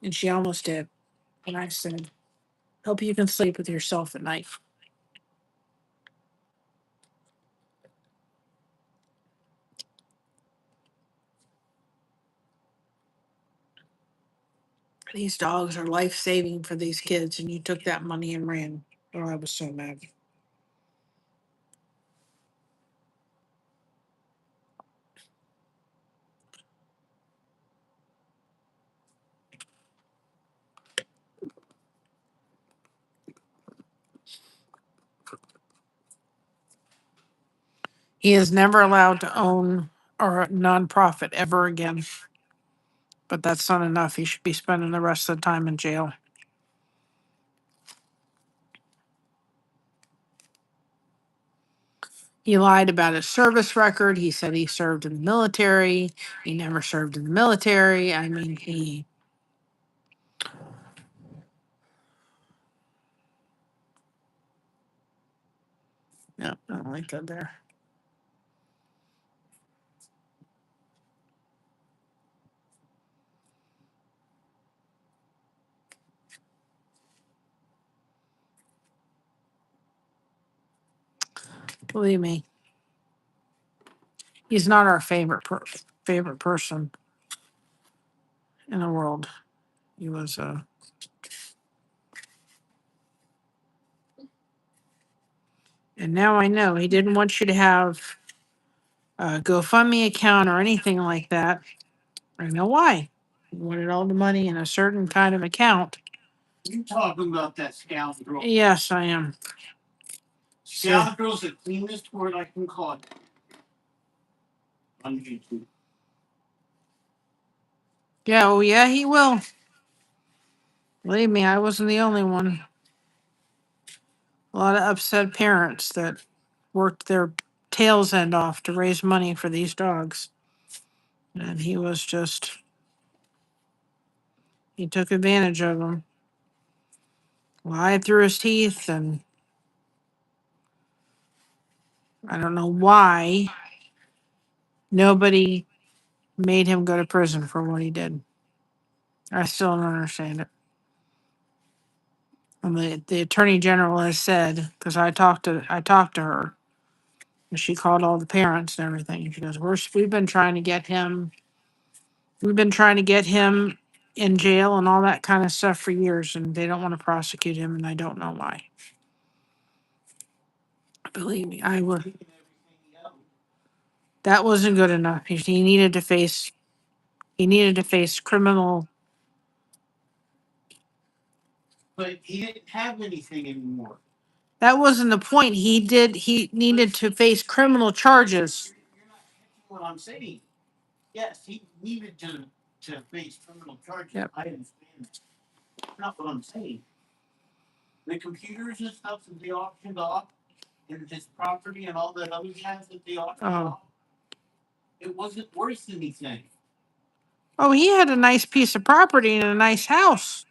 and she almost did. And I said, hope you can sleep with yourself at night. These dogs are life saving for these kids, and you took that money and ran. Oh, I was so mad. He is never allowed to own or a nonprofit ever again. But that's not enough. He should be spending the rest of the time in jail. He lied about his service record. He said he served in the military. He never served in the military. I mean, no, I don't like that there. Believe me, he's not our favorite person in the world. He was and now I know he didn't want you to have a GoFundMe account or anything like that. I know why. He wanted all the money in a certain kind of account. You talking about that scoundrel? Yes, I am. Scoundrel's the cleanest word I can call it. On YouTube. Yeah, oh yeah, he will. Believe me, I wasn't the only one. A lot of upset parents that worked their tails end off to raise money for these dogs. And he was just, he took advantage of them. Lied through his teeth, and I don't know why nobody made him go to prison for what he did. I still don't understand it. And the attorney general has said, because I talked to her, and she called all the parents and everything. And she goes, we've been trying to get him. We've been trying to get him in jail and all that kind of stuff for years, and they don't want to prosecute him, and I don't know why. Believe me, I would. That wasn't good enough. He needed to face. He needed to face criminal. But he didn't have anything anymore. That wasn't the point. He did. He needed to face criminal charges. You're not catching what I'm saying. Yes, he needed to face criminal charges. Yep. I understand that. That's not what I'm saying. The computers and stuff that they auctioned off, and his property and all that other jazz that they auctioned off, it wasn't worth anything. Oh, he had a nice piece of property and a nice house.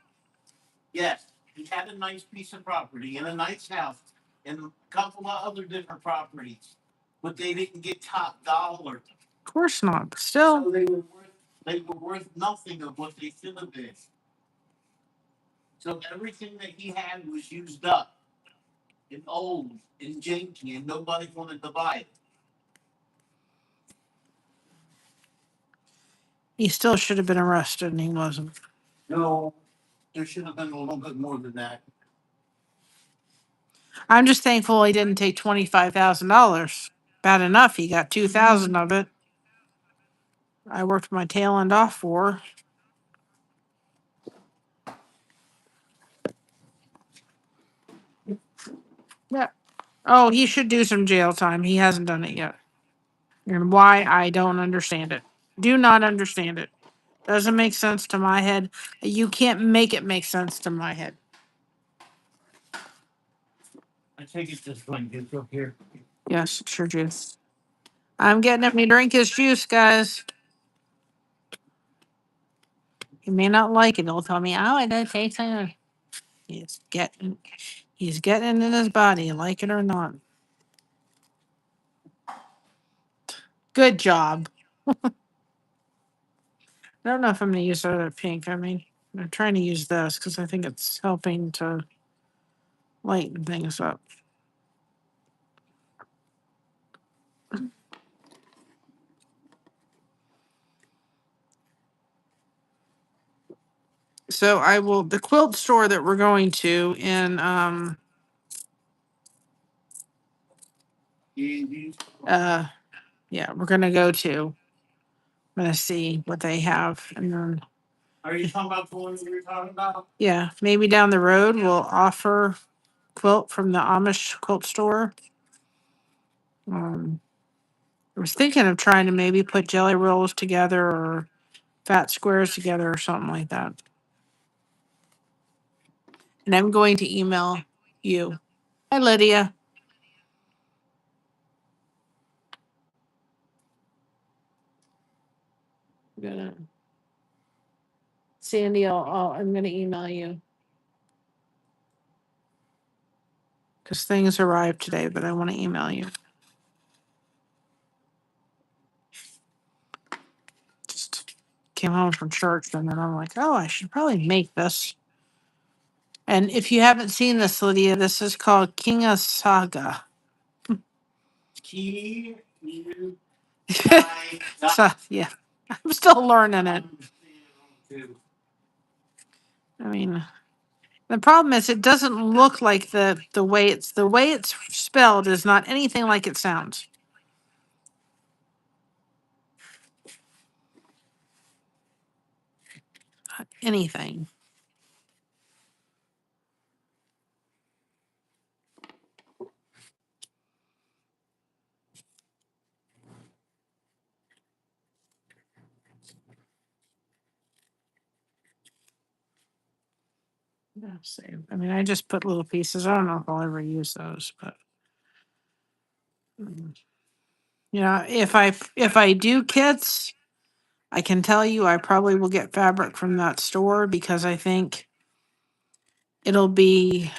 Yes, he had a nice piece of property and a nice house and a couple of other different properties, but they didn't get top dollar. Of course not, but still. So they were worth nothing of what they should have been. So everything that he had was used up and old and janky, and nobody wanted to buy it. He still should have been arrested, and he wasn't. No, there should have been a little bit more than that. I'm just thankful he didn't take $25,000. Bad enough he got 2,000 of it. I worked my tail end off for. Yeah. Oh, he should do some jail time. He hasn't done it yet. And why, I don't understand it. Do not understand it. Doesn't make sense to my head. You can't make it make sense to my head. I take it this one gets up here. Yes, sure juice. I'm getting him to drink his juice, guys. He may not like it. He'll tell me, "Oh, it doesn't taste like." He's getting it in his body, like it or not. Good job. I don't know if I'm going to use that other pink. I mean, I'm trying to use this because I think it's helping to lighten things up. So I will, the quilt store that we're going to in, yeah, we're going to go to. I'm going to see what they have. And then, Are you talking about the one that you're talking about? yeah, maybe down the road we'll offer quilt from the Amish quilt store. I was thinking of trying to maybe put jelly rolls together or fat squares together or something like that. And I'm going to email you. Hi, Lydia. I'm gonna Sandy. I'm gonna email you because things arrived today, but I want to email you. Just came home from church, and then I'm like, oh, I should probably make this. And if you haven't seen this, Lydia, this is called Kinusaiga. So, yeah, I'm still learning it. I mean, the problem is it doesn't look like the way it's spelled is not anything like it sounds. Anything. Yeah, same. I mean, I just put little pieces. I don't know if I'll ever use those, but mm, you know, if I do kits, I can tell you I probably will get fabric from that store because I think it'll be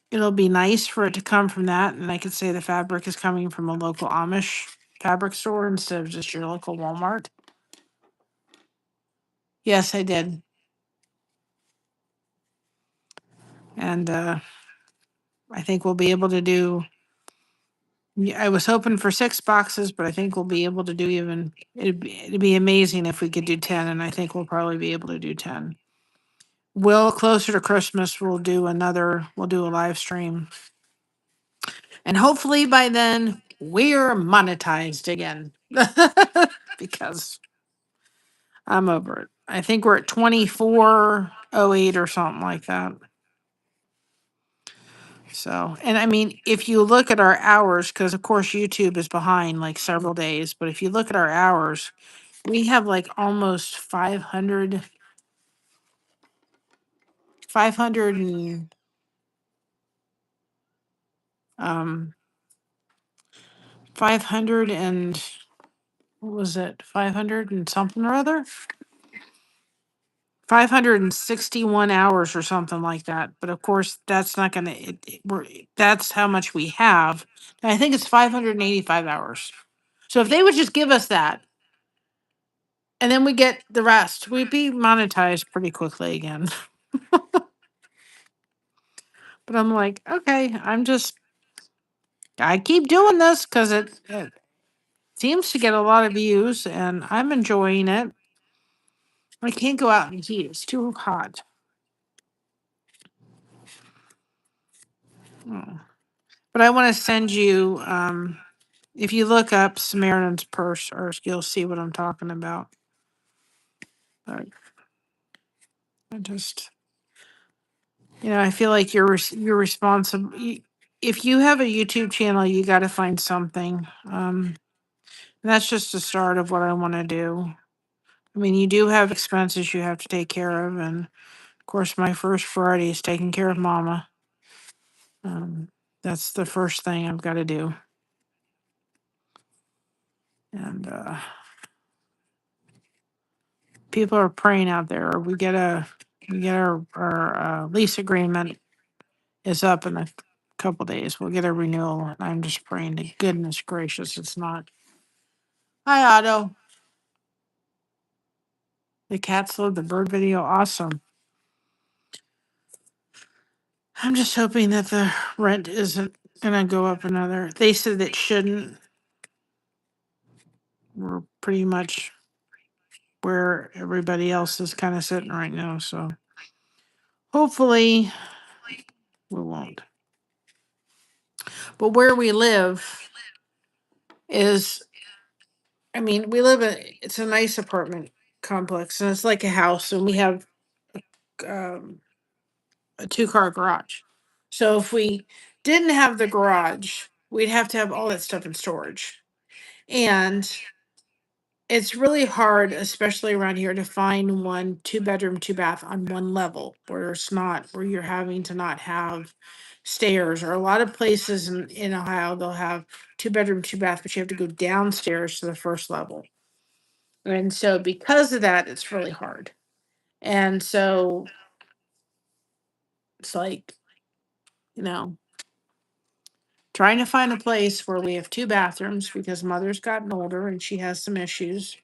it'll be nice for it to come from that, and I could say the fabric is coming from a local Amish fabric store instead of just your local Walmart. Yes, I did. And I think we'll be able to do. Yeah, I was hoping for 6 boxes, but I think we'll be able to do even. It'd be amazing if we could do 10, and I think we'll probably be able to do 10. Well, closer to Christmas, we'll do another. We'll do a live stream, and hopefully by then we're monetized again, because I'm over it. I think we're at 2408 or something like that. So, and I mean, if you look at our hours, because of course YouTube is behind like several days, but if you look at our hours, we have like almost 500 and, um, 500 and, what was it? 500 and something or other? 561 hours or something like that. But of course, that's not going to, that's how much we have. And I think it's 585 hours. So if they would just give us that, and then we get the rest, we'd be monetized pretty quickly again. But I'm like, okay, I keep doing this because it seems to get a lot of views and I'm enjoying it. I can't go out in the heat, it's too hot. Oh. But I want to send you, if you look up Samaritan's Purse, or you'll see what I'm talking about. But I just, I feel like you're responsible. If you have a YouTube channel, you got to find something. And that's just the start of what I want to do. I mean, you do have expenses you have to take care of, and of course, my first priority is taking care of Mama. That's the first thing I've got to do. And people are praying out there. Our lease agreement is up in a couple days. We'll get a renewal, and I'm just praying to goodness gracious it's not. Hi, Otto. The cats love the bird video. Awesome. I'm just hoping that the rent isn't gonna go up another. They said it shouldn't. We're pretty much where everybody else is kind of sitting right now, so hopefully we won't. But where we live is, I mean, it's a nice apartment complex, and it's like a house, and we have um, a 2-car garage. So if we didn't have the garage, we'd have to have all that stuff in storage. And it's really hard, especially around here, to find 2-bedroom, 2-bath on one level where you're having to not have stairs. Or a lot of places in Ohio, they'll have 2-bedroom, 2-bath, but you have to go downstairs to the first level. And so because of that, it's really hard. And so it's like, you know, trying to find a place where we have 2 bathrooms because Mother's gotten older and she has some issues.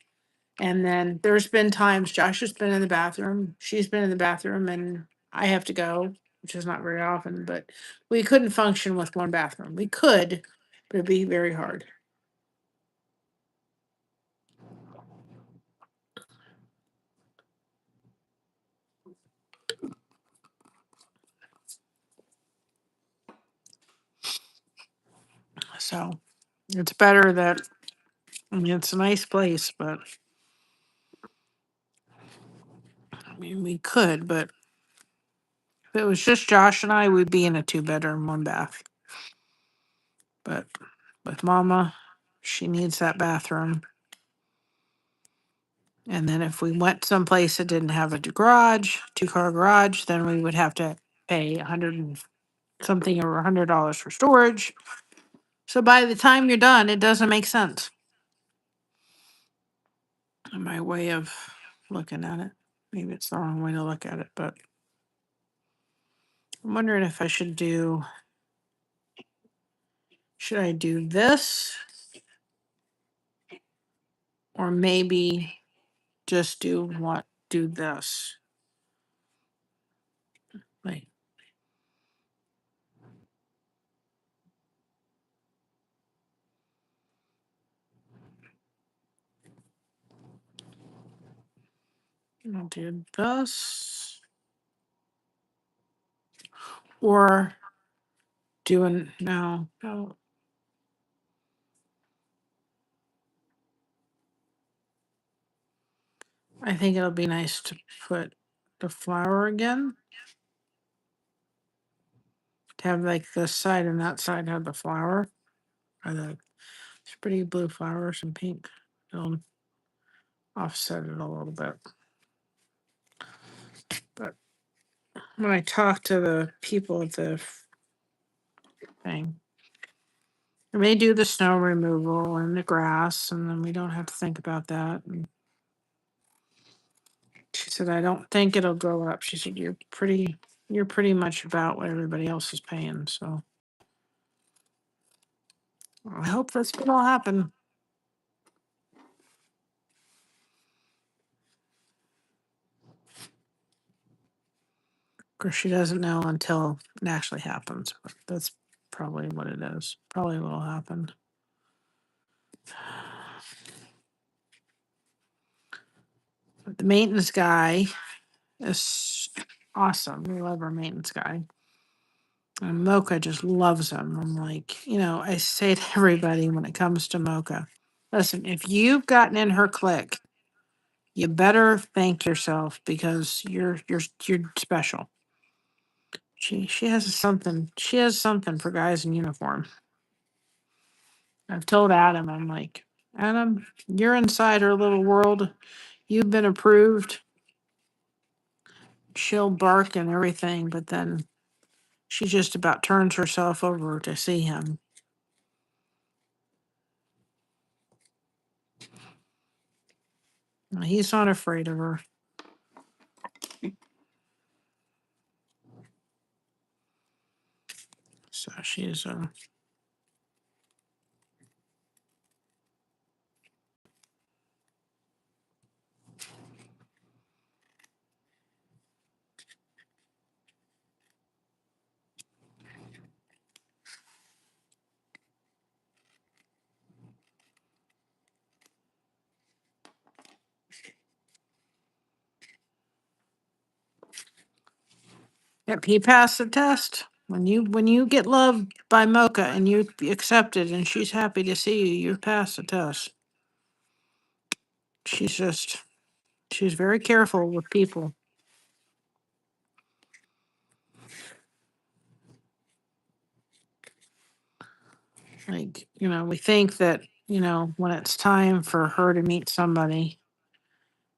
And then there's been times Josh has been in the bathroom, she's been in the bathroom, and I have to go, which is not very often, but we couldn't function with one bathroom. We could, but it'd be very hard. So it's better that, I mean, it's a nice place, but I mean, we could, but if it was just Josh and I, we'd be in a 2-bedroom, 1-bath. But with Mama, she needs that bathroom. And then if we went someplace that didn't have a garage, 2-car garage, then we would have to pay 100 and something or $100 for storage. So by the time you're done, it doesn't make sense. My way of looking at it. Maybe it's the wrong way to look at it, but I'm wondering if I should I do this or maybe just do this. Like, I'll do this or no. I think it'll be nice to put the flower again. To have like this side and that side have the flower. Or the pretty blue flowers and pink. It'll offset it a little bit. But when I talk to the people at the thing, I may do the snow removal and the grass, and then we don't have to think about that. And she said, I don't think it'll go up. She said, you're pretty much about what everybody else is paying. So I hope that's what'll happen. Of course, she doesn't know until it actually happens. But that's probably what it is. Probably what'll happen. But the maintenance guy is awesome. We love our maintenance guy. And Mocha just loves him. I'm like, I say to everybody when it comes to Mocha, listen, if you've gotten in her clique, you better thank yourself because you're special. She has something. She has something for guys in uniform. I've told Adam, I'm like, Adam, you're inside her little world. You've been approved. She'll bark and everything, but then she just about turns herself over to see him. He's not afraid of her. So she's Yep, he passed the test. When you get loved by Mocha and you accept it and she's happy to see you, you pass the test. She's very careful with people. Like, we think that, when it's time for her to meet somebody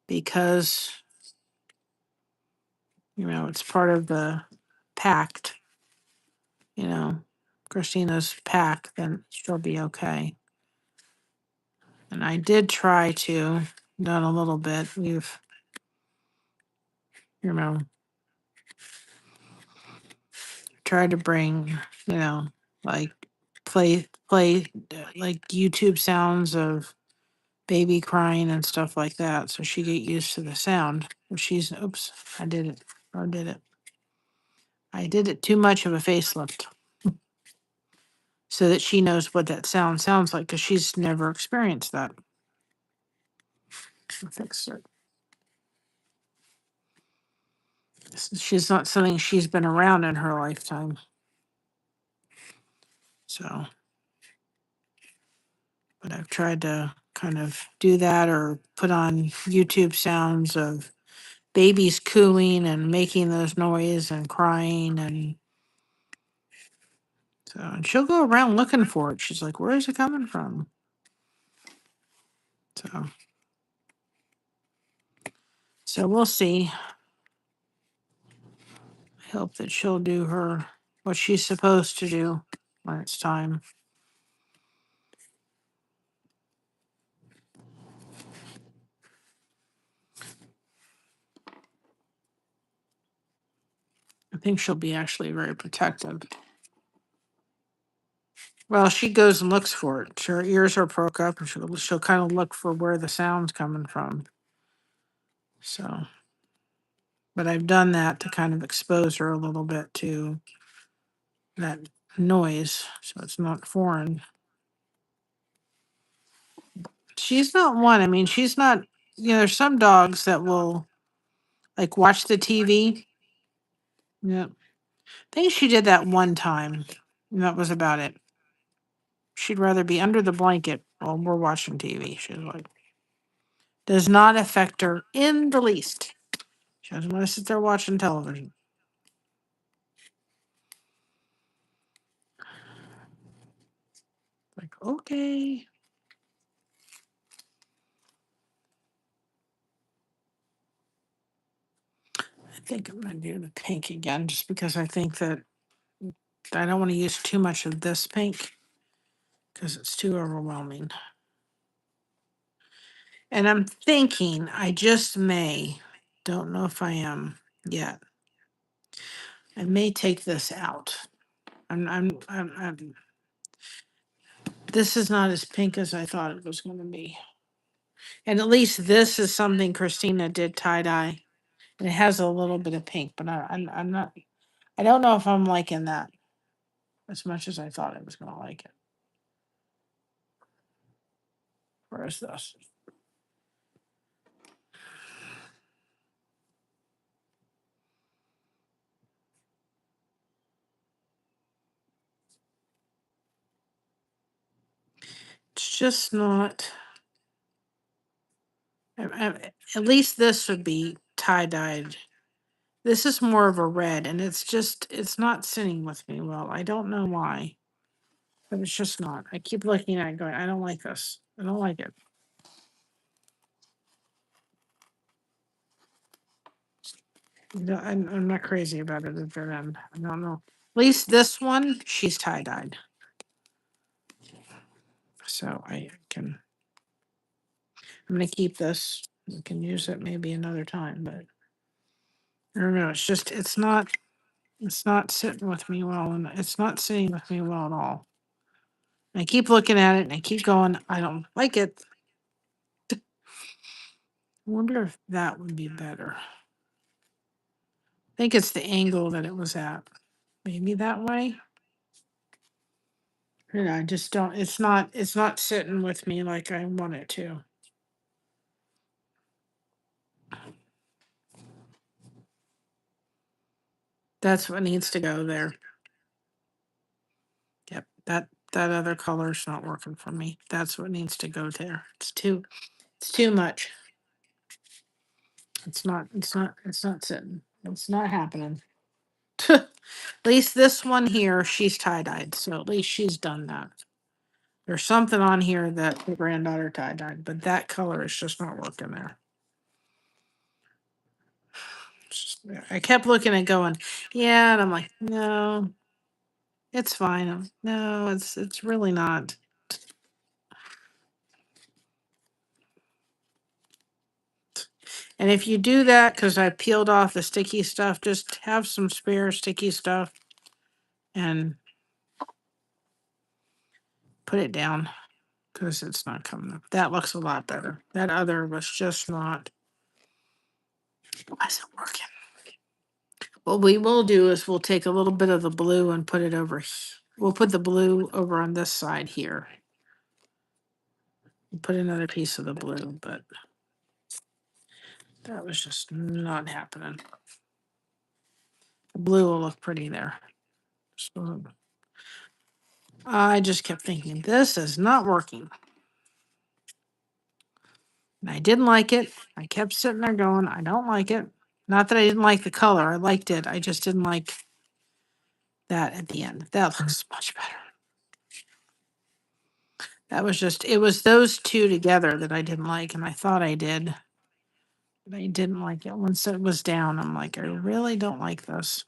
because, it's part of the pact, Christina's pact, then she'll be okay. And I did try to, done a little bit. We've, tried to bring, like play like YouTube sounds of baby crying and stuff like that, so she get used to the sound. If she's, oops, I did it. I did it too much of a facelift, so that she knows what that sound sounds like, because she's never experienced that. Fix it. She's not something she's been around in her lifetime. So, but I've tried to kind of do that or put on YouTube sounds of babies cooing and making those noise and crying, and she'll go around looking for it. She's like, where is it coming from? So So we'll see. I hope that she'll do what she's supposed to do when it's time. I think she'll be actually very protective. Well, she goes and looks for it. Her ears are broke up, and she'll kind of look for where the sound's coming from. So, but I've done that to kind of expose her a little bit to that noise, so it's not foreign. She's not one. I mean, she's not. There's some dogs that will like watch the TV. Yeah, I think she did that one time, and that was about it. She'd rather be under the blanket while we're watching TV. She's like, does not affect her in the least. She doesn't want to sit there watching television. Like, okay. I think I'm going to do the pink again just because I think that I don't want to use too much of this pink because it's too overwhelming. And I'm thinking I just don't know if I am yet. I may take this out. This is not as pink as I thought it was going to be. And at least this is something Christina did tie dye. And it has a little bit of pink, but I'm not, I don't know if I'm liking that as much as I thought I was going to like it. Where is this? It's just not. At least this would be tie dyed. This is more of a red, and it's not sitting with me well. I don't know why, but it's just not. I keep looking at it going, I don't like this. I don't like it. I'm not crazy about it at their end. I don't know. At least this one, she's tie dyed. So I'm going to keep this. We can use it maybe another time, but I don't know. It's not sitting with me well, and it's not sitting with me well at all. And I keep looking at it and I keep going, I don't like it. I wonder if that would be better. I think it's the angle that it was at. Maybe that way. I just don't, it's not sitting with me like I want it to. That's what needs to go there. Yep, that other color's not working for me. That's what needs to go there. It's too much. It's not sitting. It's not happening. At least this one here, she's tie-dyed, so at least she's done that. There's something on here that the granddaughter tie-dyed, but that color is just not working there. I kept looking and going, yeah, and I'm like, no, it's fine. No, it's really not. And if you do that, because I peeled off the sticky stuff, just have some spare sticky stuff and put it down because it's not coming up. That looks a lot better. That other was just not. Wasn't working. What we will do is we'll take a little bit of the blue and put it over. We'll put the blue over on this side here. We'll put another piece of the blue, but that was just not happening. The blue will look pretty there. So I just kept thinking, this is not working. And I didn't like it. I kept sitting there going, I don't like it. Not that I didn't like the color. I liked it. I just didn't like that at the end. That looks much better. It was those two together that I didn't like, and I thought I did. But I didn't like it. Once it was down, I'm like, I really don't like this.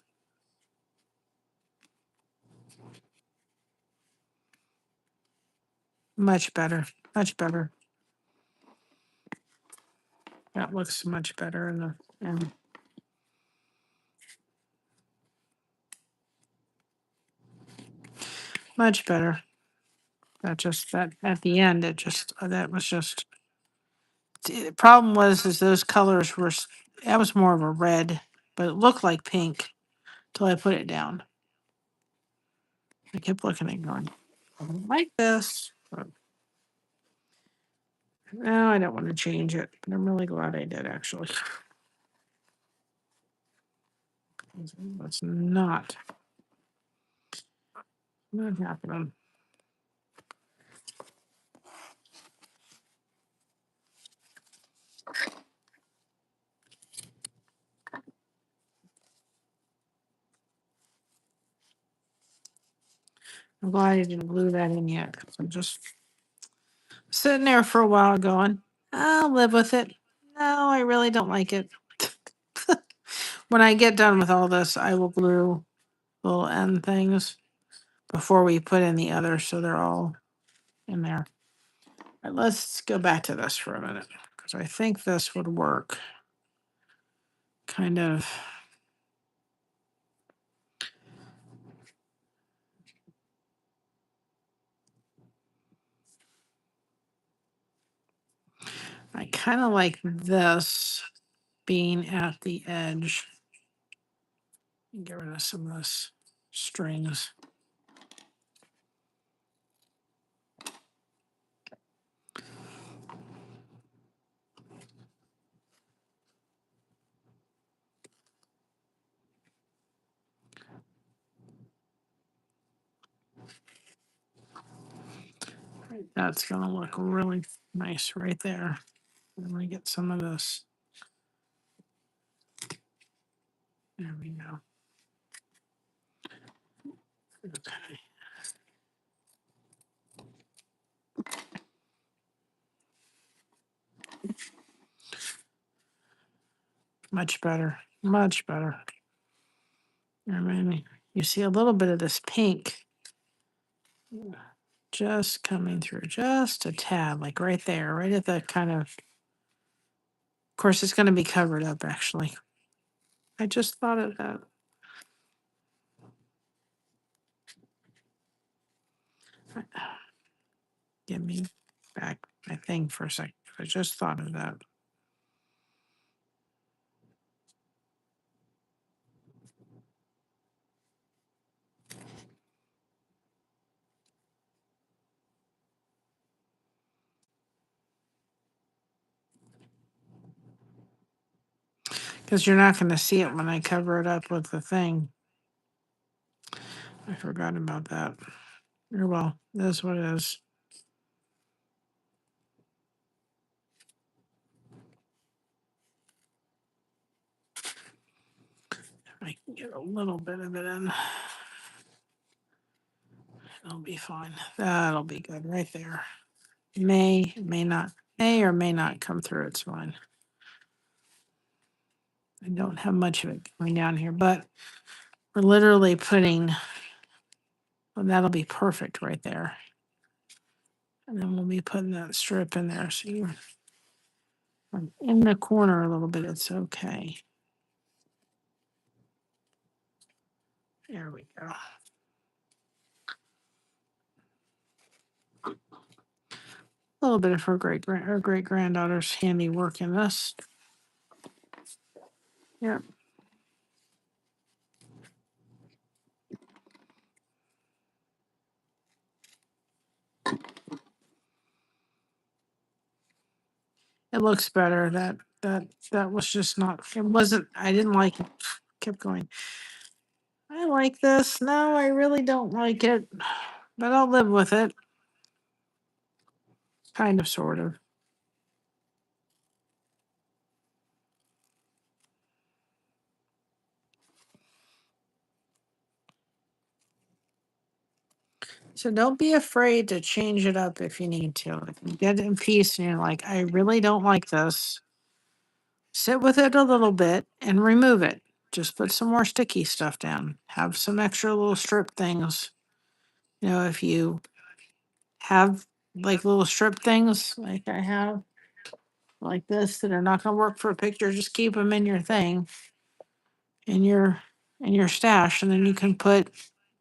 Much better. Much better. That looks much better in the and much better. That at the end, it just that was just the problem is those colors were that was more of a red, but it looked like pink till I put it down. I kept looking at it going, I don't like this. But no, I don't want to change it. But I'm really glad I did actually. That's not happening. I'm glad I didn't glue that in yet. 'Cause I'm just sitting there for a while going, I'll live with it. No, I really don't like it. When I get done with all this, I will glue little end things before we put in the others so they're all in there. All right, let's go back to this for a minute because I think this would work. Kind of. I kind of like this being at the edge. Get rid of some of this strings. That's going to look really nice right there. I'm going to get some of this. There we go. Okay. Much better. Much better. I mean, you see a little bit of this pink just coming through, just a tad, like right there, right at the kind of course, it's going to be covered up actually. I just thought of that. Give me back my thing for a second. I just thought of that. Because you're not going to see it when I cover it up with the thing. I forgot about that. Oh, well, that's what it is. I can get a little bit of it in. It'll be fine. That'll be good right there. May or may not come through. It's fine. I don't have much of it going down here, but we're literally putting, well, that'll be perfect right there. And then we'll be putting that strip in there. So you're in the corner a little bit. It's okay. There we go. A little bit of her great granddaughter's handiwork in this. Yep. It looks better. That was just not. It wasn't. I didn't like it. Kept going. I like this. No, I really don't like it, but I'll live with it. Kind of, sort of. So don't be afraid to change it up if you need to. If you get it in peace and you're like, I really don't like this. sit with it a little bit and remove it. Just put some more sticky stuff down. Have some extra little strip things. You know, if you have like little strip things like I have, like this, that are not going to work for a picture, just keep them in your thing, in your stash, and then you can put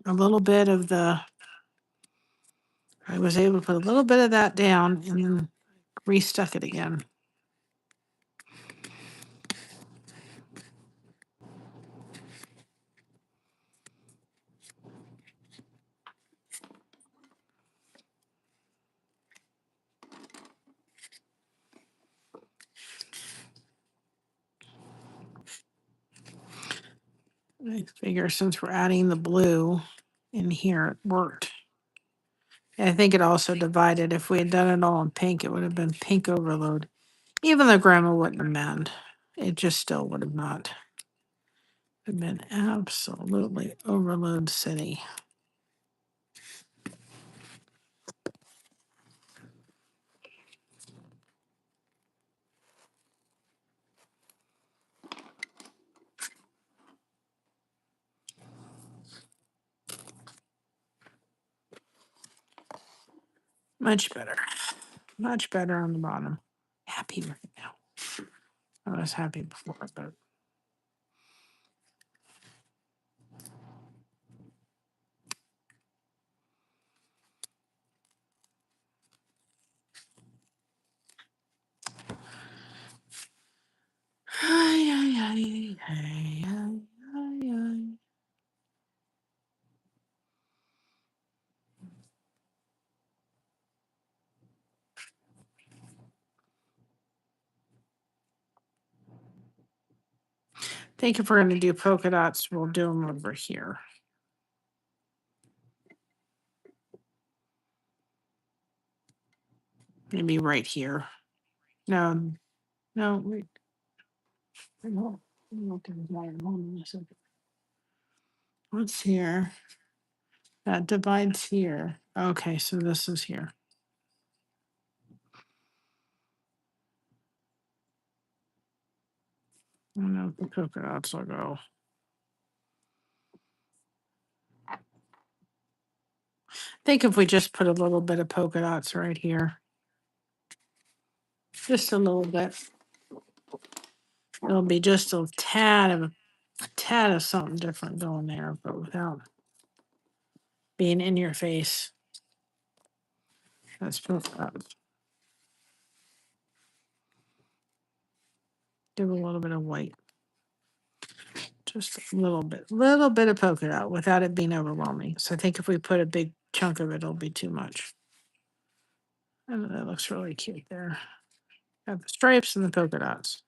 a little bit of the. I was able to put a little bit of that down and then restuck it again. I figure since we're adding the blue in here, it worked. And I think it also divided. If we had done it all in pink, it would have been pink overload. Even though grandma wouldn't have meant, it just still would have not have been absolutely overload city. Much better. Much better on the bottom. Happy right now. I was happy before, but ay, ay, ay, ay, ay, ay, ay. I think if we're going to do polka dots, we'll do them over here. Maybe right here. No, wait. No, what's here? That divides here. Okay, so this is here. I don't know if the polka dots will go. I think if we just put a little bit of polka dots right here, just a little bit, it'll be just a tad of something different going there, but without being in your face. That's polka dots. Give a little bit of white. Just a little bit of polka dot without it being overwhelming. So I think if we put a big chunk of it, it'll be too much. And that looks really cute there. Got the stripes and the polka dots.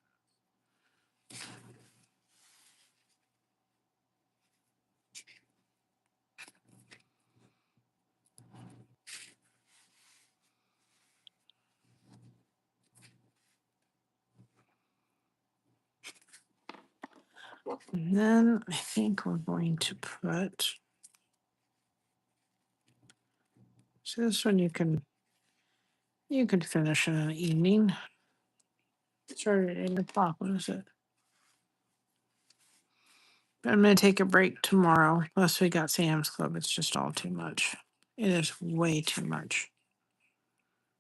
And then I think we're going to put. So this one you can finish in an evening. Start at 8 o'clock. What is it? I'm gonna take a break tomorrow. Plus we got Sam's Club. It's just all too much. It is way too much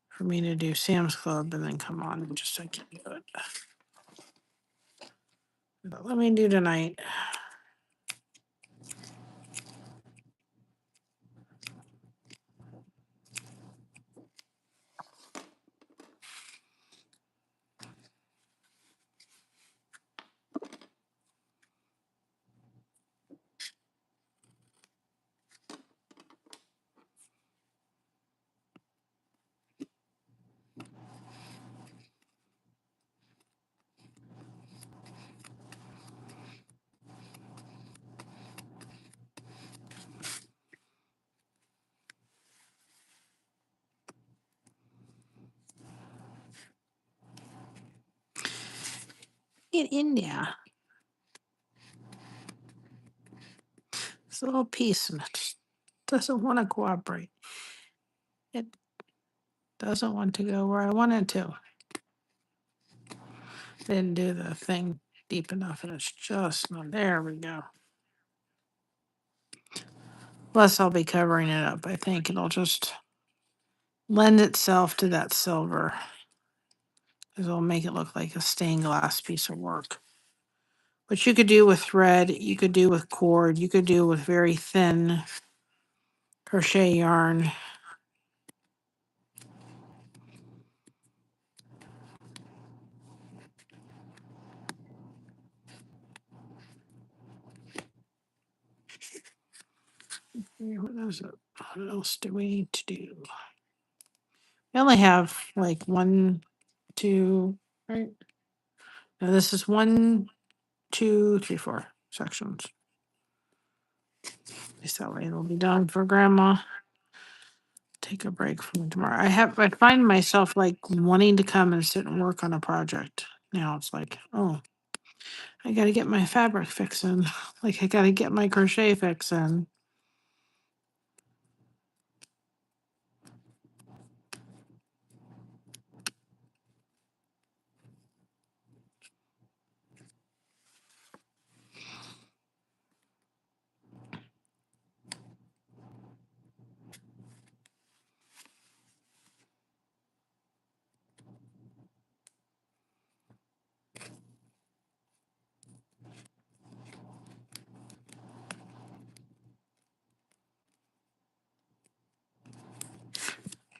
for me to do Sam's Club and then come on and just I can't do it. But let me do tonight. Get in there. This little piece and it doesn't want to cooperate. It doesn't want to go where I want it to. Didn't do the thing deep enough and it's just not. There we go. Plus I'll be covering it up. I think it'll just lend itself to that silver. It'll make it look like a stained glass piece of work. Which you could do with thread, you could do with cord, you could do with very thin crochet yarn. What else do we need to do? We only have like 1, 2, right? Now this is 1, 2, 3, 4 sections. At least that way it'll be done for grandma. Take a break from tomorrow. I find myself like wanting to come and sit and work on a project. Now it's like, oh, I gotta get my fabric fixing. Like I gotta get my crochet fixing.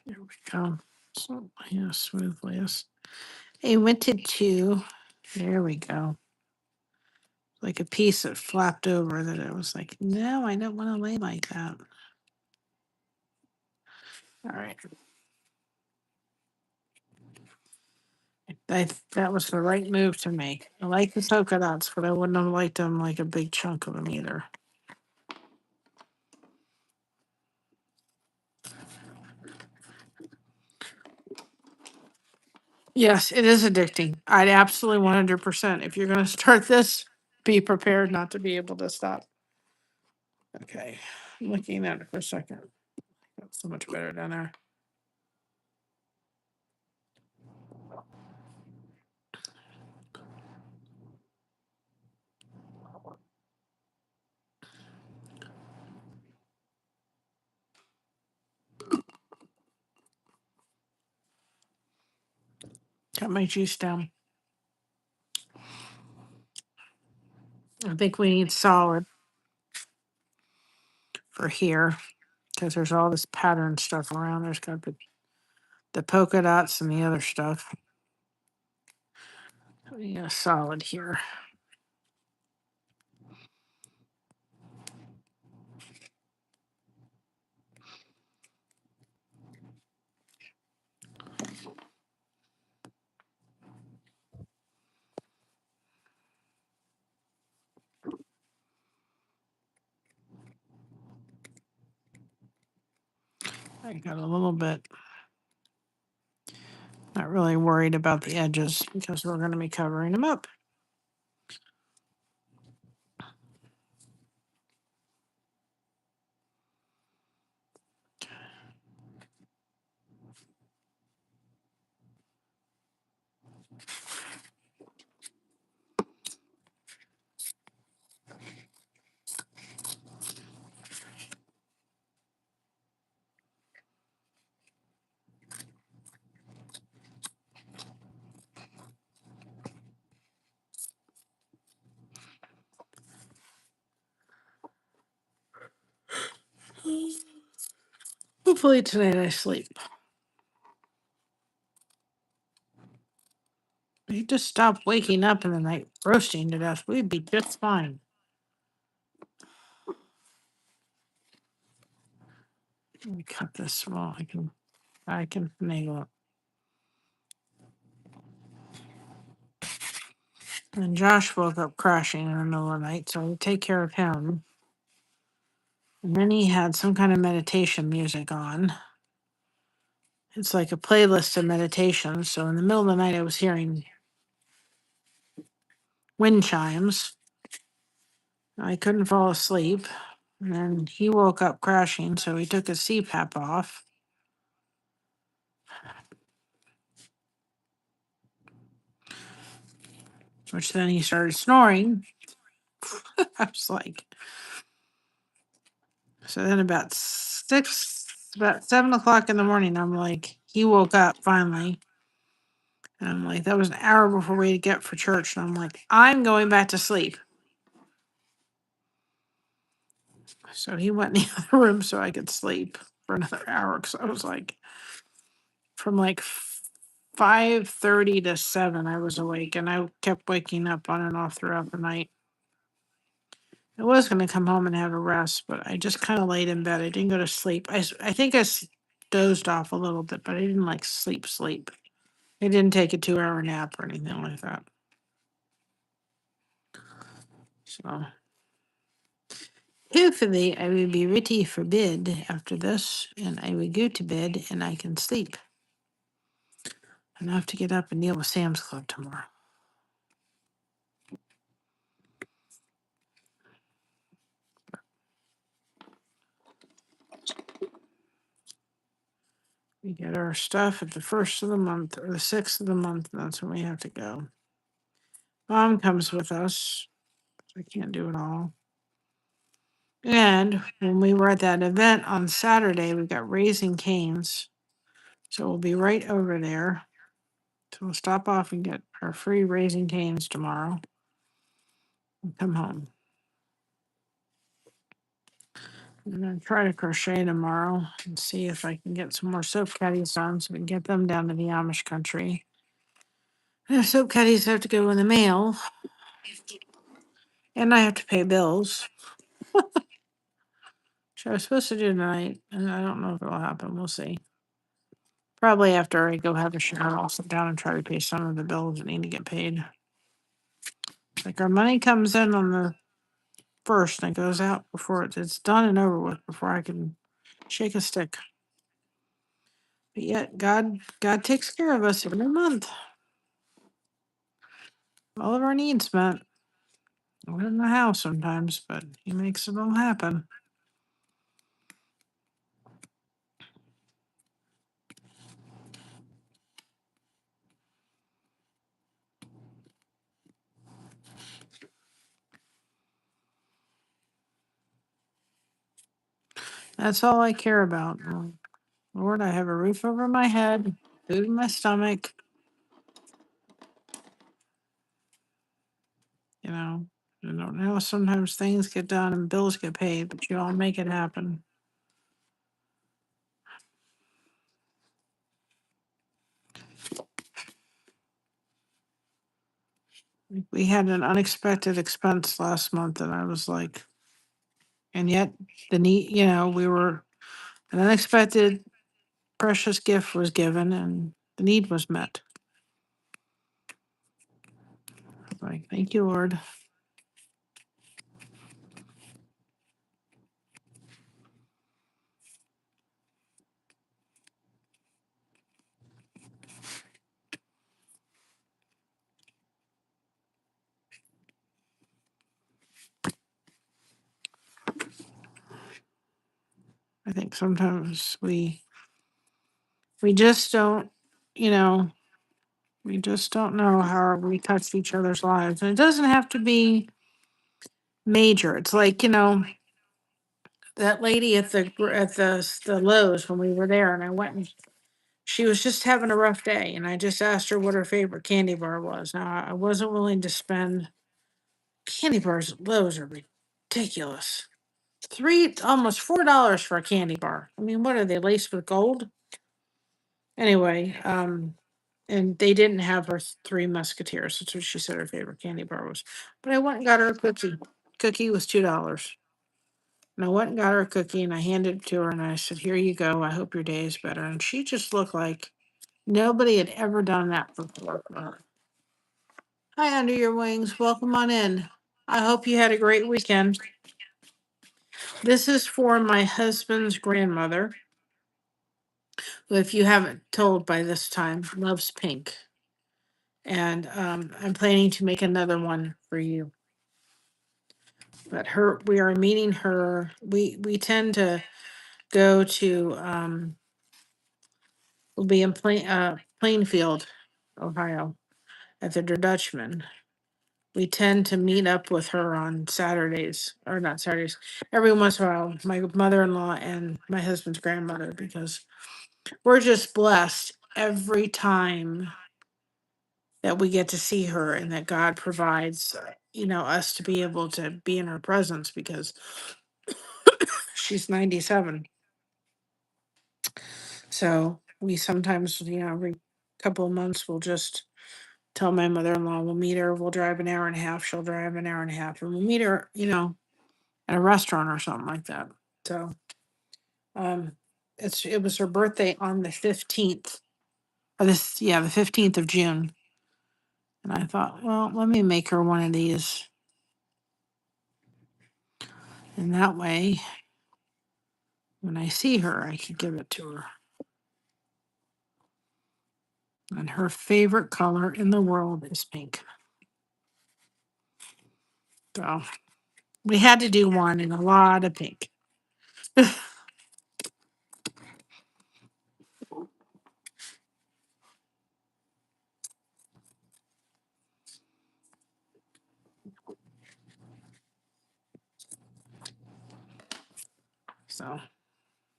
There we go. So yeah, smoothly. Yes. Hey, went to 2. There we go. Like a piece that flapped over that it was like, no, I don't want to lay like that. All right. That was the right move to make. I like the polka dots, but I wouldn't have liked them like a big chunk of them either. Yes, it is addicting. I'd absolutely 100%. If you're going to start this, be prepared not to be able to stop. Okay. I'm looking at it for a second. That's so much better down there. Got my juice down. I think we need solid for here because there's all this pattern stuff around. There's got the polka dots and the other stuff. Yeah, solid here. I got a little bit. Not really worried about the edges because we're going to be covering them up. Hopefully tonight I sleep. If you just stop waking up in the night roasting to death, we'd be just fine. Let me cut this small. I can finagle it. And Josh woke up crashing in the middle of the night, so I take care of him. And then he had some kind of meditation music on. It's like a playlist of meditations. So in the middle of the night, I was hearing wind chimes. I couldn't fall asleep. And then he woke up crashing, so he took his CPAP off. which then he started snoring. I was like, so then about 7 o'clock in the morning, I'm like, he woke up finally. And I'm like, that was an hour before we get for church. And I'm like, I'm going back to sleep. So he went in the other room so I could sleep for another hour. Cause I was like, from like 5:30 to 7, I was awake and I kept waking up on and off throughout the night. I was going to come home and have a rest, but I just kind of laid in bed. I didn't go to sleep. I think I dozed off a little bit, but I didn't like sleep. I didn't take a 2-hour nap or anything like that. So hopefully I will be ready for bed after this and I will go to bed and I can sleep. And I have to get up and deal with Sam's Club tomorrow. We get our stuff at the 1st of the month or the 6th of the month, and that's when we have to go. Mom comes with us. I can't do it all. And when we were at that event on Saturday, we got Raising Canes. So we'll be right over there. So we'll stop off and get our free Raising Canes tomorrow and come home. I'm going to try to crochet tomorrow and see if I can get some more soap caddies on so we can get them down to the Amish country. And soap caddies have to go in the mail. And I have to pay bills. Which I was supposed to do tonight, and I don't know if it'll happen. We'll see. Probably after I go have a shower, I'll sit down and try to pay some of the bills that need to get paid. Like our money comes in on the 1st and it goes out before it's done and over with before I can shake a stick. But yet God takes care of us every month. All of our needs met. We're in the house sometimes, but he makes it all happen. That's all I care about. Lord, I have a roof over my head, food in my stomach. You know, I don't know. Sometimes things get done and bills get paid, but you all make it happen. We had an unexpected expense last month, and I was like, and yet the need, an unexpected precious gift was given, and the need was met. Like, thank you, Lord. I think sometimes we just don't, we just don't know how we touch each other's lives. And it doesn't have to be major. It's like, that lady at the Lowe's when we were there, and I went and she was just having a rough day, and I just asked her what her favorite candy bar was. Now I wasn't willing to spend candy bars at Lowe's are ridiculous. Almost $4 for a candy bar. I mean, what are they laced with gold? Anyway, and they didn't have her Three Musketeers. That's what she said her favorite candy bar was. But I went and got her a cookie. Cookie was $2. And I went and got her a cookie and I handed it to her and I said, "Here you go. I hope your day is better." And she just looked like nobody had ever done that before for her. Hi, Under Your Wings. Welcome on in. I hope you had a great weekend. This is for my husband's grandmother, who, if you haven't told by this time, loves pink. And I'm planning to make another one for you. But we are meeting her. We tend to go to we'll be in Plainfield, Ohio, at the Der Dutchman. we tend to meet up with her on Saturdays, or not Saturdays, every once in a while, my mother-in-law and my husband's grandmother, because we're just blessed every time that we get to see her and that God provides, us to be able to be in her presence because she's 97. So we sometimes, every couple of months, we'll just tell my mother-in-law we'll meet her, we'll drive an hour and a half, she'll drive an hour and a half, and we'll meet her, at a restaurant or something like that. So um it was her birthday on the 15th. The 15th of June. And I thought, well, let me make her one of these. And that way, when I see her, I can give it to her. And her favorite color in the world is pink. So we had to do one in a lot of pink. So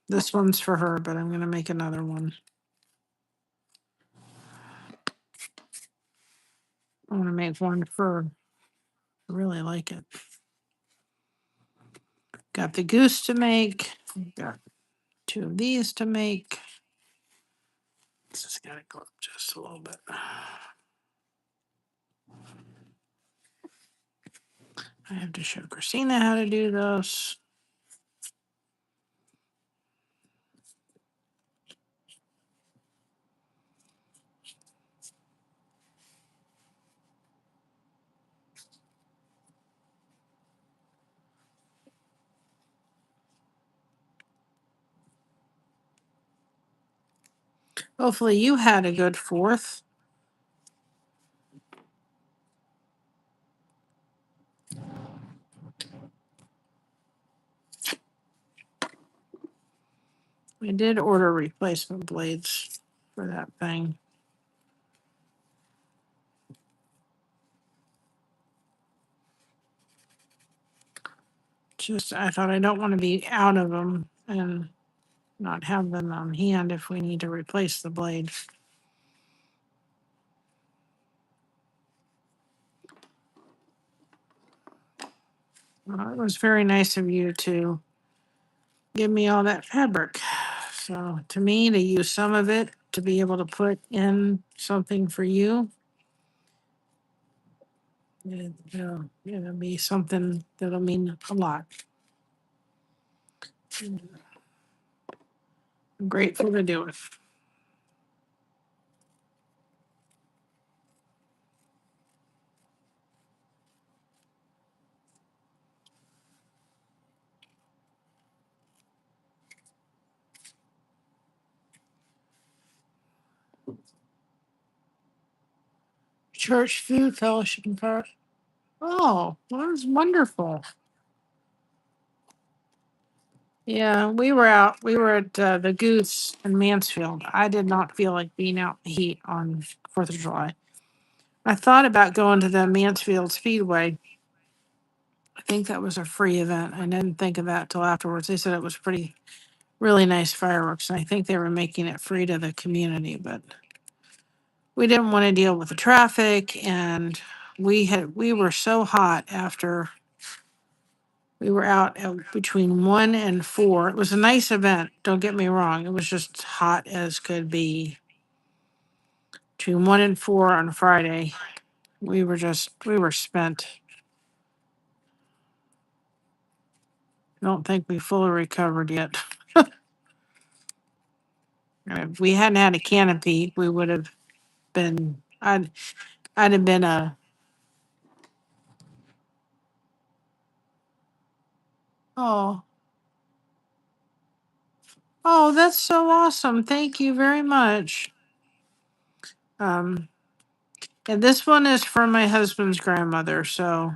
this one's for her, but I'm going to make another one. I want to make one for, I really like it. Got the goose to make. Got 2 of these to make. Just got to go up just a little bit. I have to show Christina how to do this. Hopefully you had a good 4th. We did order replacement blades for that thing. Just, I thought I don't want to be out of them and not have them on hand if we need to replace the blade. Well, it was very nice of you to give me all that fabric. So to me, to use some of it to be able to put in something for you, it'll be something that'll mean a lot. I'm grateful to do it. Church food fellowship and part. Oh, well, that was wonderful. Yeah, we were out. We were at the Goose in Mansfield. I did not feel like being out in the heat on 4th of July. I thought about going to the Mansfield Speedway. I think that was a free event. I didn't think of that till afterwards. They said it was really nice fireworks, and I think they were making it free to the community, but we didn't want to deal with the traffic, and we were so hot after we were out at between 1 and 4. It was a nice event, don't get me wrong. It was just hot as could be. Between 1 and 4 on Friday, we were spent. I don't think we fully recovered yet. If we hadn't had a canopy, we would have been, I'd have been oh, oh, that's so awesome. Thank you very much. Um, and this one is from my husband's grandmother. So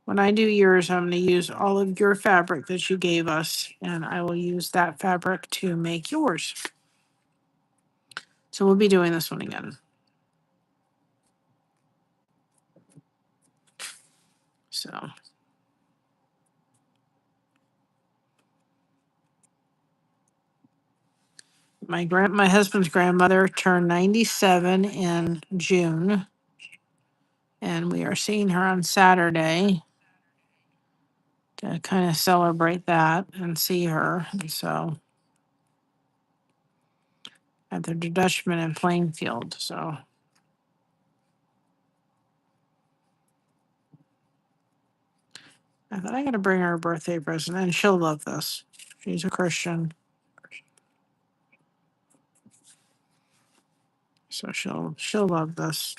when I do yours, I'm going to use all of your fabric that you gave us, and I will use that fabric to make yours. So we'll be doing this one again. So my husband's grandmother turned 97 in June, and we are seeing her on Saturday to kind of celebrate that and see her. And so at the Dutchman in Plainfield. So I thought I gotta bring her a birthday present, and she'll love this. She's a Christian, so she'll love this.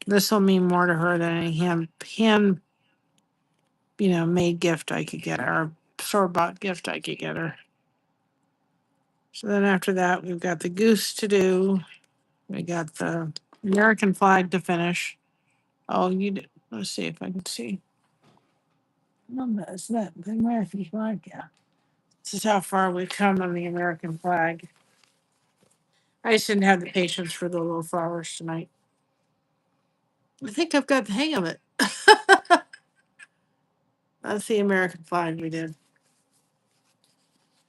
This will mean more to her than any hand made gift I could get her, or store bought gift I could get her. So then after that, we've got the goose to do. We got the American flag to finish. Oh, you did. Let's see if I can see. No, that's that the American flag. Yeah, this is how far we've come on the American flag. I just didn't have the patience for the little flowers tonight. I think I've got the hang of it. That's the American flag we did.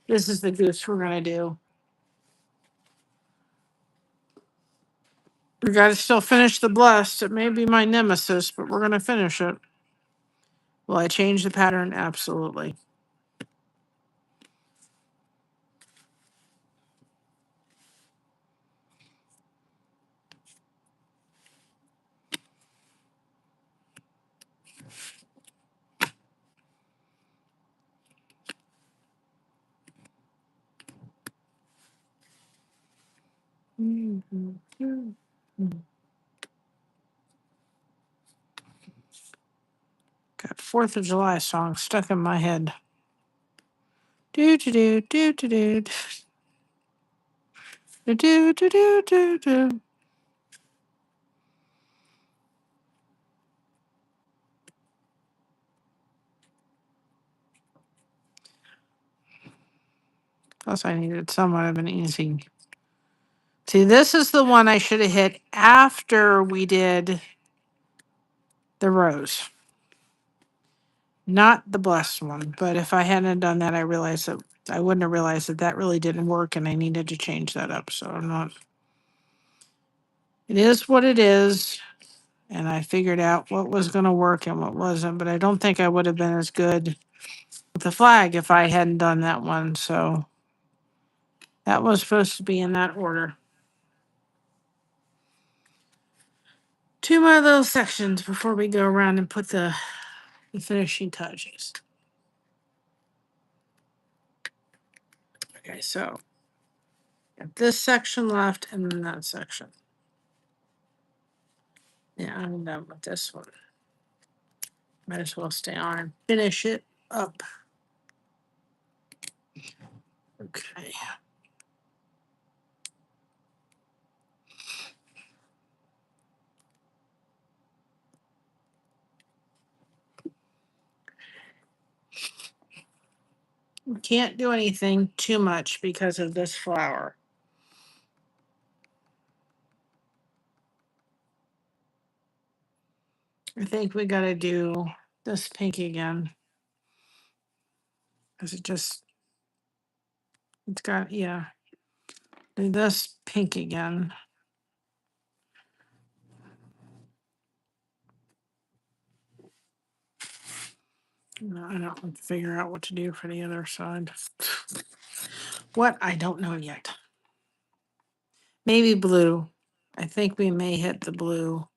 This is the goose we're gonna do. We gotta still finish the blessed. It may be my nemesis, but we're gonna finish it. Will I change the pattern? Absolutely. Got 4th of July song stuck in my head. Do do do do do do do do do do do do. Plus, I needed somewhat of an easy. See, this is the one I should have hit after we did the rose, not the blessed one. But if I hadn't done that, I realized that I wouldn't have realized that that really didn't work, and I needed to change that up. So I'm not. It is what it is, and I figured out what was going to work and what wasn't. But I don't think I would have been as good with the flag if I hadn't done that one. So that was supposed to be in that order. 2 more little sections before we go around and put the finishing touches. Okay, so got this section left and then that section. Yeah, I'm done with this one. Might as well stay on and finish it up. Okay. We can't do anything too much because of this flower. I think we got to do this pink again. Because it's got, yeah. Do this pink again. No, I don't have to figure out what to do for the other side. What? I don't know yet. Maybe blue. I think we may hit the blue.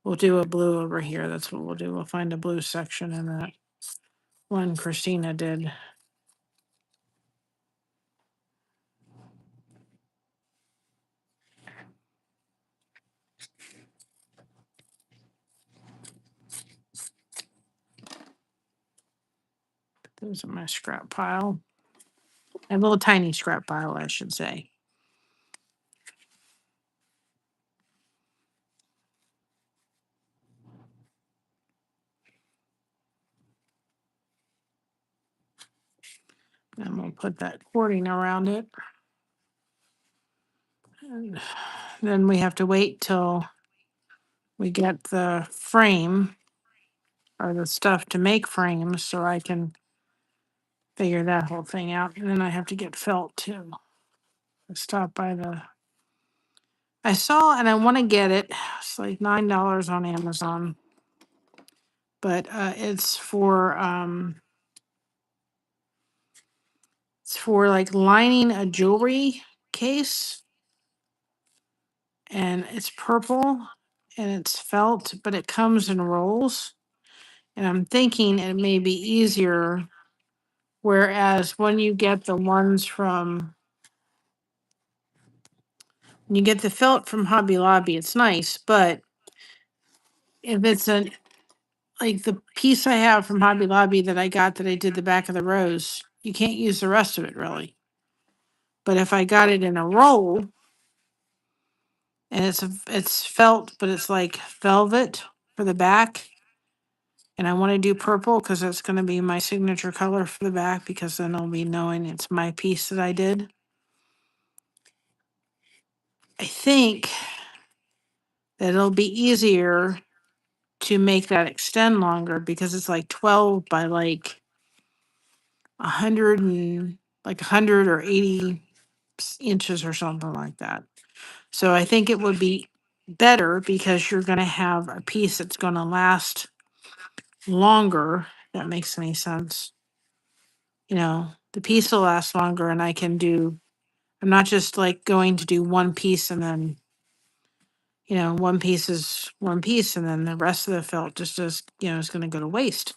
We'll do a blue over here. That's what we'll do. We'll find a blue section in that one Christina did. Those are my scrap pile. A little tiny scrap pile, I should say. And we'll put that cording around it. And then we have to wait till we get the frame or the stuff to make frames so I can figure that whole thing out. And then I have to get felt too. I stopped by I saw and I want to get it. It's like $9 on Amazon. But it's for like lining a jewelry case, and it's purple and it's felt, but it comes in rolls. And I'm thinking it may be easier. Whereas when you get the ones when you get the felt from Hobby Lobby, it's nice. But if it's like the piece I have from Hobby Lobby that I did the back of the rose, you can't use the rest of it really. But if I got it in a roll and it's felt, but it's like velvet for the back, and I want to do purple because it's going to be my signature color for the back, because then I'll be knowing it's my piece that I did. I think that it'll be easier to make that extend longer because it's like 12 by like 100 and like 100 or 80 inches or something like that. So I think it would be better because you're going to have a piece that's going to last longer. If that makes any sense. The piece will last longer, and I'm not just like going to do one piece and then, one piece is one piece and then the rest of the felt just is going to go to waste.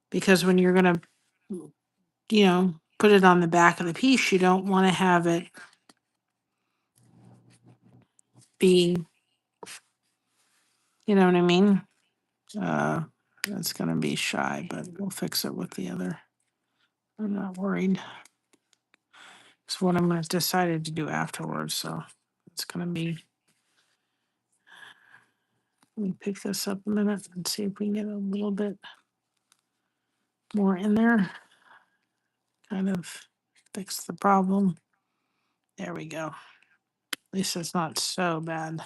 Because when you're going to, put it on the back of the piece, you don't want to have it be, you know what I mean? That's going to be shy, but we'll fix it with the other. I'm not worried. It's what I'm going to decide to do afterwards. So it's going to be. Let me pick this up a minute and see if we can get a little bit more in there. Kind of fix the problem. There we go. At least it's not so bad.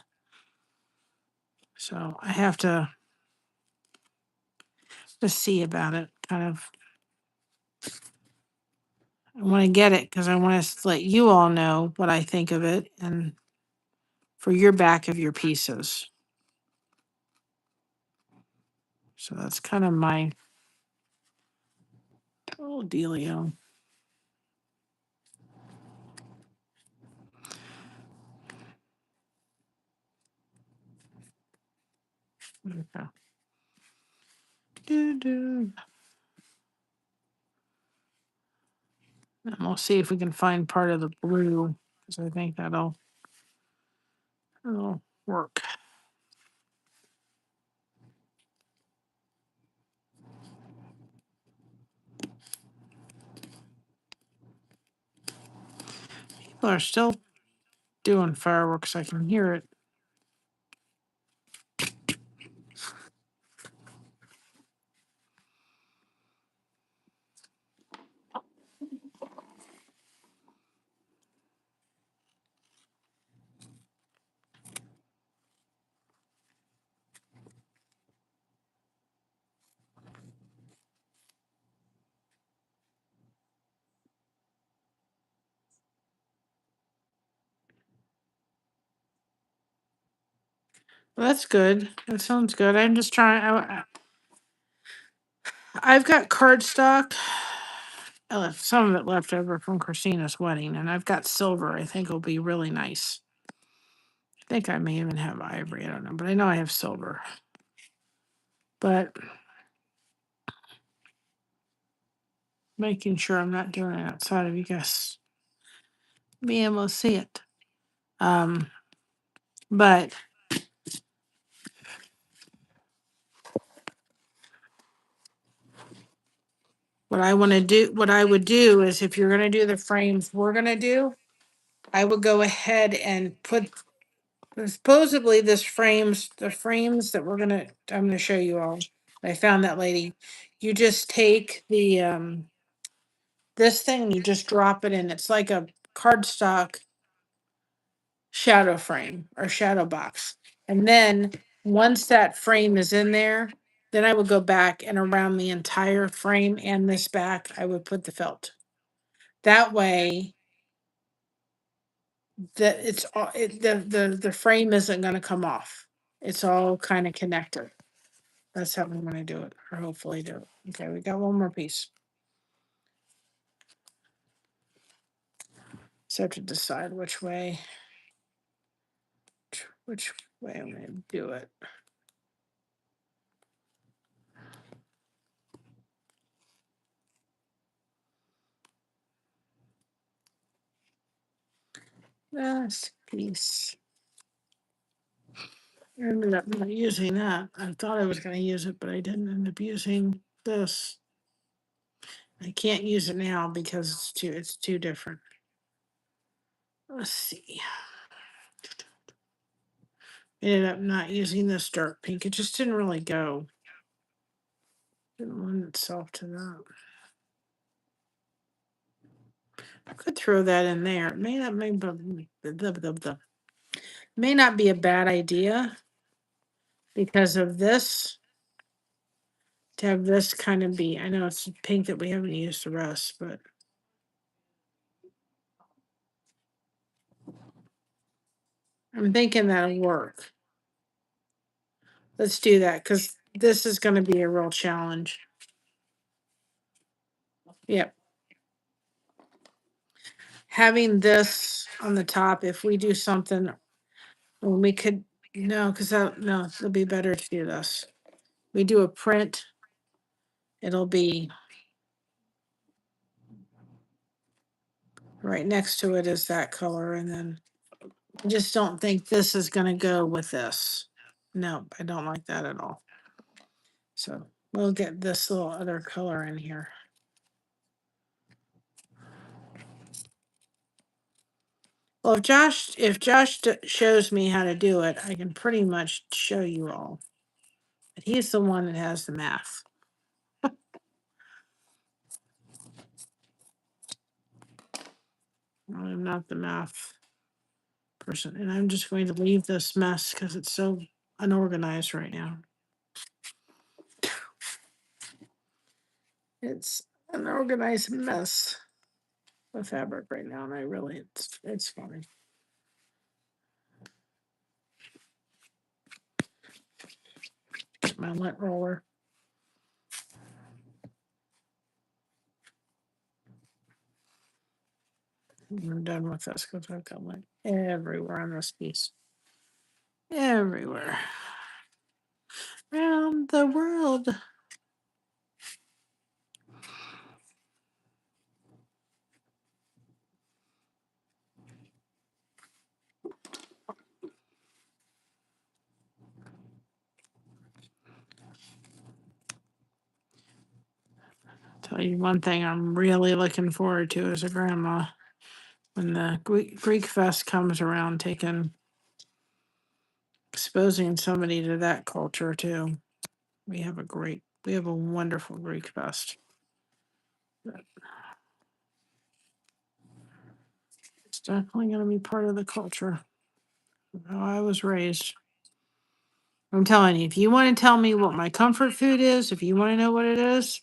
So I have to just see about it. Kind of. I want to get it because I want to let you all know what I think of it and for your back of your pieces. So that's kind of my whole dealio. Okay. And we'll see if we can find part of the blue, because I think that'll work. People are still doing fireworks. I can hear it. Well, that's good. That sounds good. I'm just trying. I've got cardstock. I left some of it left over from Christina's wedding, and I've got silver. I think will be really nice. I think I may even have ivory. I don't know, but I know I have silver. But making sure I'm not doing it outside of you guys being able to see it. But what I would do is, if you're gonna do the frames we're gonna do, I would go ahead and put supposedly the frames that I'm gonna show you all. I found that lady. You just take the this thing and you just drop it in. It's like a cardstock shadow frame or shadow box. And then once that frame is in there, then I would go back and around the entire frame and this back, I would put the felt. That way, that it's all the frame isn't going to come off. It's all kind of connected. That's how I'm going to do it, or hopefully do it. Okay, we got one more piece. So I have to decide which way I'm going to do it. Last piece. I ended up not using that. I thought I was going to use it, but I didn't end up using this. I can't use it now because it's too different. Let's see. Ended up not using this dark pink. It just didn't really go. Didn't lend itself to that. I could throw that in there. It may not may not be a bad idea because of this. To have this kind of be, I know it's pink that we haven't used the rest, but I'm thinking that'll work. Let's do that because this is going to be a real challenge. Yep. Having this on the top, if we do something, when we could, no, because no, it'll be better to do this. We do a print, it'll be right next to it is that color, and then I just don't think this is going to go with this. No, I don't like that at all. So we'll get this little other color in here. Well, if Josh shows me how to do it, I can pretty much show you all. But he's the one that has the math. I'm not the math person, and I'm just going to leave this mess because it's so unorganized right now. It's an organized mess of fabric right now, and I really it's funny. My lint roller. I'm done with this because I've got lint everywhere on this piece. Everywhere. Around the world. Tell you one thing I'm really looking forward to as a grandma. When the Greek Fest comes around, exposing somebody to that culture too. We have a wonderful Greek Fest. It's definitely going to be part of the culture. How I was raised. I'm telling you, if you want to tell me what my comfort food is, if you want to know what it is,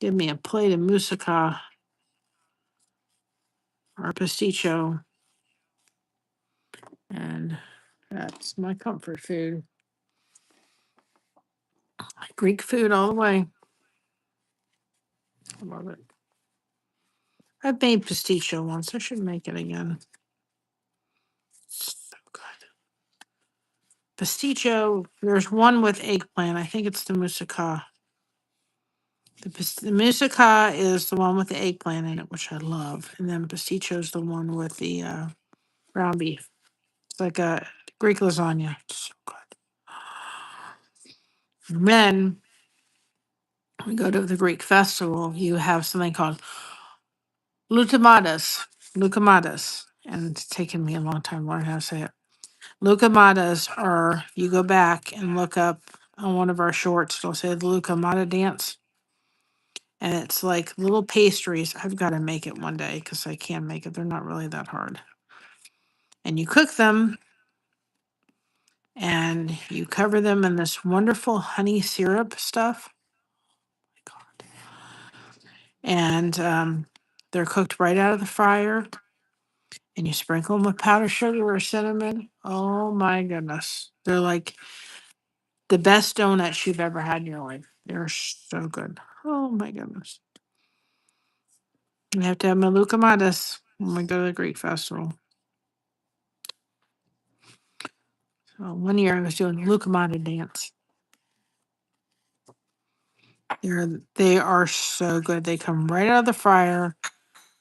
give me a plate of moussaka or pasticcio, and that's my comfort food. Greek food all the way. I love it. I've made pasticcio once. I should make it again. So good. Pasticcio, there's one with eggplant. I think it's the moussaka. The moussaka is the one with the eggplant in it, which I love. And then pasticcio is the one with the ground beef. It's like a Greek lasagna. It's so good. And then we go to the Greek festival. You have something called Lukamadas. Lukamadas. And it's taken me a long time to learn how to say it. Lukamadas are, you go back and look up on one of our shorts, it'll say the Lukamada dance. And it's like little pastries. I've got to make it one day because I can make it. They're not really that hard. And you cook them and you cover them in this wonderful honey syrup stuff. And they're cooked right out of the fryer, and you sprinkle them with powdered sugar or cinnamon. Oh my goodness. They're like the best donuts you've ever had in your life. They're so good. Oh my goodness. I have to have my Lucamadas when we go to the Greek festival. So one year I was doing the Lucamada dance. They are so good. They come right out of the fryer.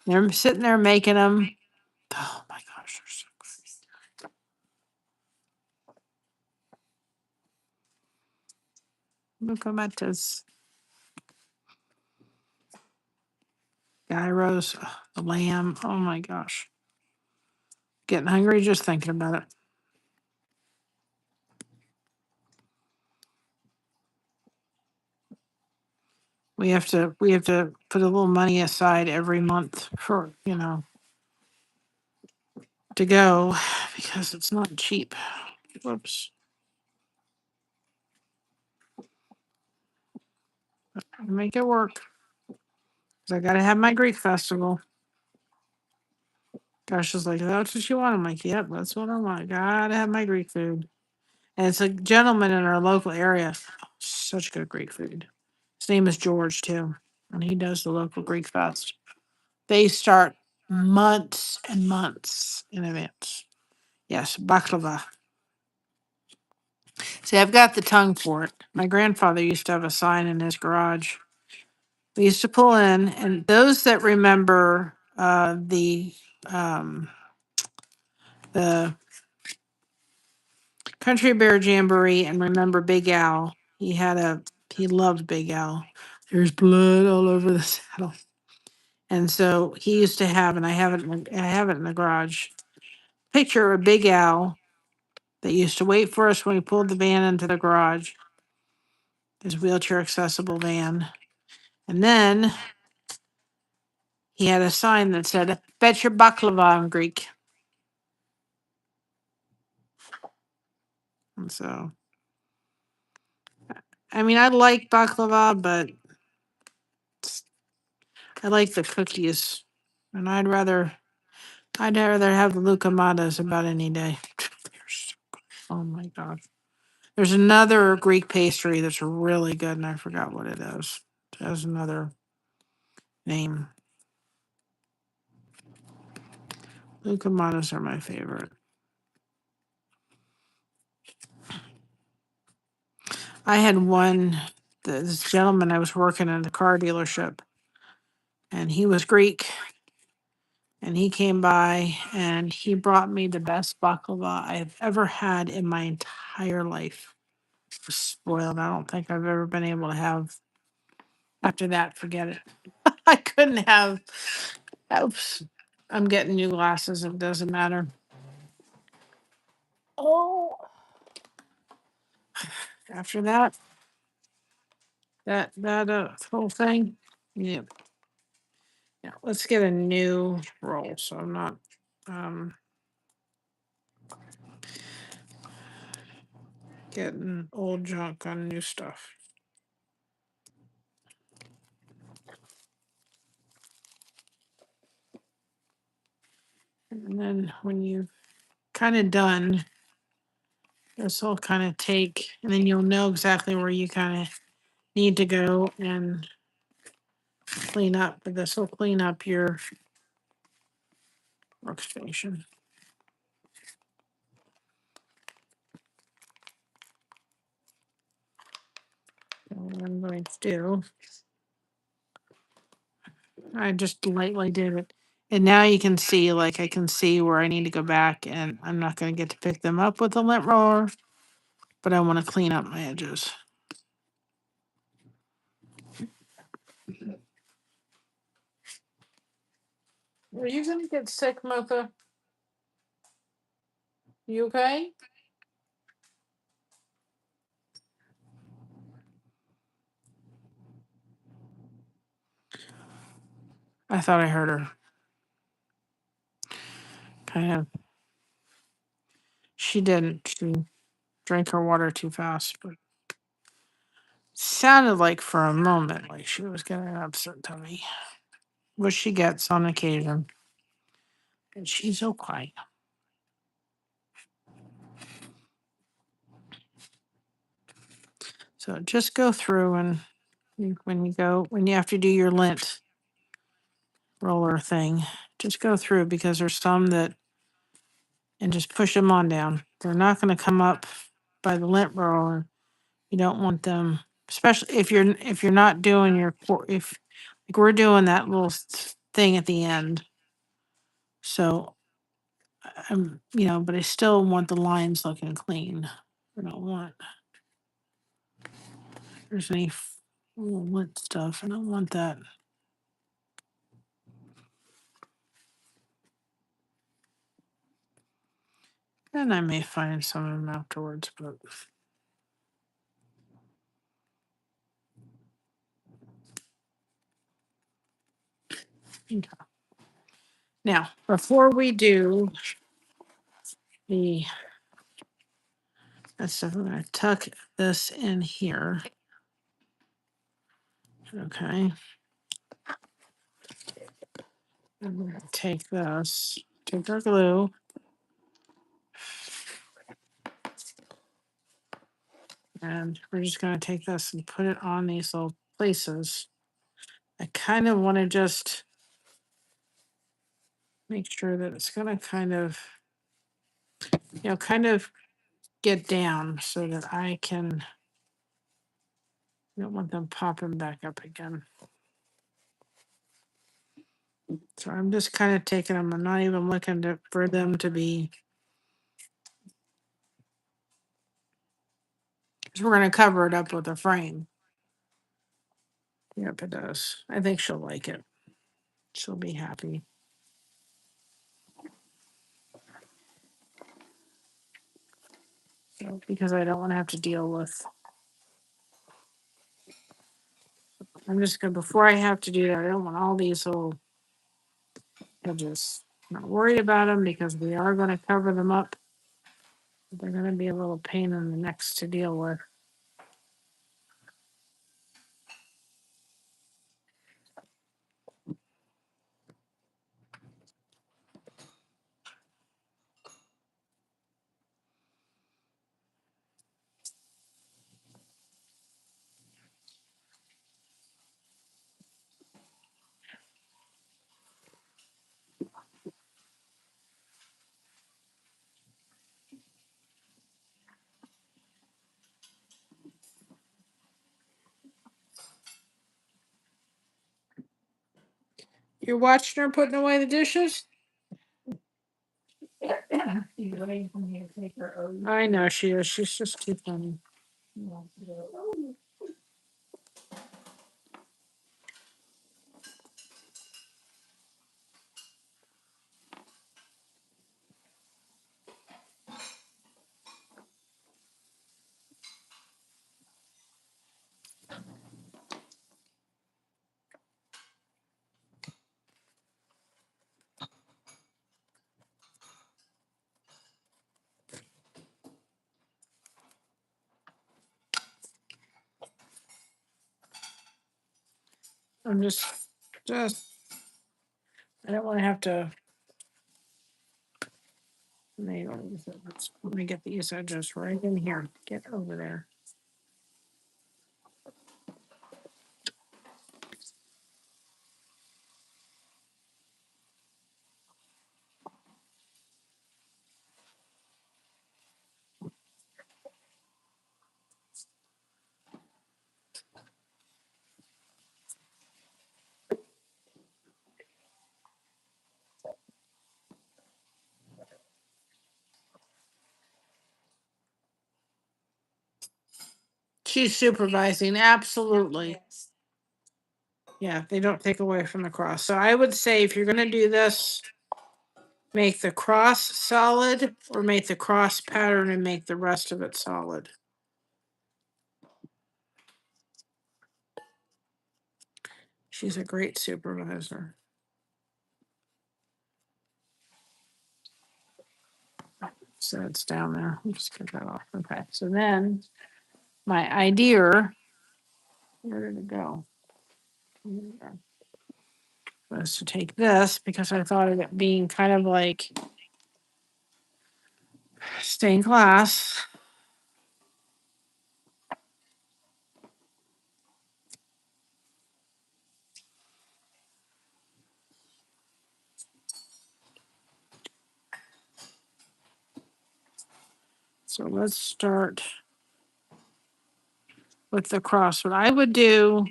They're sitting there making them. Oh my gosh, they're so good. Lucamadas. Gyros, the lamb. Oh my gosh. Getting hungry just thinking about it. We have to put a little money aside every month for, to go because it's not cheap. Whoops. Make it work. 'Cause I gotta have my Greek festival. Gosh is like, that's what you want. I'm like, yep, that's what I want. Gotta have my Greek food. And it's a gentleman in our local area. Such good Greek food. His name is George too. And he does the local Greek fest. They start months and months in advance. Yes, baklava. See, I've got the tongue for it. My grandfather used to have a sign in his garage. We used to pull in, and those that remember um, the Country Bear Jamboree and remember Big Al, he loved Big Al. There's blood all over the saddle. And so he used to have, and I have it in the garage, picture of Big Al that used to wait for us when we pulled the van into the garage, his wheelchair accessible van. And then he had a sign that said, Bet your baklava in Greek. And so, I mean, I like baklava, but I like the cookies. And I'd rather have the Lucamadas about any day. Oh my gosh. There's another Greek pastry that's really good, and I forgot what it is. It has another name. Lucamadas are my favorite. I had this gentleman, I was working at a car dealership, and he was Greek, and he came by and he brought me the best baklava I've ever had in my entire life. It was spoiled. I don't think I've ever been able to have after that. Forget it. I couldn't have. Oops. I'm getting new glasses. It doesn't matter. Oh, after that whole thing. Yeah. Yeah. Let's get a new roll. So I'm not um getting old junk on new stuff. And then when you've kind of done, this will kind of take, and then you'll know exactly where you kind of need to go and clean up. But this will clean up your workstation. So what I'm going to do, I just lightly did it. And now you can see, like, I can see where I need to go back, and I'm not going to get to pick them up with a lint roller, but I want to clean up my edges. Are you going to get sick, Mocha? You okay? I thought I heard her. Kind of. She didn't. drink her water too fast, but sounded like for a moment like she was getting an upset tummy, which she gets on occasion. And she's okay. So just go through and when you have to do your lint roller thing, just go through because there's some that and just push them on down. They're not going to come up by the lint roller. You don't want them, especially if you're not doing if like we're doing that little thing at the end. So but I still want the lines looking clean. I don't want there's any little lint stuff. I don't want that. And I may find some of them afterwards, but okay. Now, before we do that stuff, I'm going to tuck this in here. Okay. I'm going to take our glue. And we're just going to take this and put it on these little places. I kind of want to just make sure that it's going to kind of get down so that I don't want them popping back up again. So I'm just kind of taking them. I'm not even looking for them to be. So we're going to cover it up with a frame. Yep, it does. I think she'll like it. She'll be happy. So, because I don't want to have to deal with. I'm just going to, before I have to do that, I don't want all these little edges. Not worried about them because we are going to cover them up. They're going to be a little pain in the necks to deal with. You're watching her putting away the dishes? I know she is. She's just too funny. I'm just, I don't want to have to. Let me get these edges right in here. Get over there. She's supervising, absolutely. Yeah, they don't take away from the cross. So I would say if you're going to do this, make the cross solid or make the cross pattern and make the rest of it solid. She's a great supervisor. So it's down there. I'll just get that off. Okay. So then my idea, where did it go? Was to take this because I thought of it being kind of like stained glass. So let's start with the cross. What I would do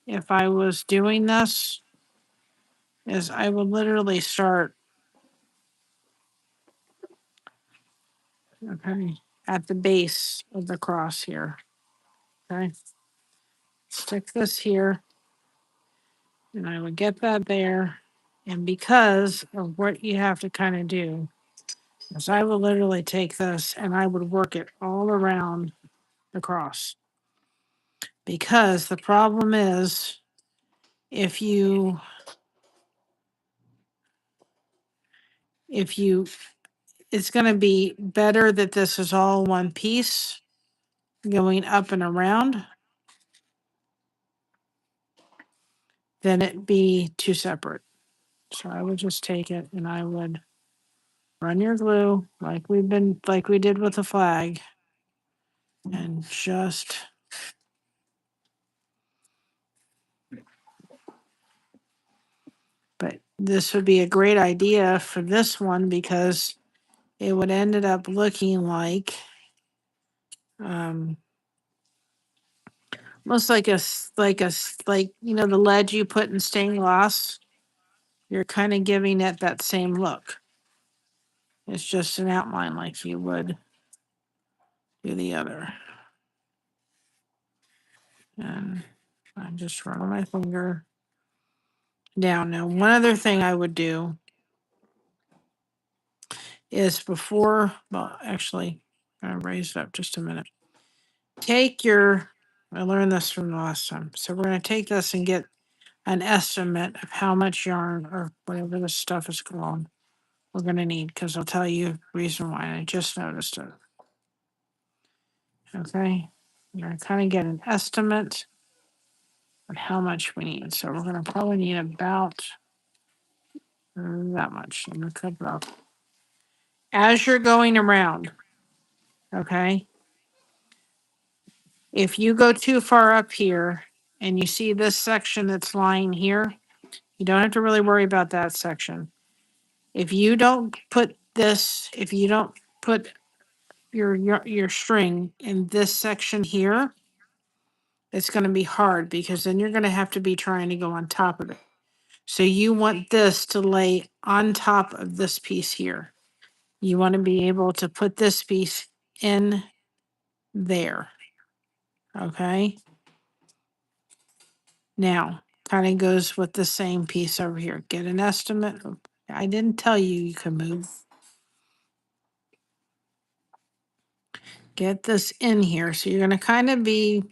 if I was doing this is I would literally start, okay, at the base of the cross here. Okay. Stick this here and I would get that there. And because of what you have to kind of do, is I would literally take this and I would work it all around the cross. Because the problem is if you it's going to be better that this is all one piece going up and around than it be two separate. So I would just take it and I would run your glue like we did with the flag and just but this would be a great idea for this one because it would ended up looking like almost like like the lead you put in stained glass. You're kind of giving it that same look. It's just an outline like you would do the other. And I'm just running my finger down. Now, one other thing I would do is actually, I'm gonna raise it up just a minute. I learned this from the last time. So we're gonna take this and get an estimate of how much yarn or whatever this stuff is called we're gonna need, because I'll tell you the reason why. I just noticed it. Okay, we're gonna kind of get an estimate of how much we need. So we're gonna probably need about that much. I'm gonna cut it off. As you're going around, okay, if you go too far up here and you see this section that's lying here, you don't have to really worry about that section. If you don't put your string in this section here, it's going to be hard because then you're going to have to be trying to go on top of it. So you want this to lay on top of this piece here. You want to be able to put this piece in there. Okay. Now, kind of goes with the same piece over here. Get an estimate. I didn't tell you can move. Get this in here. So you're going to kind of be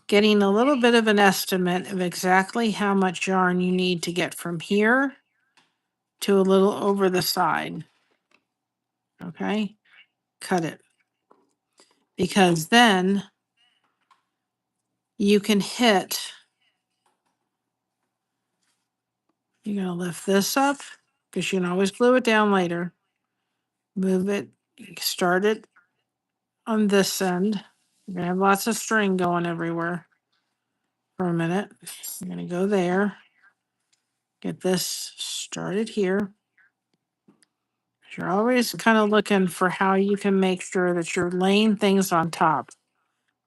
getting a little bit of an estimate of exactly how much yarn you need to get from here to a little over the side. Okay. Cut it. Because then you can hit. You're going to lift this up because you can always glue it down later. Move it, start it on this end. You're going to have lots of string going everywhere for a minute. You're going to go there. Get this started here. You're always kind of looking for how you can make sure that you're laying things on top.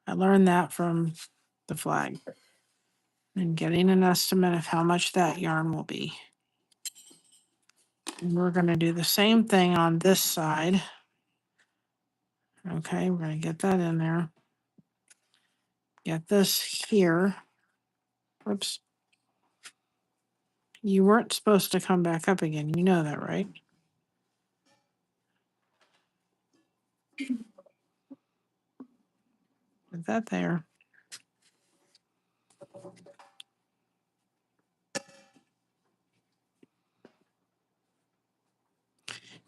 I learned that from the flag. And getting an estimate of how much that yarn will be. And we're going to do the same thing on this side. Okay, we're going to get that in there. Get this here. Whoops. You weren't supposed to come back up again. You know that, right? Put that there.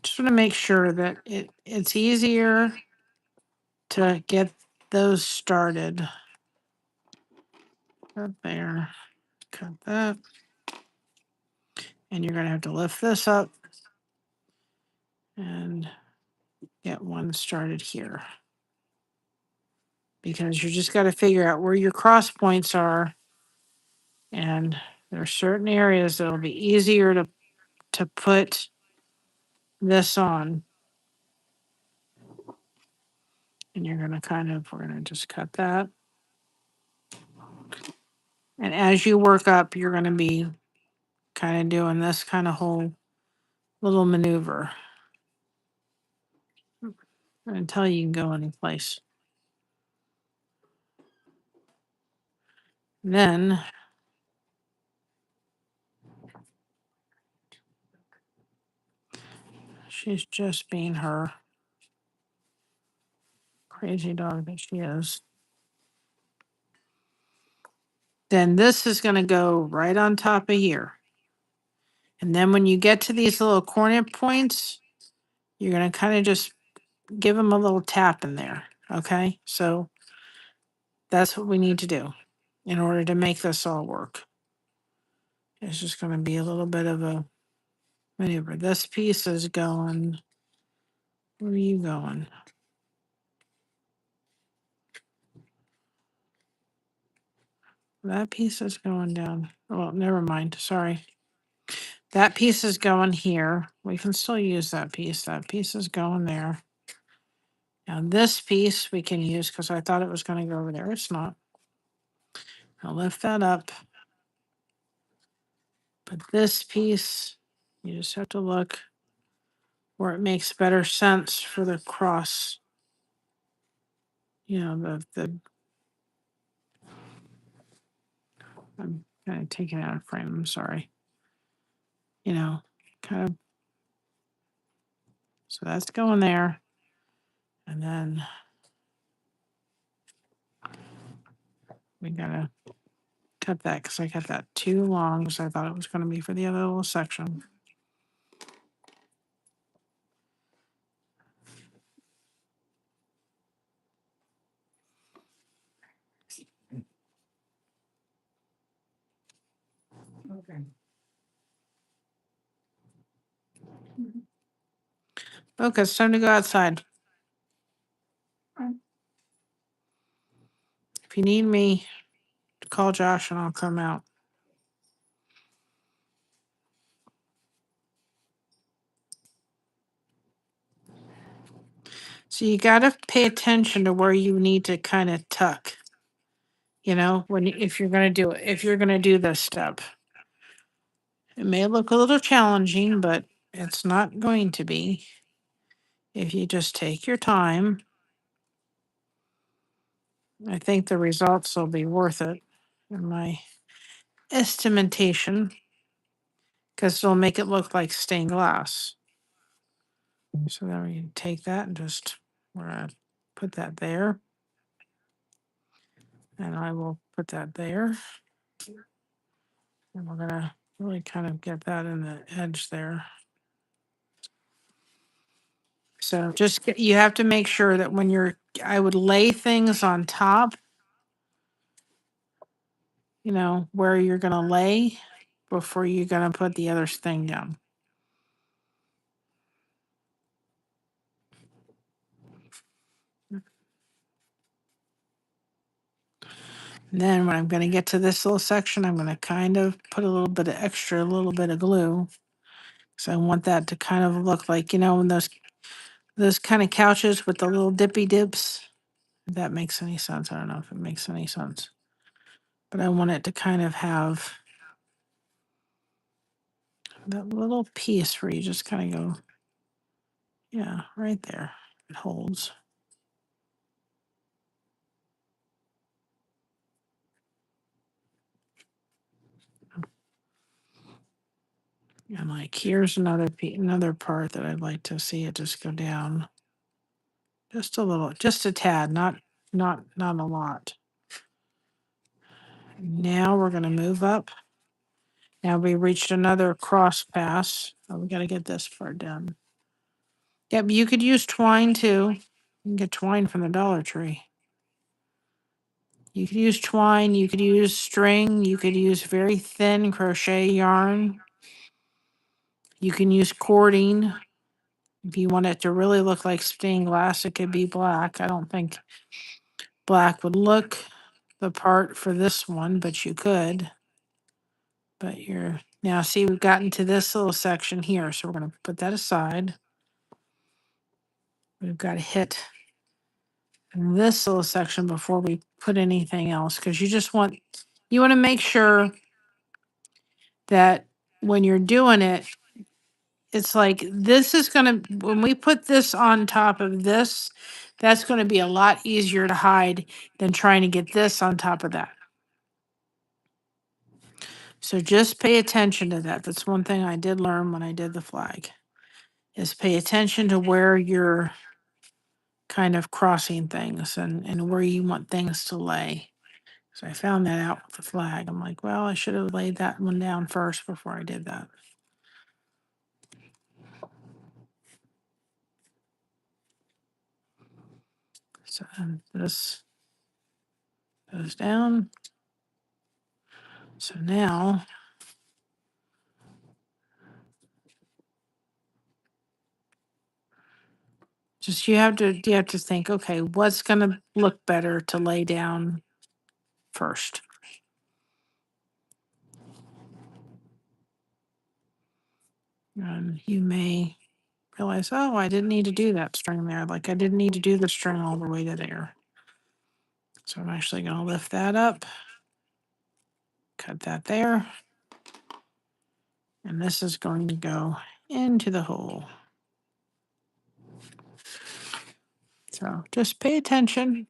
Just want to make sure that it's easier to get those started. Up there, cut that. And you're going to have to lift this up and get one started here. Because you just got to figure out where your cross points are. And there are certain areas that'll be easier to put this on. And you're going to we're going to just cut that. And as you work up, you're going to be kind of doing this kind of whole little maneuver until you can go any place. Then she's just being her crazy dog that she is. Then this is going to go right on top of here. And then when you get to these little corner points, you're going to kind of just give them a little tap in there. Okay. So that's what we need to do in order to make this all work. It's just going to be a little bit of a maneuver. This piece is going, where are you going? That piece is going down. Well, never mind. Sorry. That piece is going here. We can still use that piece. That piece is going there. Now this piece we can use because I thought it was going to go over there. It's not. I'll lift that up. But this piece, you just have to look where it makes better sense for the cross. You know, I'm kind of taking it out of frame. I'm sorry. You know, kind of. So that's going there. And then we got to cut that because I cut that too long because I thought it was going to be for the other little section. Okay. Okay, it's time to go outside. If you need me, call Josh and I'll come out. So you got to pay attention to where you need to kind of tuck. You know, if you're going to do it, if you're going to do this step. It may look a little challenging, but it's not going to be. If you just take your time, I think the results will be worth it in my estimation because it'll make it look like stained glass. So then we can take that and just, we're going to put that there. And I will put that there. And we're going to really kind of get that in the edge there. So just, you have to make sure that when I would lay things on top, you know, where you're going to lay before you're going to put the other thing down. And then when I'm going to get to this little section, I'm going to kind of put a little bit of extra, a little bit of glue. So I want that to kind of look like, you know, when those kind of couches with the little dippy dips. If that makes any sense. I don't know if it makes any sense. But I want it to kind of have that little piece where you just kind of go, yeah, right there. It holds. And like, here's another part that I'd like to see it just go down. Just a little, just a tad, not a lot. Now we're going to move up. Now we reached another cross pass. Oh, we got to get this part done. Yep, you could use twine too. You can get twine from the Dollar Tree. You could use twine, you could use string, you could use very thin crochet yarn. You can use cording. If you want it to really look like stained glass, it could be black. I don't think black would look the part for this one, but you could. But you're now see we've gotten to this little section here, so we're going to put that aside. We've got to hit this little section before we put anything else, because you want to make sure that when you're doing it, it's like this is going to, when we put this on top of this, that's going to be a lot easier to hide than trying to get this on top of that. So just pay attention to that. That's one thing I did learn when I did the flag, is pay attention to where you're kind of crossing things and where you want things to lay. So I found that out with the flag. I'm like, well, I should have laid that one down first before I did that. So this goes down. So now just you have to think, okay, what's gonna look better to lay down first? And you may realize, oh, I didn't need to do that string there. Like I didn't need to do the string all the way to there. So I'm actually gonna lift that up, cut that there. And this is going to go into the hole. So just pay attention.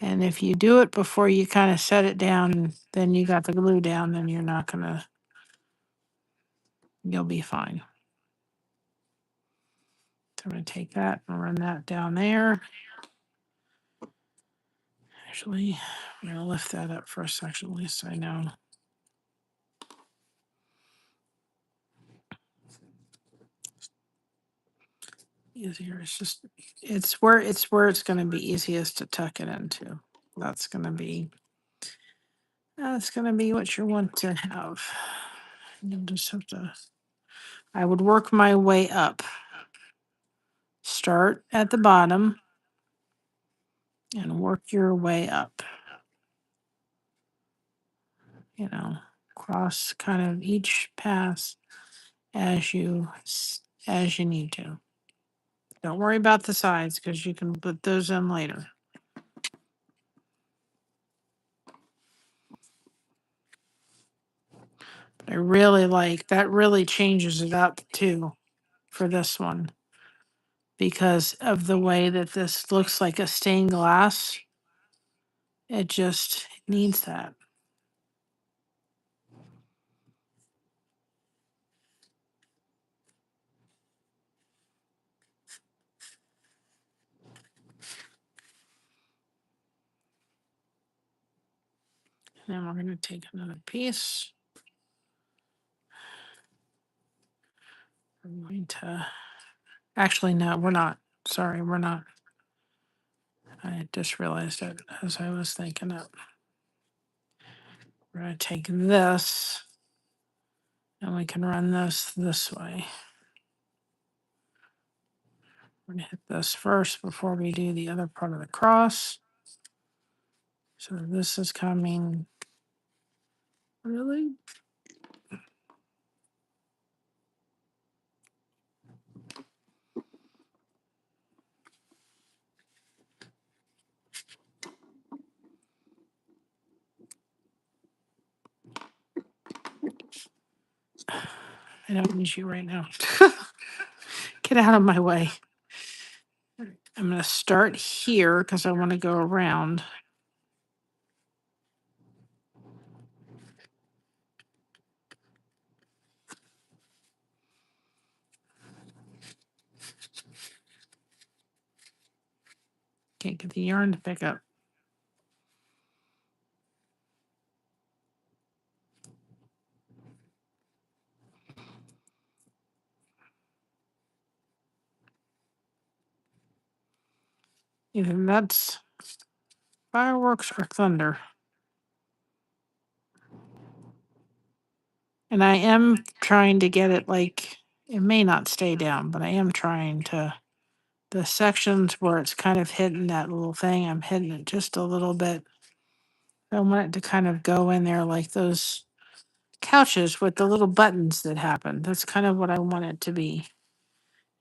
And if you do it before you kind of set it down, then you got the glue down, then you'll be fine. So I'm going to take that and run that down there. Actually, I'm going to lift that up for a second, at least I know. Easier. It's where it's going to be easiest to tuck it into. That's going to be what you want to have. You just have to. I would work my way up. Start at the bottom and work your way up. Cross kind of each pass as you need to. Don't worry about the sides because you can put those in later. But I really like that, really changes it up too for this one because of the way that this looks like a stained glass. It just needs that. And then we're going to take another piece. I'm going to, actually, no, we're not. Sorry, we're not. I just realized it as I was thinking it. We're going to take this and we can run this way. We're going to hit this first before we do the other part of the cross. So this is coming really. I don't need you right now. Get out of my way. I'm going to start here because I want to go around. Can't get the yarn to pick up. Either that's fireworks or thunder. And I am trying to get it like, it may not stay down, but I am trying to, the sections where it's kind of hitting that little thing, I'm hitting it just a little bit. I want it to kind of go in there like those couches with the little buttons that happen. That's kind of what I want it to be.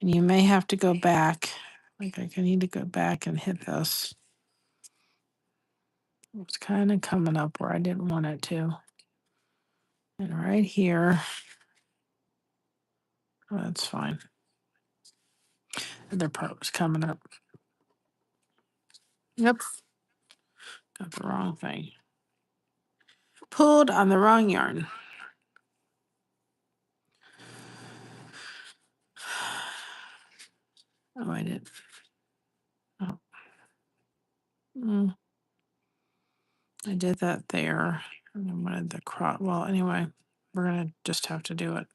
And you may have to go back. Like I need to go back and hit this. It's kind of coming up where I didn't want it to. And right here, oh, that's fine. The other part was coming up. Yep. Got the wrong thing. Pulled on the wrong yarn. Oh, I did. Oh. I did that there. And I wanted the crop. Well, anyway, we're going to just have to do it.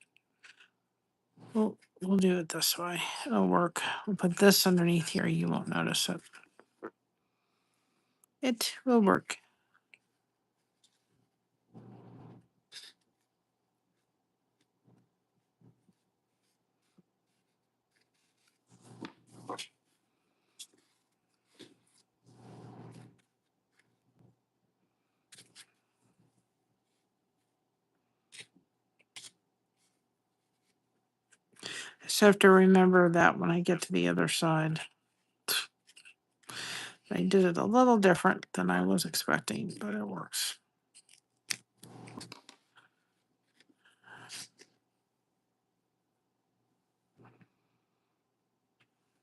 We'll do it this way. It'll work. We'll put this underneath here. You won't notice it. It will work. Just have to remember that when I get to the other side. I did it a little different than I was expecting, but it works.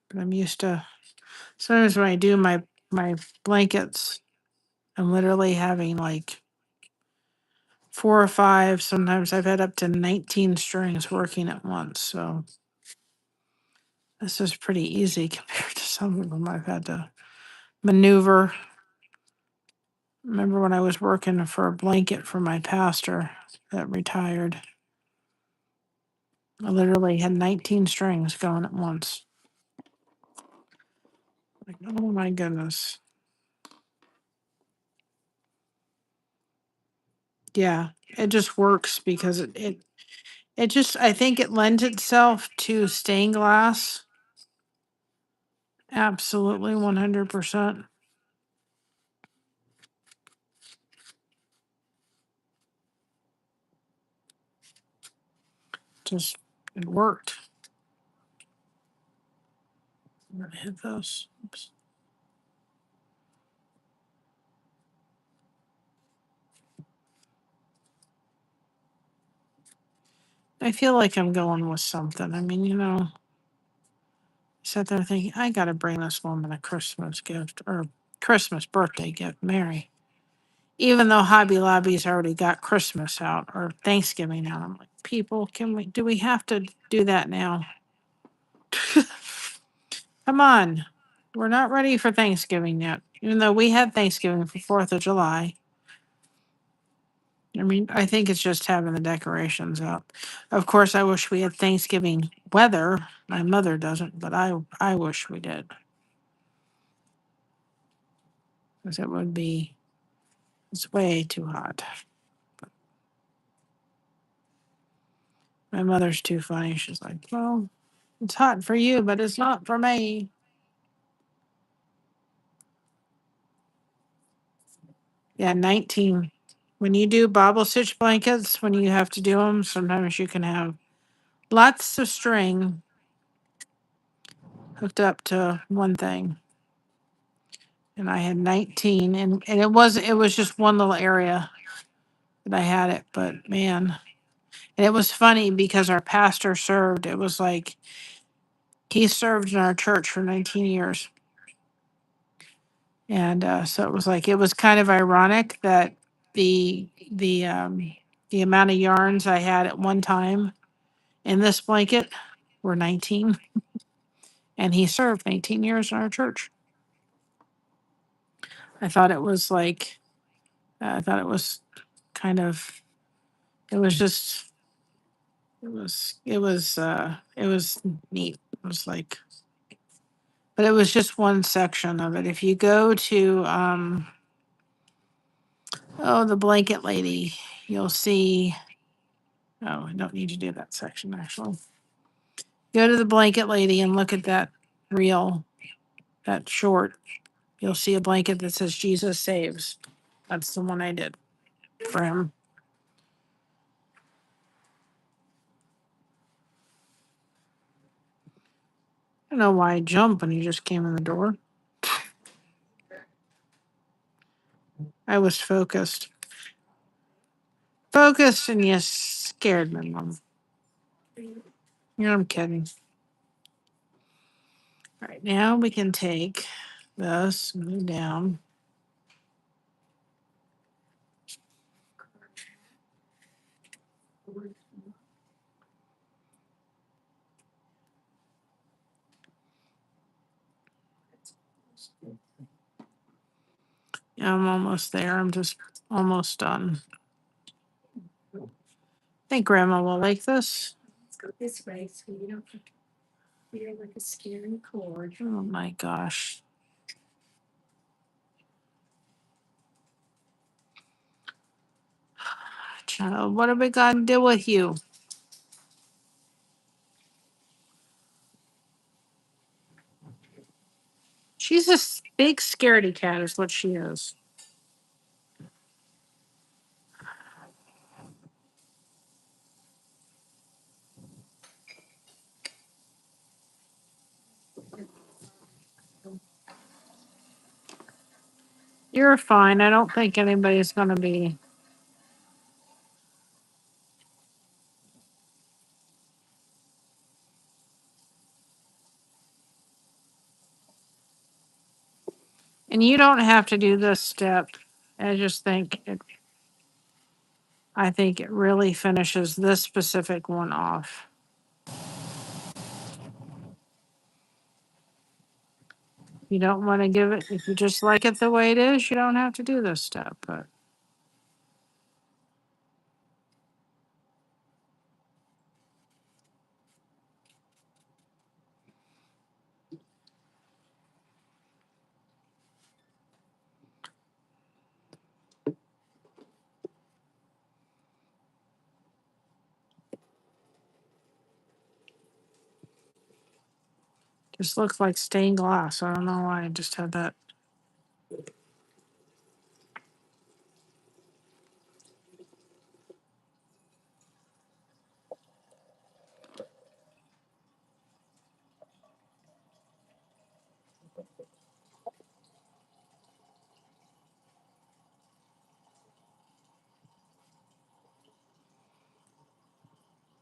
But I'm used to, sometimes when I do my blankets, I'm literally having like 4 or 5. Sometimes I've had up to 19 strings working at once. So this is pretty easy compared to some of them I've had to maneuver. Remember when I was working for a blanket for my pastor that retired? I literally had 19 strings going at once. Like, oh my goodness. Yeah, it just works because it just, I think it lends itself to stained glass. Absolutely 100%. Just, it worked. I'm gonna hit those. Oops. I feel like I'm going with something. I mean, I sat there thinking, I got to bring this woman a Christmas gift or Christmas birthday gift, Mary. Even though Hobby Lobby's already got Christmas out or Thanksgiving out. I'm like, people, do we have to do that now? Come on. We're not ready for Thanksgiving yet, even though we had Thanksgiving for 4th of July. I mean, I think it's just having the decorations up. Of course, I wish we had Thanksgiving weather. My mother doesn't, but I wish we did. Because it's way too hot. My mother's too funny. She's like, well, it's hot for you, but it's not for me. Yeah, 19. When you do bobble stitch blankets, when you have to do them, sometimes you can have lots of string hooked up to one thing. And I had 19 and it was just one little area that I had it, but man, and it was funny because our pastor served, it was like he served in our church for 19 years. And so it was like it was kind of ironic that the amount of yarns I had at one time in this blanket were 19, and he served 19 years in our church. I thought it was like I thought it was kind of it was just it was neat. It was like, but it was just one section of it. If you go to the blanket lady, you'll see. Oh, I don't need to do that section actually. Go to the blanket lady and look at that reel, that short. You'll see a blanket that says Jesus Saves. That's the one I did for him. I don't know why I jumped when he just came in the door. I was focused. Focused, and you scared me, Mom. Yeah, I'm kidding. All right, now we can take this, move down. Yeah, I'm almost there. I'm just almost done. I think Grandma will like this. Let's go this way so you don't feel like a scary cord. Oh my gosh. Child, what have we got to do with you? She's a big scaredy cat, is what she is. You're fine. I don't think anybody's going to be. And you don't have to do this step. I just think it really finishes this specific one off. You don't want to give it, if you just like it the way it is, you don't have to do this step, but just looks like stained glass. I don't know why I just had that.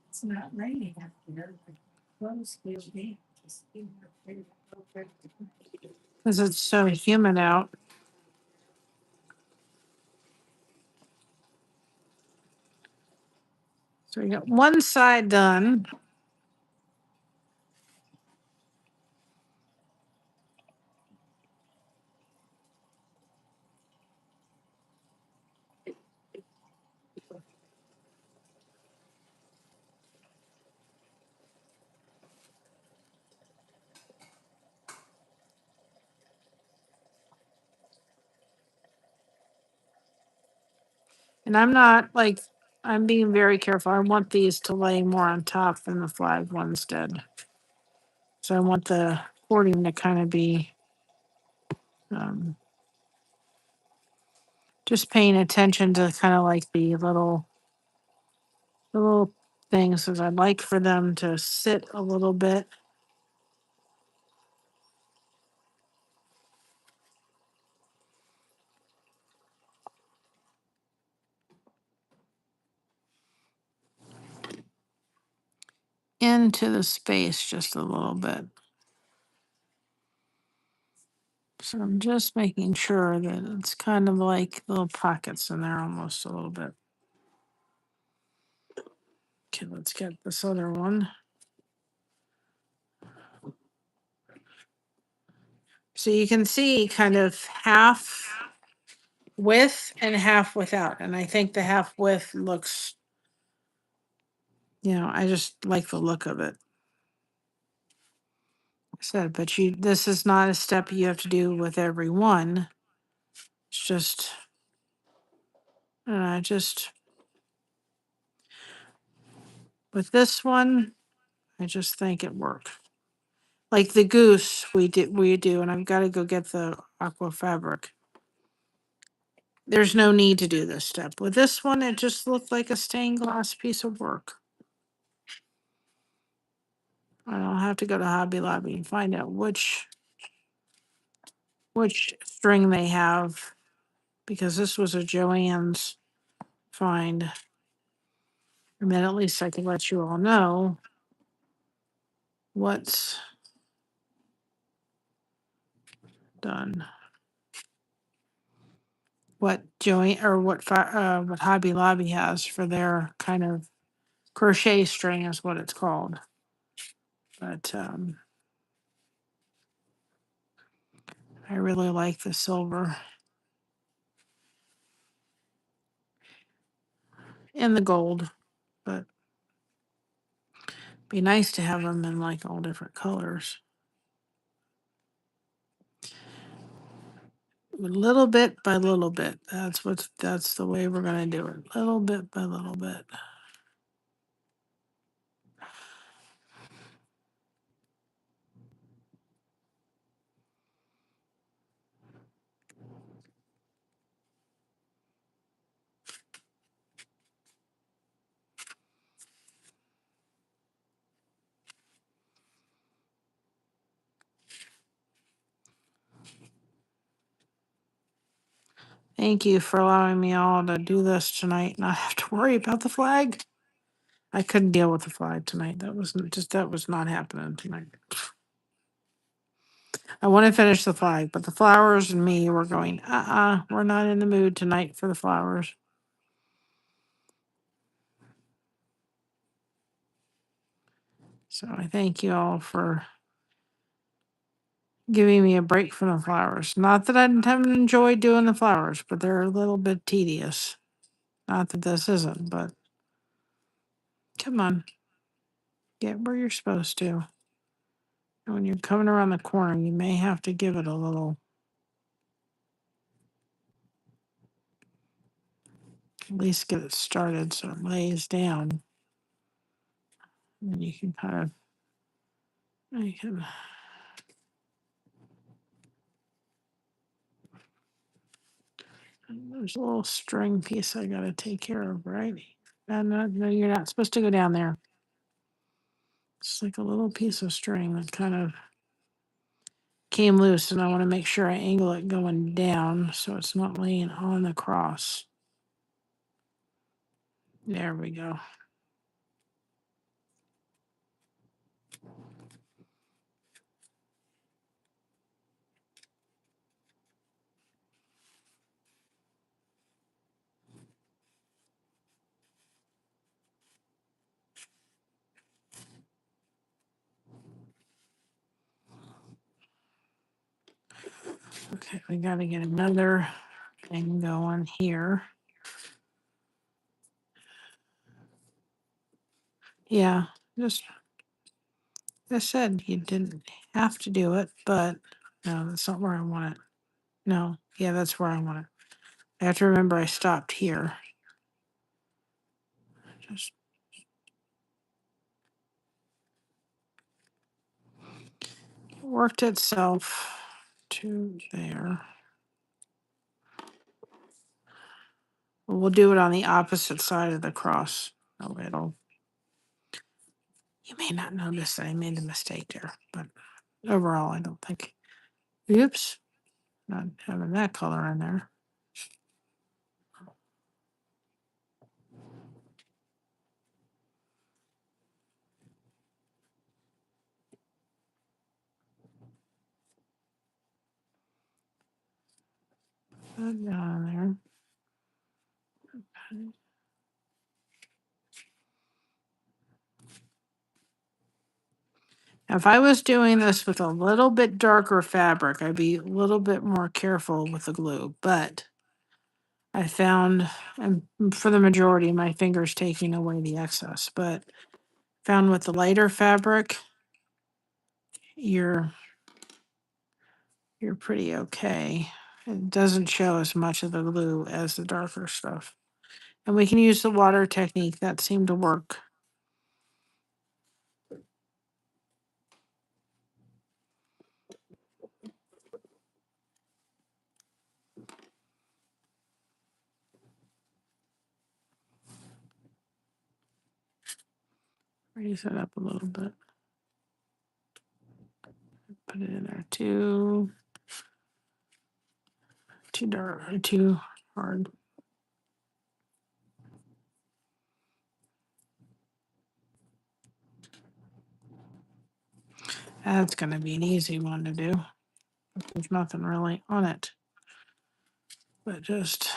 It's not raining up here. Because it's so humid out. So we got one side done. And I'm being very careful. I want these to lay more on top than the flag ones did. So I want the cording to kind of be just paying attention to kind of like the little things, as I'd like for them to sit a little bit. Into the space just a little bit. So I'm just making sure that it's kind of like little pockets in there almost a little bit. Okay, let's get this other one. So you can see kind of half with and half without. And I think the half with looks, I just like the look of it. said, but this is not a step you have to do with every one. It's just, with this one, I just think it worked. Like the goose we do, and I've got to go get the aqua fabric. There's no need to do this step. With this one, it just looked like a stained glass piece of work. I'll have to go to Hobby Lobby and find out which string they have, because this was a Joann's find. And then at least I can let you all know what's done. What what Hobby Lobby has for their kind of crochet string is what it's called. But I really like the silver and the gold, but be nice to have them in like all different colors. Little bit by little bit. That's the way we're gonna do it. Little bit by little bit. Thank you for allowing me all to do this tonight, not have to worry about the flag. I couldn't deal with the flag tonight. That was not happening tonight. I want to finish the flag, but the flowers and me were going, we're not in the mood tonight for the flowers. So I thank you all for giving me a break from the flowers. Not that I haven't enjoyed doing the flowers, but they're a little bit tedious. Not that this isn't, but come on. Get where you're supposed to. And when you're coming around the corner, you may have to give it a little, at least get it started so it lays down. And you can kind of, there's a little string piece I gotta take care of, right? No, you're not supposed to go down there. It's like a little piece of string that kind of came loose, and I want to make sure I angle it going down so it's not laying on the cross. There we go. Okay, we got to get another thing going here. Yeah, just, I said you didn't have to do it, but no, that's not where I want it. No, yeah, that's where I want it. I have to remember I stopped here. Just worked itself to there. We'll do it on the opposite side of the cross. Oh, you may not notice that I made a mistake there, but overall, I don't think. Oops, not having that color in there. Put that on there. If I was doing this with a little bit darker fabric, I'd be a little bit more careful with the glue, but I found, and for the majority, my fingers taking away the excess, but found with the lighter fabric, you're pretty okay. It doesn't show as much of the glue as the darker stuff. And we can use the water technique. That seemed to work. Raise it up a little bit. Put it in there too dark or too hard. That's going to be an easy one to do. There's nothing really on it, but just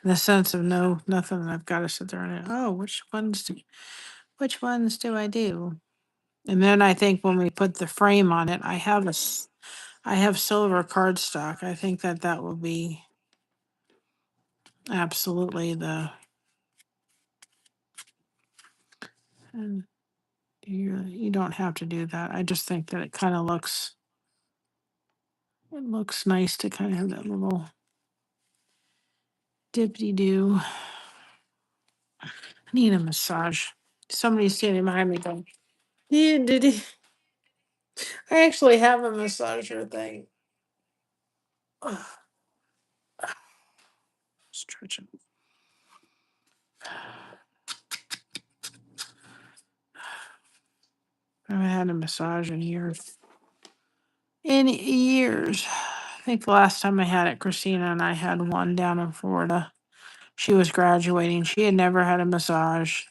in the sense of nothing that I've got to sit there and oh, which ones do I do? And then I think when we put the frame on it, I have silver cardstock. I think that will be absolutely and you don't have to do that. I just think that it kind of looks nice to kind of have that little dippity do. I need a massage. Somebody's standing behind me going, yeah, did he? I actually have a massager thing. Stretching. I haven't had a massage in years. I think the last time I had it, Christina and I had one down in Florida. She was graduating. She had never had a massage.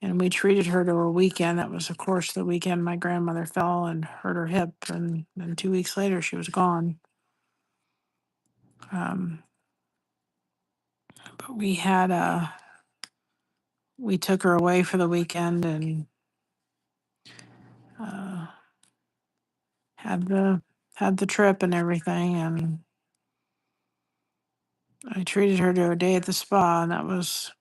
And we treated her to a weekend. That was, of course, the weekend my grandmother fell and hurt her hip. And then 2 weeks later, she was gone. But we took her away for the weekend and had the trip and everything. And I treated her to a day at the spa. And that was,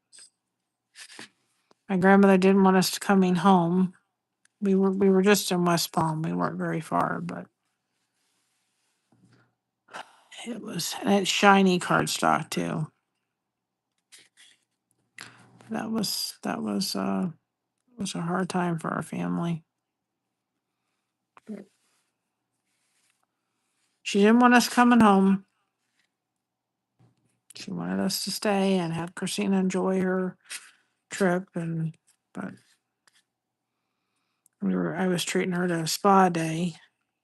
my grandmother didn't want us coming home. We were just in West Palm. We weren't very far, but and it's shiny cardstock too. That was a hard time for our family. She didn't want us coming home. She wanted us to stay and have Christina enjoy her trip, but I was treating her to a spa day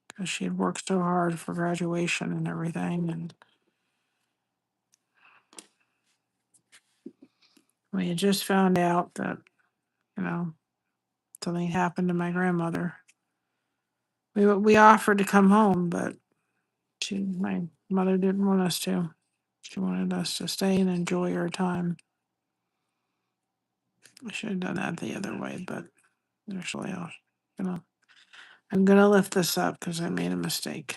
because she had worked so hard for graduation and everything, and we had just found out that something happened to my grandmother. We offered to come home, but my mother didn't want us to. She wanted us to stay and enjoy our time. I should have done that the other way, but actually, I'm gonna lift this up because I made a mistake.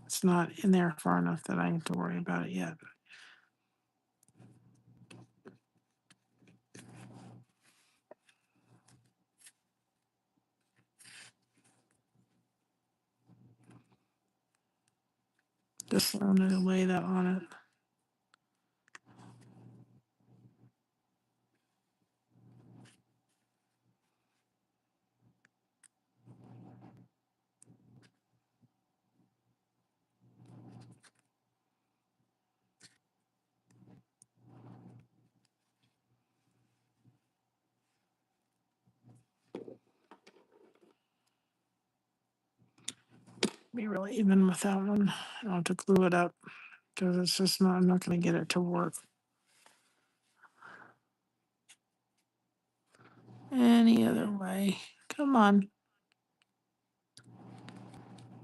It's not in there far enough that I have to worry about it yet. Just wanted to lay that on it. Be really even with that one. I'll have to glue it up because it's just not. I'm not going to get it to work. Any other way? Come on.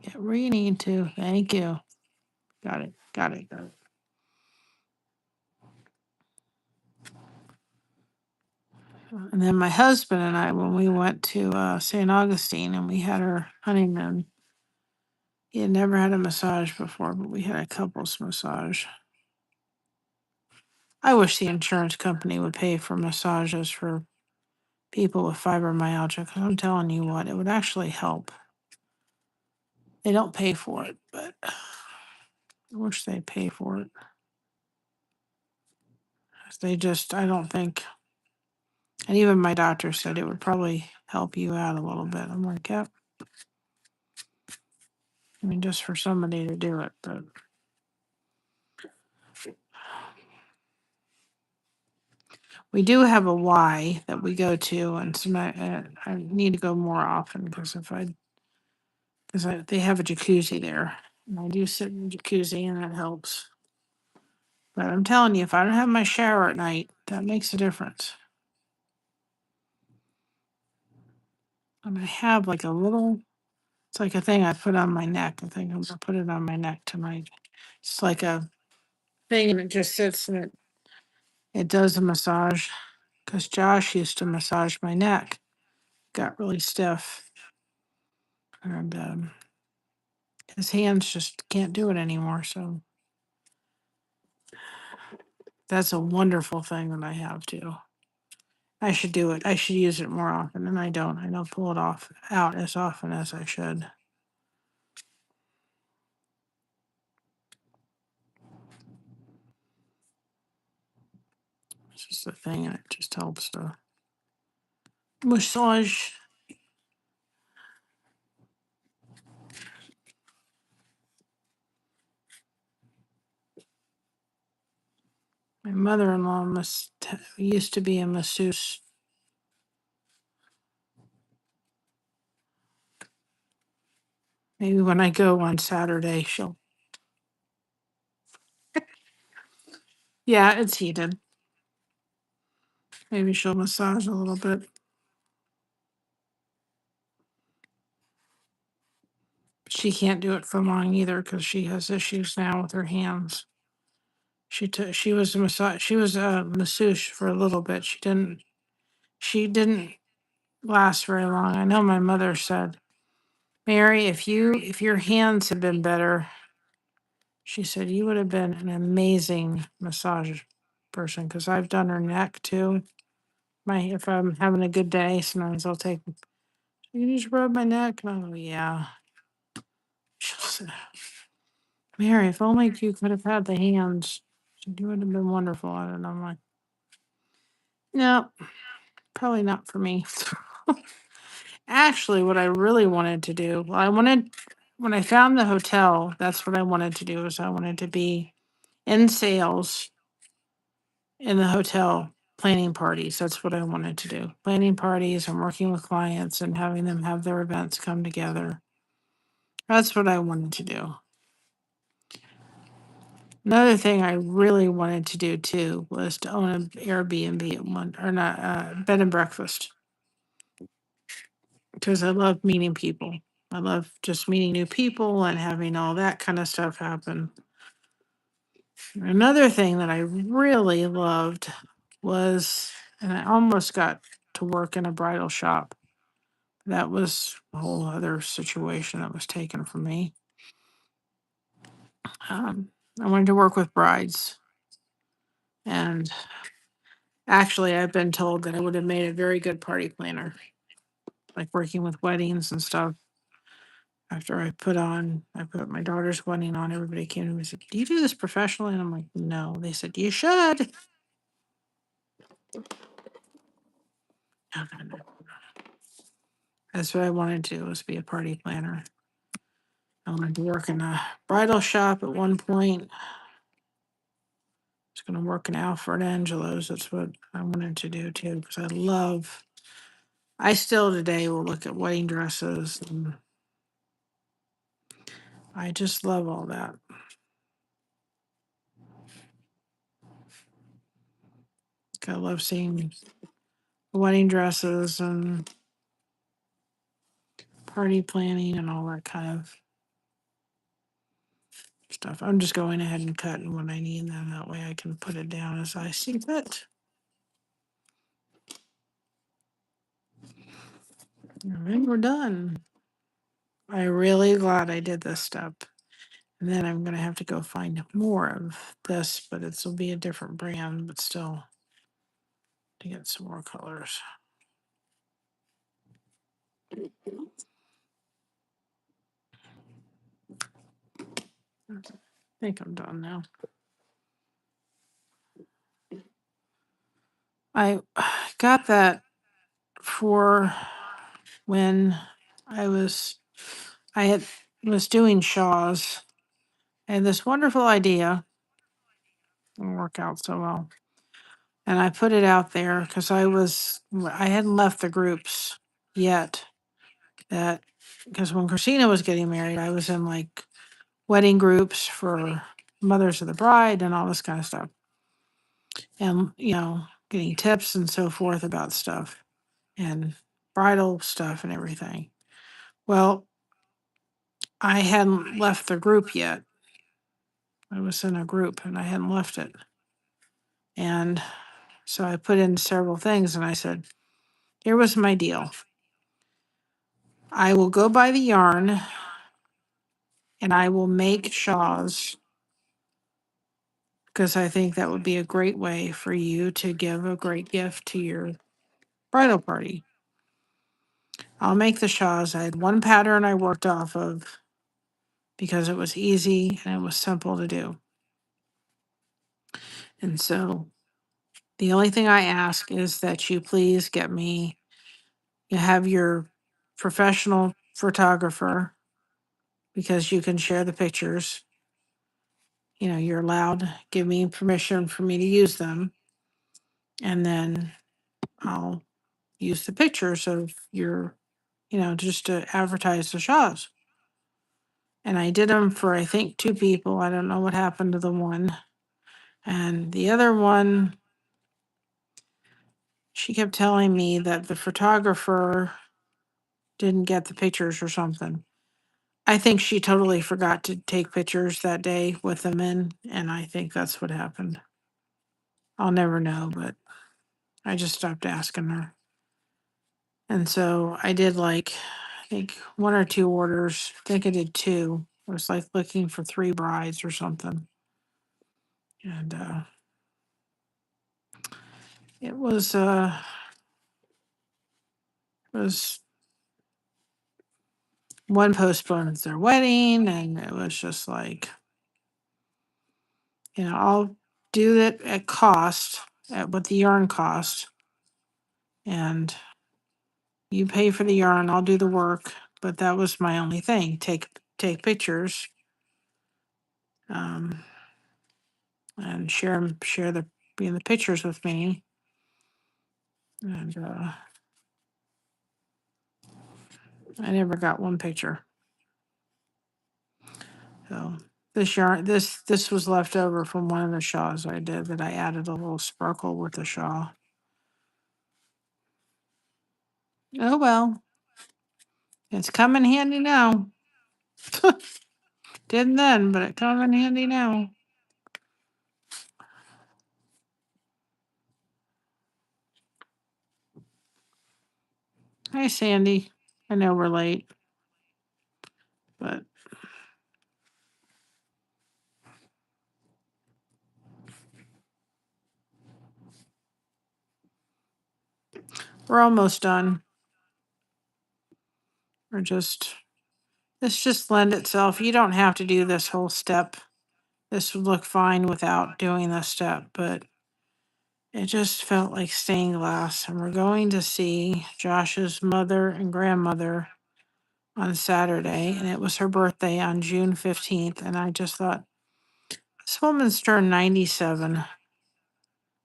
Get where you need to. Thank you. Got it. And then my husband and I, when we went to St. Augustine and we had our honeymoon, he had never had a massage before, but we had a couples massage. I wish the insurance company would pay for massages for people with fibromyalgia, 'cause I'm telling you what, it would actually help. They don't pay for it, but I wish they'd pay for it. They just, I don't think, and even my doctor said it would probably help you out a little bit. I'm like, yep. I mean, just for somebody to do it, but we do have a Y that we go to, and I need to go more often because they have a jacuzzi there, and I do sit in the jacuzzi, and that helps. But I'm telling you, if I don't have my shower at night, that makes a difference. And I have like a little, it's like a thing I put on my neck. I think I'm gonna put it on my neck tonight. It's like a thing, and it just sits and it does a massage. Because Josh used to massage my neck, got really stiff, and his hands just can't do it anymore. So that's a wonderful thing that I have too. I should do it. I should use it more often, and I don't. I don't pull it off out as often as I should. It's just a thing, and it just helps to massage. My mother-in-law used to be a masseuse. Maybe when I go on Saturday, she'll. Yeah, it's heated. Maybe she'll massage a little bit. She can't do it for long either because she has issues now with her hands. She was a masseuse for a little bit. She didn't last very long. I know my mother said, Mary, if your hands had been better, she said you would have been an amazing massage person, because I've done her neck too. If I'm having a good day, sometimes I'll take, you just rub my neck, and I'll go, yeah. She'll say, Mary, if only you could have had the hands, you would have been wonderful at it. And I'm like, no, probably not for me. Actually, what I really wanted to do, when I found the hotel, that's what I wanted to do, is I wanted to be in sales in the hotel, planning parties. That's what I wanted to do. Planning parties and working with clients and having them have their events come together. That's what I wanted to do. Another thing I really wanted to do too was to own an Airbnb at one, or not, bed and breakfast, because I love meeting people. I love just meeting new people and having all that kind of stuff happen. Another thing that I really loved was, and I almost got to work in a bridal shop. That was a whole other situation that was taken from me. I wanted to work with brides. And actually, I've been told that I would have made a very good party planner, like working with weddings and stuff. After I put my daughter's wedding on, everybody came to me and said, do you do this professionally? And I'm like, no. They said, you should. No, no, no. That's what I wanted to do, was be a party planner. I wanted to work in a bridal shop at one point. I was going to work in Alfred Angelo's. That's what I wanted to do too, because I still today will look at wedding dresses, and I just love all that. I love seeing wedding dresses and party planning and all that kind of stuff. I'm just going ahead and cutting what I need, and that way I can put it down as I see fit. And then we're done. I'm really glad I did this step. And then I'm going to have to go find more of this, but it'll be a different brand, but still to get some more colors. I think I'm done now. I got that for when I was was doing Shaw's. I had this wonderful idea. Didn't work out so well. And I put it out there because I hadn't left the groups yet. That because when Christina was getting married, I was in like wedding groups for mothers of the bride and all this kind of stuff. And, getting tips and so forth about stuff and bridal stuff and everything. Well, I hadn't left the group yet. I was in a group and I hadn't left it. And so I put in several things and I said, here was my deal. I will go buy the yarn and I will make shawls because I think that would be a great way for you to give a great gift to your bridal party. I'll make the shawls. I had one pattern I worked off of because it was easy and it was simple to do. And so the only thing I ask is that you please get me, you have your professional photographer because you can share the pictures. You're allowed, give me permission for me to use them. And then I'll use the pictures of your, just to advertise the shows. And I did them for, I think, 2 people. I don't know what happened to the one. And the other one, she kept telling me that the photographer didn't get the pictures or something. I think she totally forgot to take pictures that day with them in, and I think that's what happened. I'll never know, but I just stopped asking her. And so I did I think 1 or 2 orders. I think I did 2. I was like looking for 3 brides or something. And it was one postponed their wedding, and it was just like, I'll do it at cost, at what the yarn cost, and you pay for the yarn, I'll do the work. But that was my only thing. Take pictures, and share the pictures with me. And I never got one picture. So this yarn, this was left over from one of the shawls I did, that I added a little sparkle with the shawl. Oh well, it's come in handy now. Didn't then, but it come in handy now. Hi, Sandy. I know we're late, but we're almost done. This just lend itself. You don't have to do this whole step. This would look fine without doing this step, but it just felt like stained glass. And we're going to see Josh's mother and grandmother on Saturday, and it was her birthday on June 15th. And I just thought, this woman's turned 97.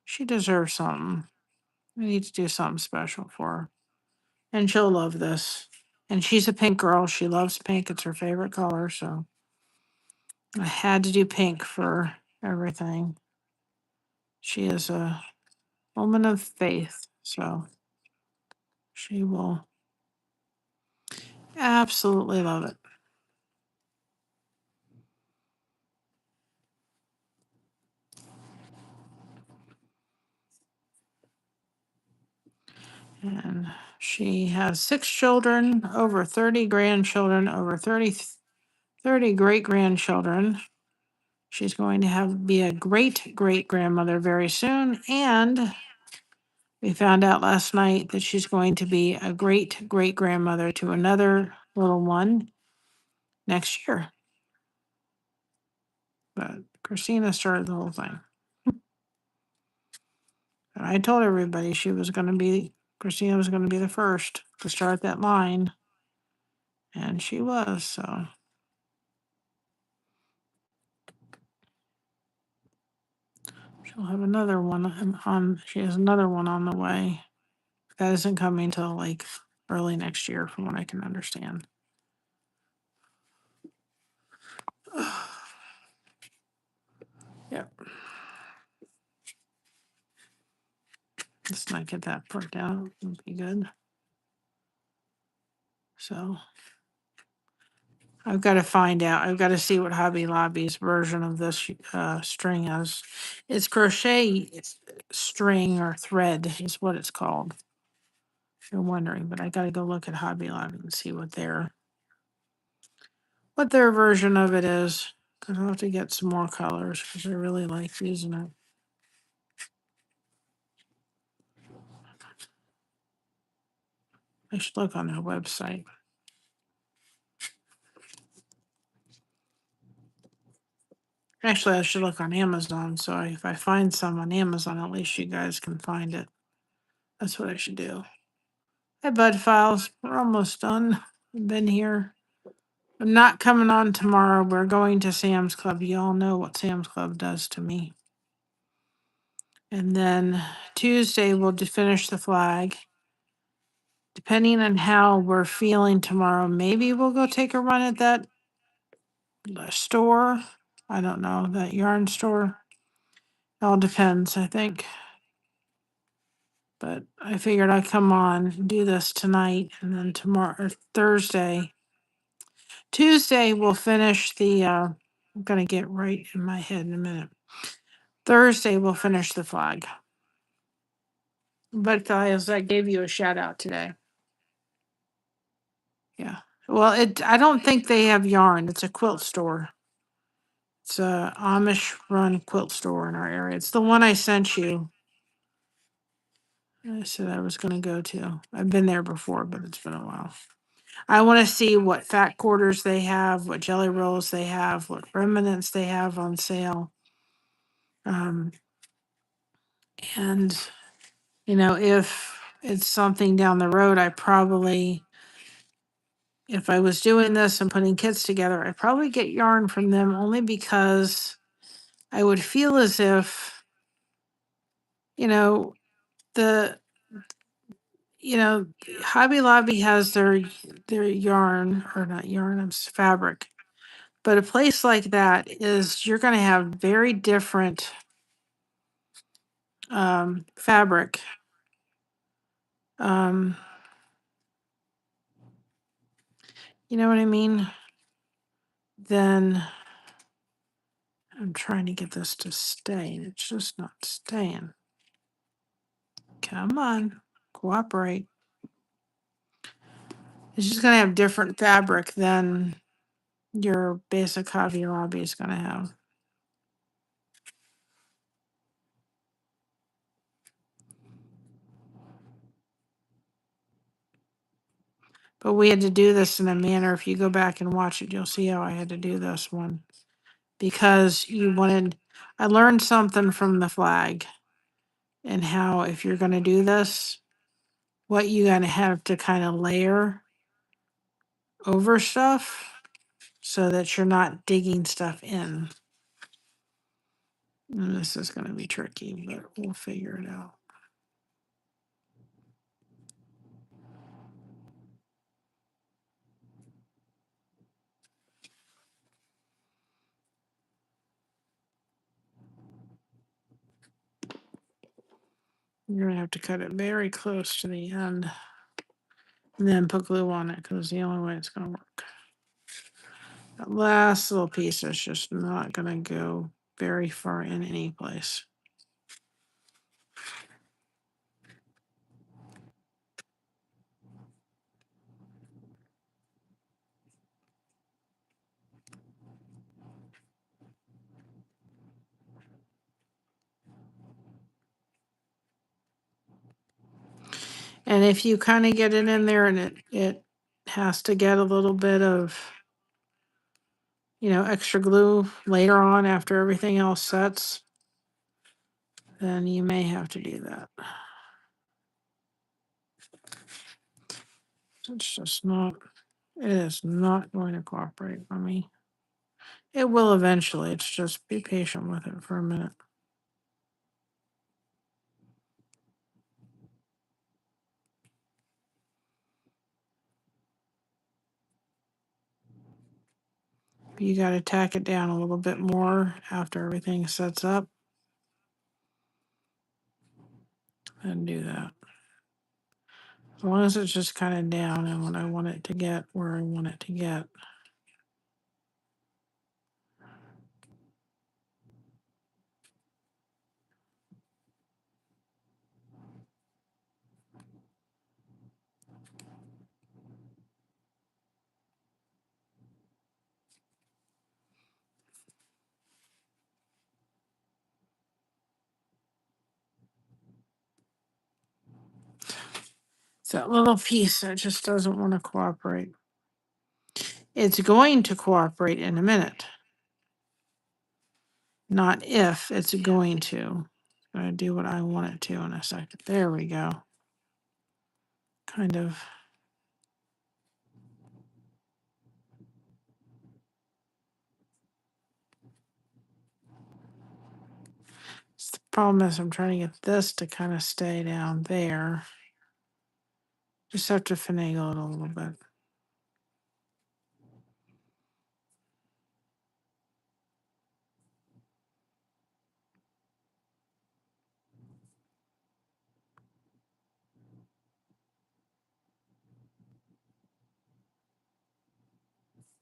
She deserves something. We need to do something special for her. And she'll love this. And she's a pink girl. She loves pink. It's her favorite color. So I had to do pink for everything. She is a woman of faith. So she will absolutely love it. And she has 6 children, over 30 grandchildren, over 30 great grandchildren. She's going to be a great great grandmother very soon. And We found out last night that she's going to be a great great grandmother to another little one next year. But Christina started the whole thing. And I told everybody Christina was going to be the first to start that line. And she was, so. She'll have another one she has another one on the way. That isn't coming till like early next year, from what I can understand. Yep. Let's not get that part down. It'll be good. So I've got to find out. I've got to see what Hobby Lobby's version of this string is. It's crochet string or thread is what it's called. If you're wondering, but I got to go look at Hobby Lobby and see what their version of it is. Because I'll have to get some more colors because I really like using it. I should look on their website. Actually, I should look on Amazon. So if I find some on Amazon, at least you guys can find it. That's what I should do. Hey, Bud Files. We're almost done. We've been here. I'm not coming on tomorrow. We're going to Sam's Club. You all know what Sam's Club does to me. And then Tuesday, we'll finish the flag. Depending on how we're feeling tomorrow, maybe we'll go take a run at that store. I don't know, that yarn store. All depends, I think. But I figured I'd come on and do this tonight, and then tomorrow or Tuesday we'll finish the I'm gonna get right in my head in a minute. Thursday we'll finish the flag. But guys, I gave you a shout out today. Yeah. Well, I don't think they have yarn. It's a quilt store. It's a Amish run quilt store in our area. It's the one I sent you. I said I was going to go to. I've been there before, but it's been a while. I want to see what fat quarters they have, what jelly rolls they have, what remnants they have on sale. And, if it's something down the road, if I was doing this and putting kits together, I'd probably get yarn from them only because I would feel as if, the Hobby Lobby has their yarn, or not yarn, it's fabric. But a place like that is you're going to have very different fabric. You know what I mean? Then I'm trying to get this to stay, and it's just not staying. Come on, cooperate. It's just going to have different fabric than your basic Hobby Lobby is going to have. But we had to do this in a manner. If you go back and watch it, you'll see how I had to do this one. Because I learned something from the flag and how, if you're going to do this, what you got to have to kind of layer over stuff so that you're not digging stuff in. And this is going to be tricky, but we'll figure it out. You're going to have to cut it very close to the end and then put glue on it, because it's the only way it's going to work. That last little piece is just not going to go very far in any place. And if you kind of get it in there and it has to get a little bit of, extra glue later on after everything else sets, then you may have to do that. It is not going to cooperate for me. It will eventually. It's just be patient with it for a minute. You got to tack it down a little bit more after everything sets up. And do that. As long as it's just kind of down and when I want it to get where I want it to get. It's that little piece that just doesn't want to cooperate. It's going to cooperate in a minute. Not if, it's going to. It's going to do what I want it to in a second. There we go. Kind of. The problem is I'm trying to get this to kind of stay down there. Just have to finagle it a little bit.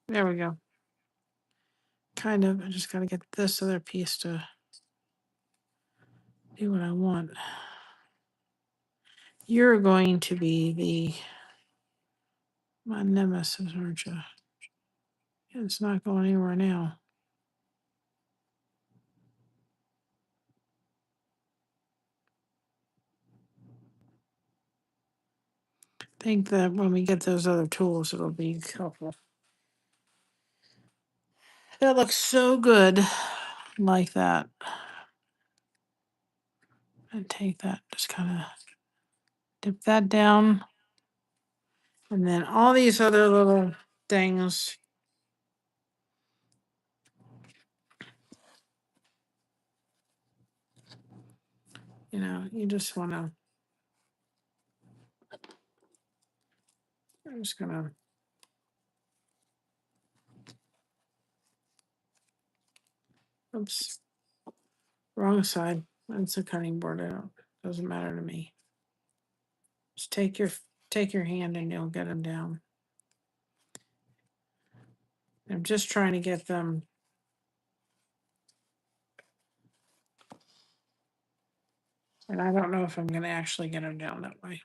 There we go. Kind of. I just got to get this other piece to do what I want. You're going to be my nemesis, aren't you? It's not going anywhere now. I think that when we get those other tools, it'll be helpful. That looks so good like that. And take that, just kind of dip that down. And then all these other little things. You just want to. I'm just going to. Oops. Wrong side. That's a cutting board out. Doesn't matter to me. Just take your hand and you'll get them down. I'm just trying to get them. And I don't know if I'm going to actually get them down that way.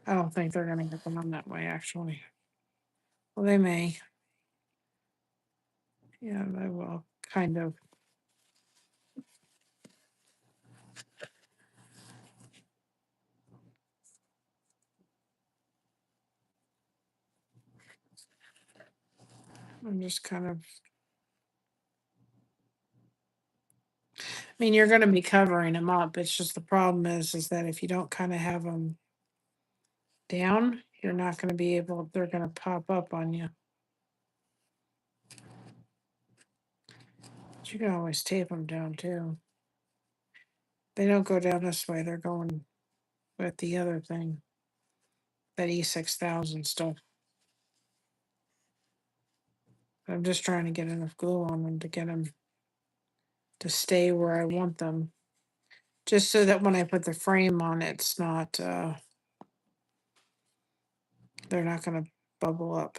I don't think they're going to get them on that way, actually. Well, they may. Yeah, they will. Kind of. I'm just kind of. I mean, you're going to be covering them up. It's just the problem is that if you don't kind of have them down, you're not going to be able, they're going to pop up on you. But you can always tape them down too. They don't go down this way. They're going with the other thing, that E6000 stuff. I'm just trying to get enough glue on them to get them to stay where I want them. Just so that when I put the frame on, it's not, they're not going to bubble up.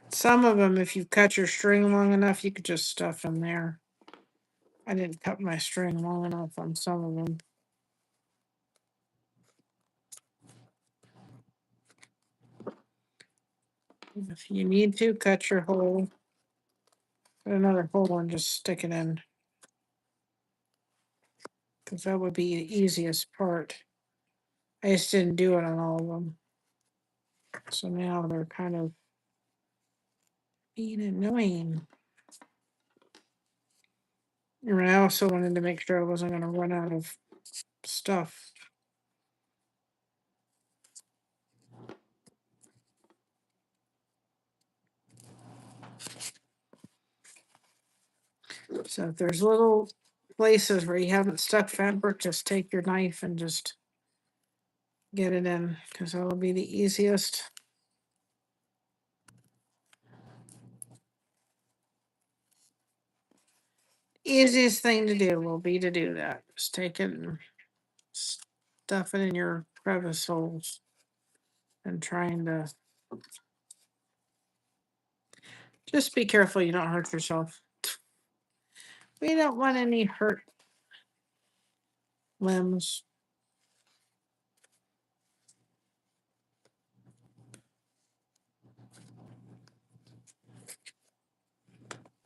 Some of them, if you cut your string long enough, you could just stuff them there. I didn't cut my string long enough on some of them. If you need to, cut your hole. Put another hole and just stick it in. Because that would be the easiest part. I just didn't do it on all of them. So now they're kind of being annoying. And I also wanted to make sure I wasn't going to run out of stuff. So if there's little places where you haven't stuck fabric, just take your knife and just get it in, because that will be the easiest. Easiest thing to do will be to do that. Just take it and stuff it in your crevice holes and trying to just be careful you don't hurt yourself. We don't want any hurt limbs.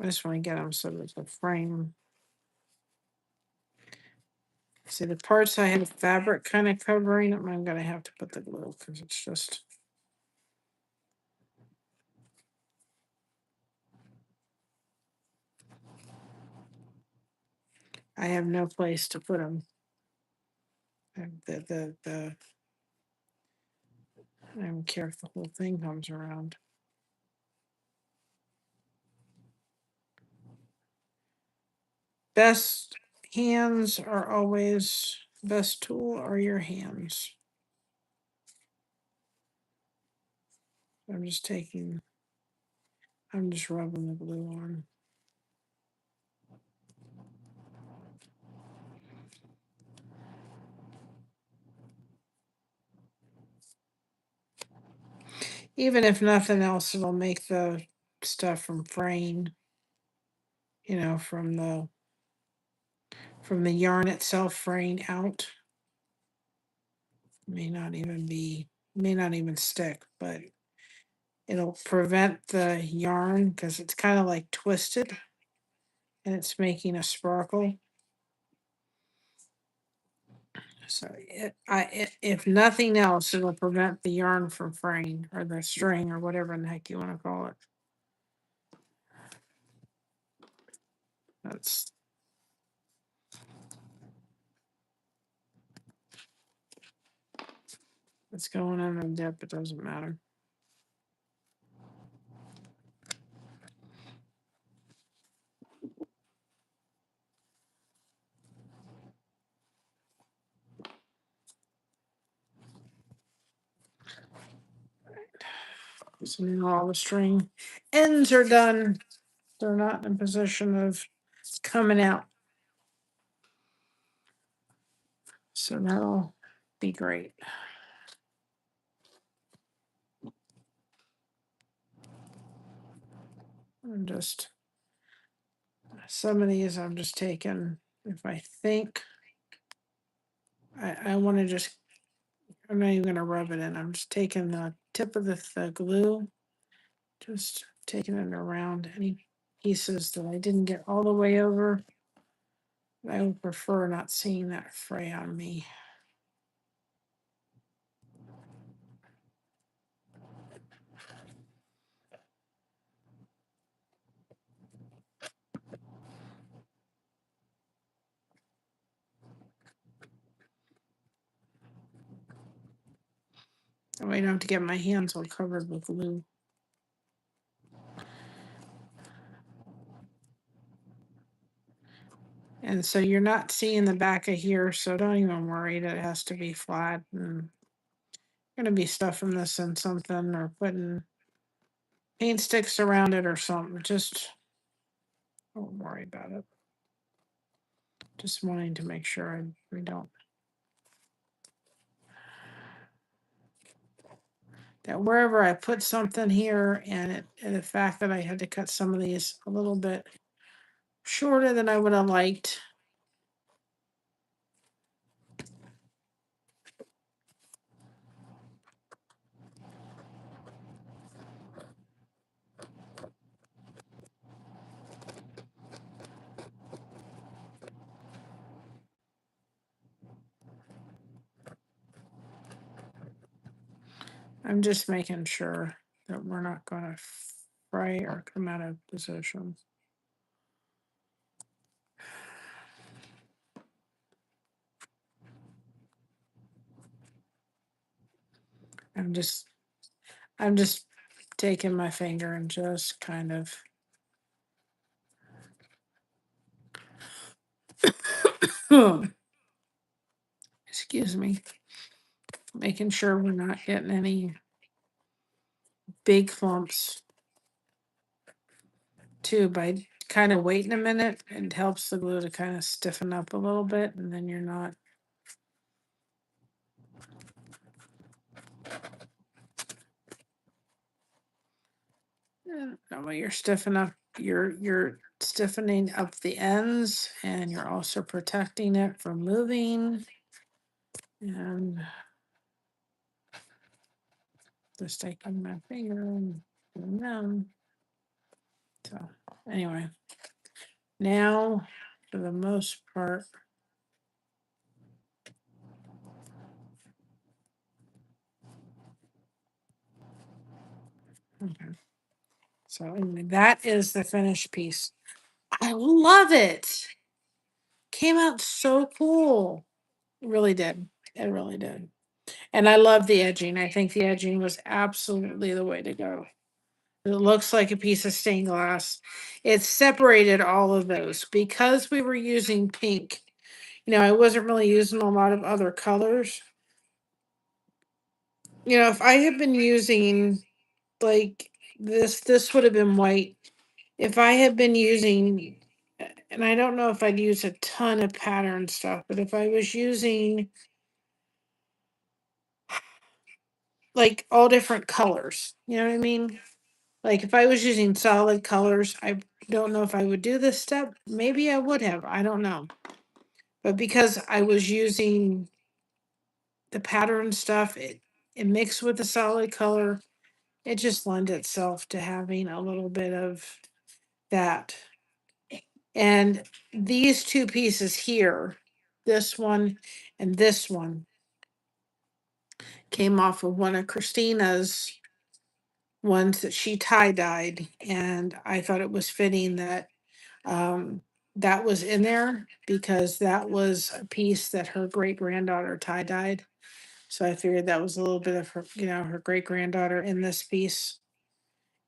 I just want to get them so there's a frame. See, the parts I have fabric kind of covering them, I'm going to have to put the glue because it's just. I have no place to put them. I don't care if the whole thing comes around. Best hands are always, best tool are your hands. I'm just rubbing the glue on. Even if nothing else, it'll make the stuff from fraying, from the yarn itself fraying out. May not even stick, but it'll prevent the yarn because it's kind of like twisted and it's making a sparkle. So if nothing else, it'll prevent the yarn from fraying, or the string, or whatever in the heck you want to call it. That's It's going in the dip, it doesn't matter. So now all the string ends are done. They're not in a position of coming out. So that'll be great. I'm just, some of these I'm just taking, if I think I want to just, I'm not even going to rub it in. I'm just taking the tip of the glue, just taking it around any pieces that I didn't get all the way over. I would prefer not seeing that fray on me. I don't have to get my hands all covered with glue. And so you're not seeing the back of here, so don't even worry that it has to be flat. And going to be stuffing this in something or putting paint sticks around it or something. Just don't worry about it. Just wanting to make sure we don't. That wherever I put something here, and the fact that I had to cut some of these a little bit shorter than I would have liked. I'm just making sure that we're not going to fray or come out of position. I'm just taking my finger and just kind of excuse me, making sure we're not getting any big clumps too. By kind of waiting a minute, it helps the glue to kind of stiffen up a little bit, and then you're not. That way you're stiffening up. You're stiffening up the ends, and you're also protecting it from moving. And just taking my finger and doing them. So anyway, now for the most part, okay. So anyway, that is the finished piece. I love it. Came out so cool. It really did. It really did. And I love the edging. I think the edging was absolutely the way to go. It looks like a piece of stained glass. It separated all of those because we were using pink. You know, I wasn't really using a lot of other colors. You know, if I had been using like this would have been white. If I had been using, and I don't know if I'd use a ton of pattern stuff, but if I was using like all different colors, you know what I mean? Like if I was using solid colors, I don't know if I would do this step. Maybe I would have. I don't know. But because I was using the pattern stuff, it mixed with the solid color. It just lent itself to having a little bit of that. And these two pieces here, this one and this one, came off of one of Christina's ones that she tie-dyed. And I thought it was fitting that um, that was in there because that was a piece that her great granddaughter tie-dyed. So I figured that was a little bit of her, you know, her great granddaughter in this piece.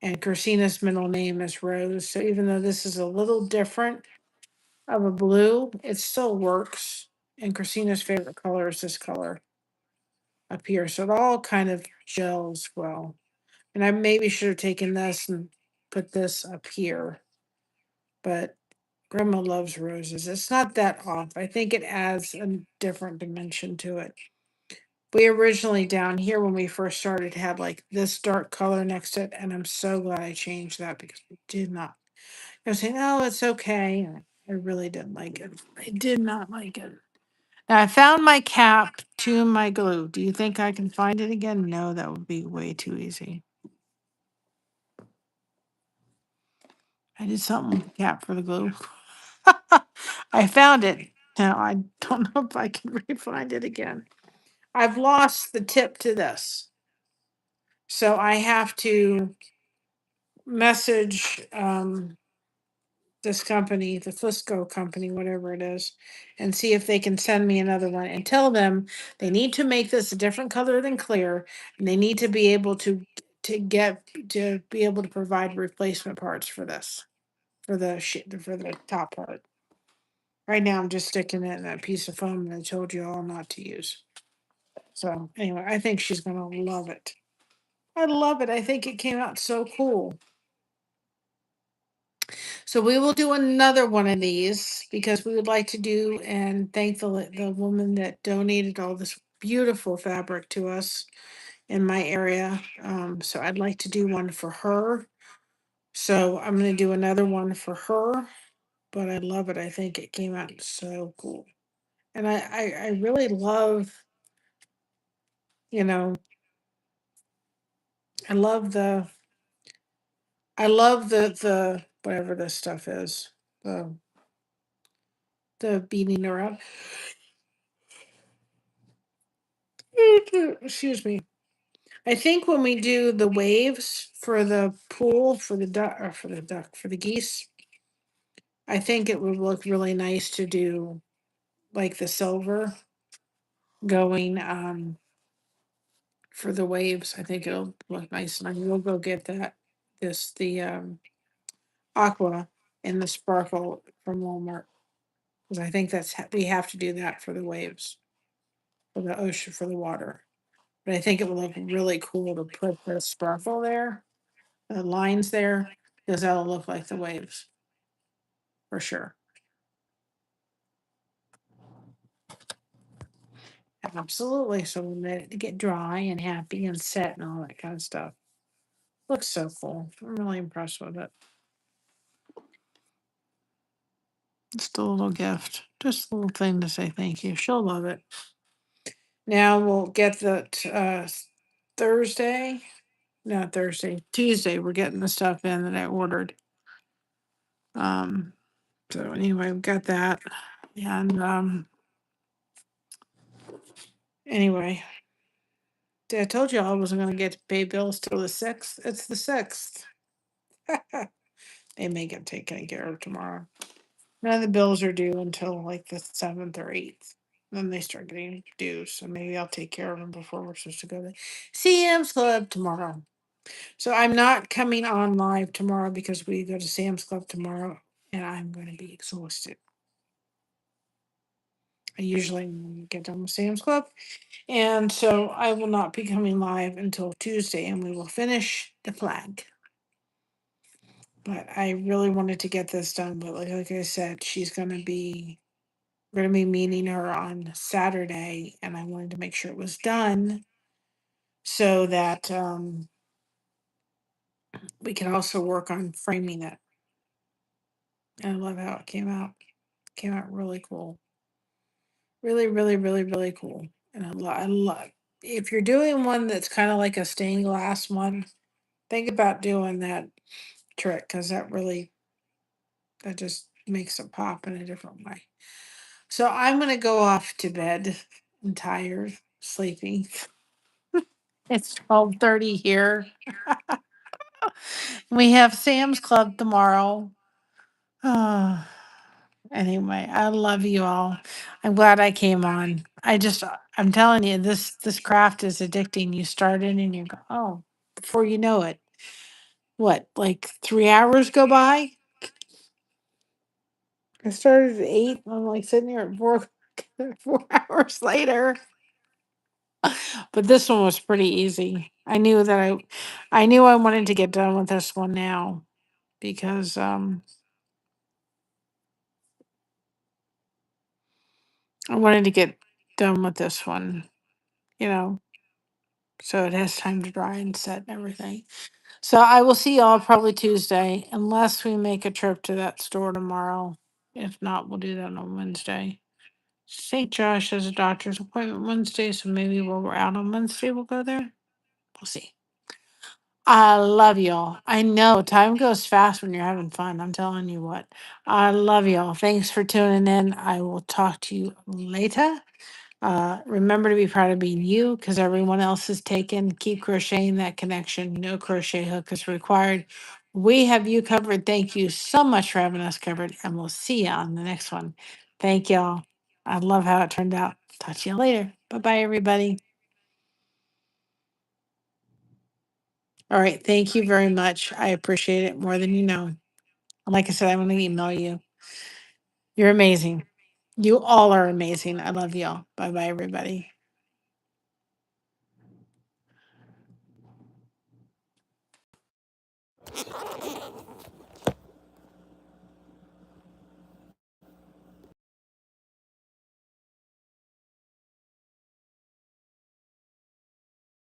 And Christina's middle name is Rose. So even though this is a little different of a blue, it still works. And Christina's favorite color is this color up here. So it all kind of gels well. And I maybe should have taken this and put this up here. But Grandma loves roses. It's not that off. I think it adds a different dimension to it. We originally down here when we first started had like this dark color next to it, and I'm so glad I changed that because we did not. I was saying, oh, it's okay. And I really didn't like it. I did not like it. Now I found my cap to my glue. Do you think I can find it again? No, that would be way too easy. I did something with the cap for the glue. I found it. Now I don't know if I can re-find it again. I've lost the tip to this. So I have to message this company, the Flisco company, whatever it is, and see if they can send me another one and tell them they need to make this a different color than clear, and they need to be able to be able to provide replacement parts for this for the for the top part. Right now, I'm just sticking it in that piece of foam that I told you all not to use. So anyway, I think she's gonna love it. I love it. I think it came out so cool. So we will do another one of these because we would like to do and thank the woman that donated all this beautiful fabric to us in my area. So I'd like to do one for her. So I'm going to do another one for her, but I love it. I think it came out so cool. And I really love, you know, I love the whatever this stuff is. The beating her up. Excuse me. I think when we do the waves for the pool, for the geese, I think it would look really nice to do like the silver going for the waves. I think it'll look nice, and we'll go get the aqua and the sparkle from Walmart, because I think we have to do that for the waves, for the ocean, for the water. But I think it would look really cool to put the sparkle there, the lines there, because that'll look like the waves for sure. Absolutely. So we let it get dry and happy and set and all that kind of stuff. Looks so cool. I'm really impressed with it. Just a little gift, just a little thing to say thank you. She'll love it. Now we'll get the Thursday, not Thursday, Tuesday. We're getting the stuff in that I ordered. So anyway, we've got that, and anyway, I told you I wasn't going to get to pay bills till the 6th. It's the 6th. They may get taken care of tomorrow. None of the bills are due until like the 7th or 8th. Then they start getting due. So maybe I'll take care of them before we're supposed to go to Sam's Club tomorrow. So I'm not coming on live tomorrow because we go to Sam's Club tomorrow and I'm going to be exhausted. I usually get done with Sam's Club. And so I will not be coming live until Tuesday and we will finish the flag. But I really wanted to get this done. But like I said, we're going to be meeting her on Saturday, and I wanted to make sure it was done so that we can also work on framing it. And I love how it came out. Came out really cool. Really, really, really, really cool. And I love. If you're doing one that's kind of like a stained glass one, think about doing that trick because that just makes it pop in a different way. So I'm gonna go off to bed. I'm tired, sleepy. It's 12:30 here. We have Sam's Club tomorrow. Oh, anyway, I love you all. I'm glad I came on. I'm telling you, this craft is addicting. You start it and you go, oh, before you know it, what, like 3 hours go by? I started at 8. I'm like sitting here at 4, 4 hours later. But this one was pretty easy. I knew I wanted to get done with this one now because I wanted to get done with this one, you know, so it has time to dry and set and everything. So I will see y'all probably Tuesday, unless we make a trip to that store tomorrow. If not, we'll do that on Wednesday. St. Josh has a doctor's appointment Wednesday, so maybe while we're out on Wednesday, we'll go there. We'll see. I love y'all. I know time goes fast when you're having fun. I'm telling you what. I love y'all. Thanks for tuning in. I will talk to you later. Remember to be proud of being you because everyone else is taken. Keep crocheting that connection. No crochet hook is required. We have you covered. Thank you so much for having us covered, and we'll see you on the next one. Thank y'all. I love how it turned out. Talk to you later. Bye bye, everybody. All right. Thank you very much. I appreciate it more than you know. Like I said, I'm going to email you. You're amazing. You all are amazing. I love y'all. Bye bye, everybody.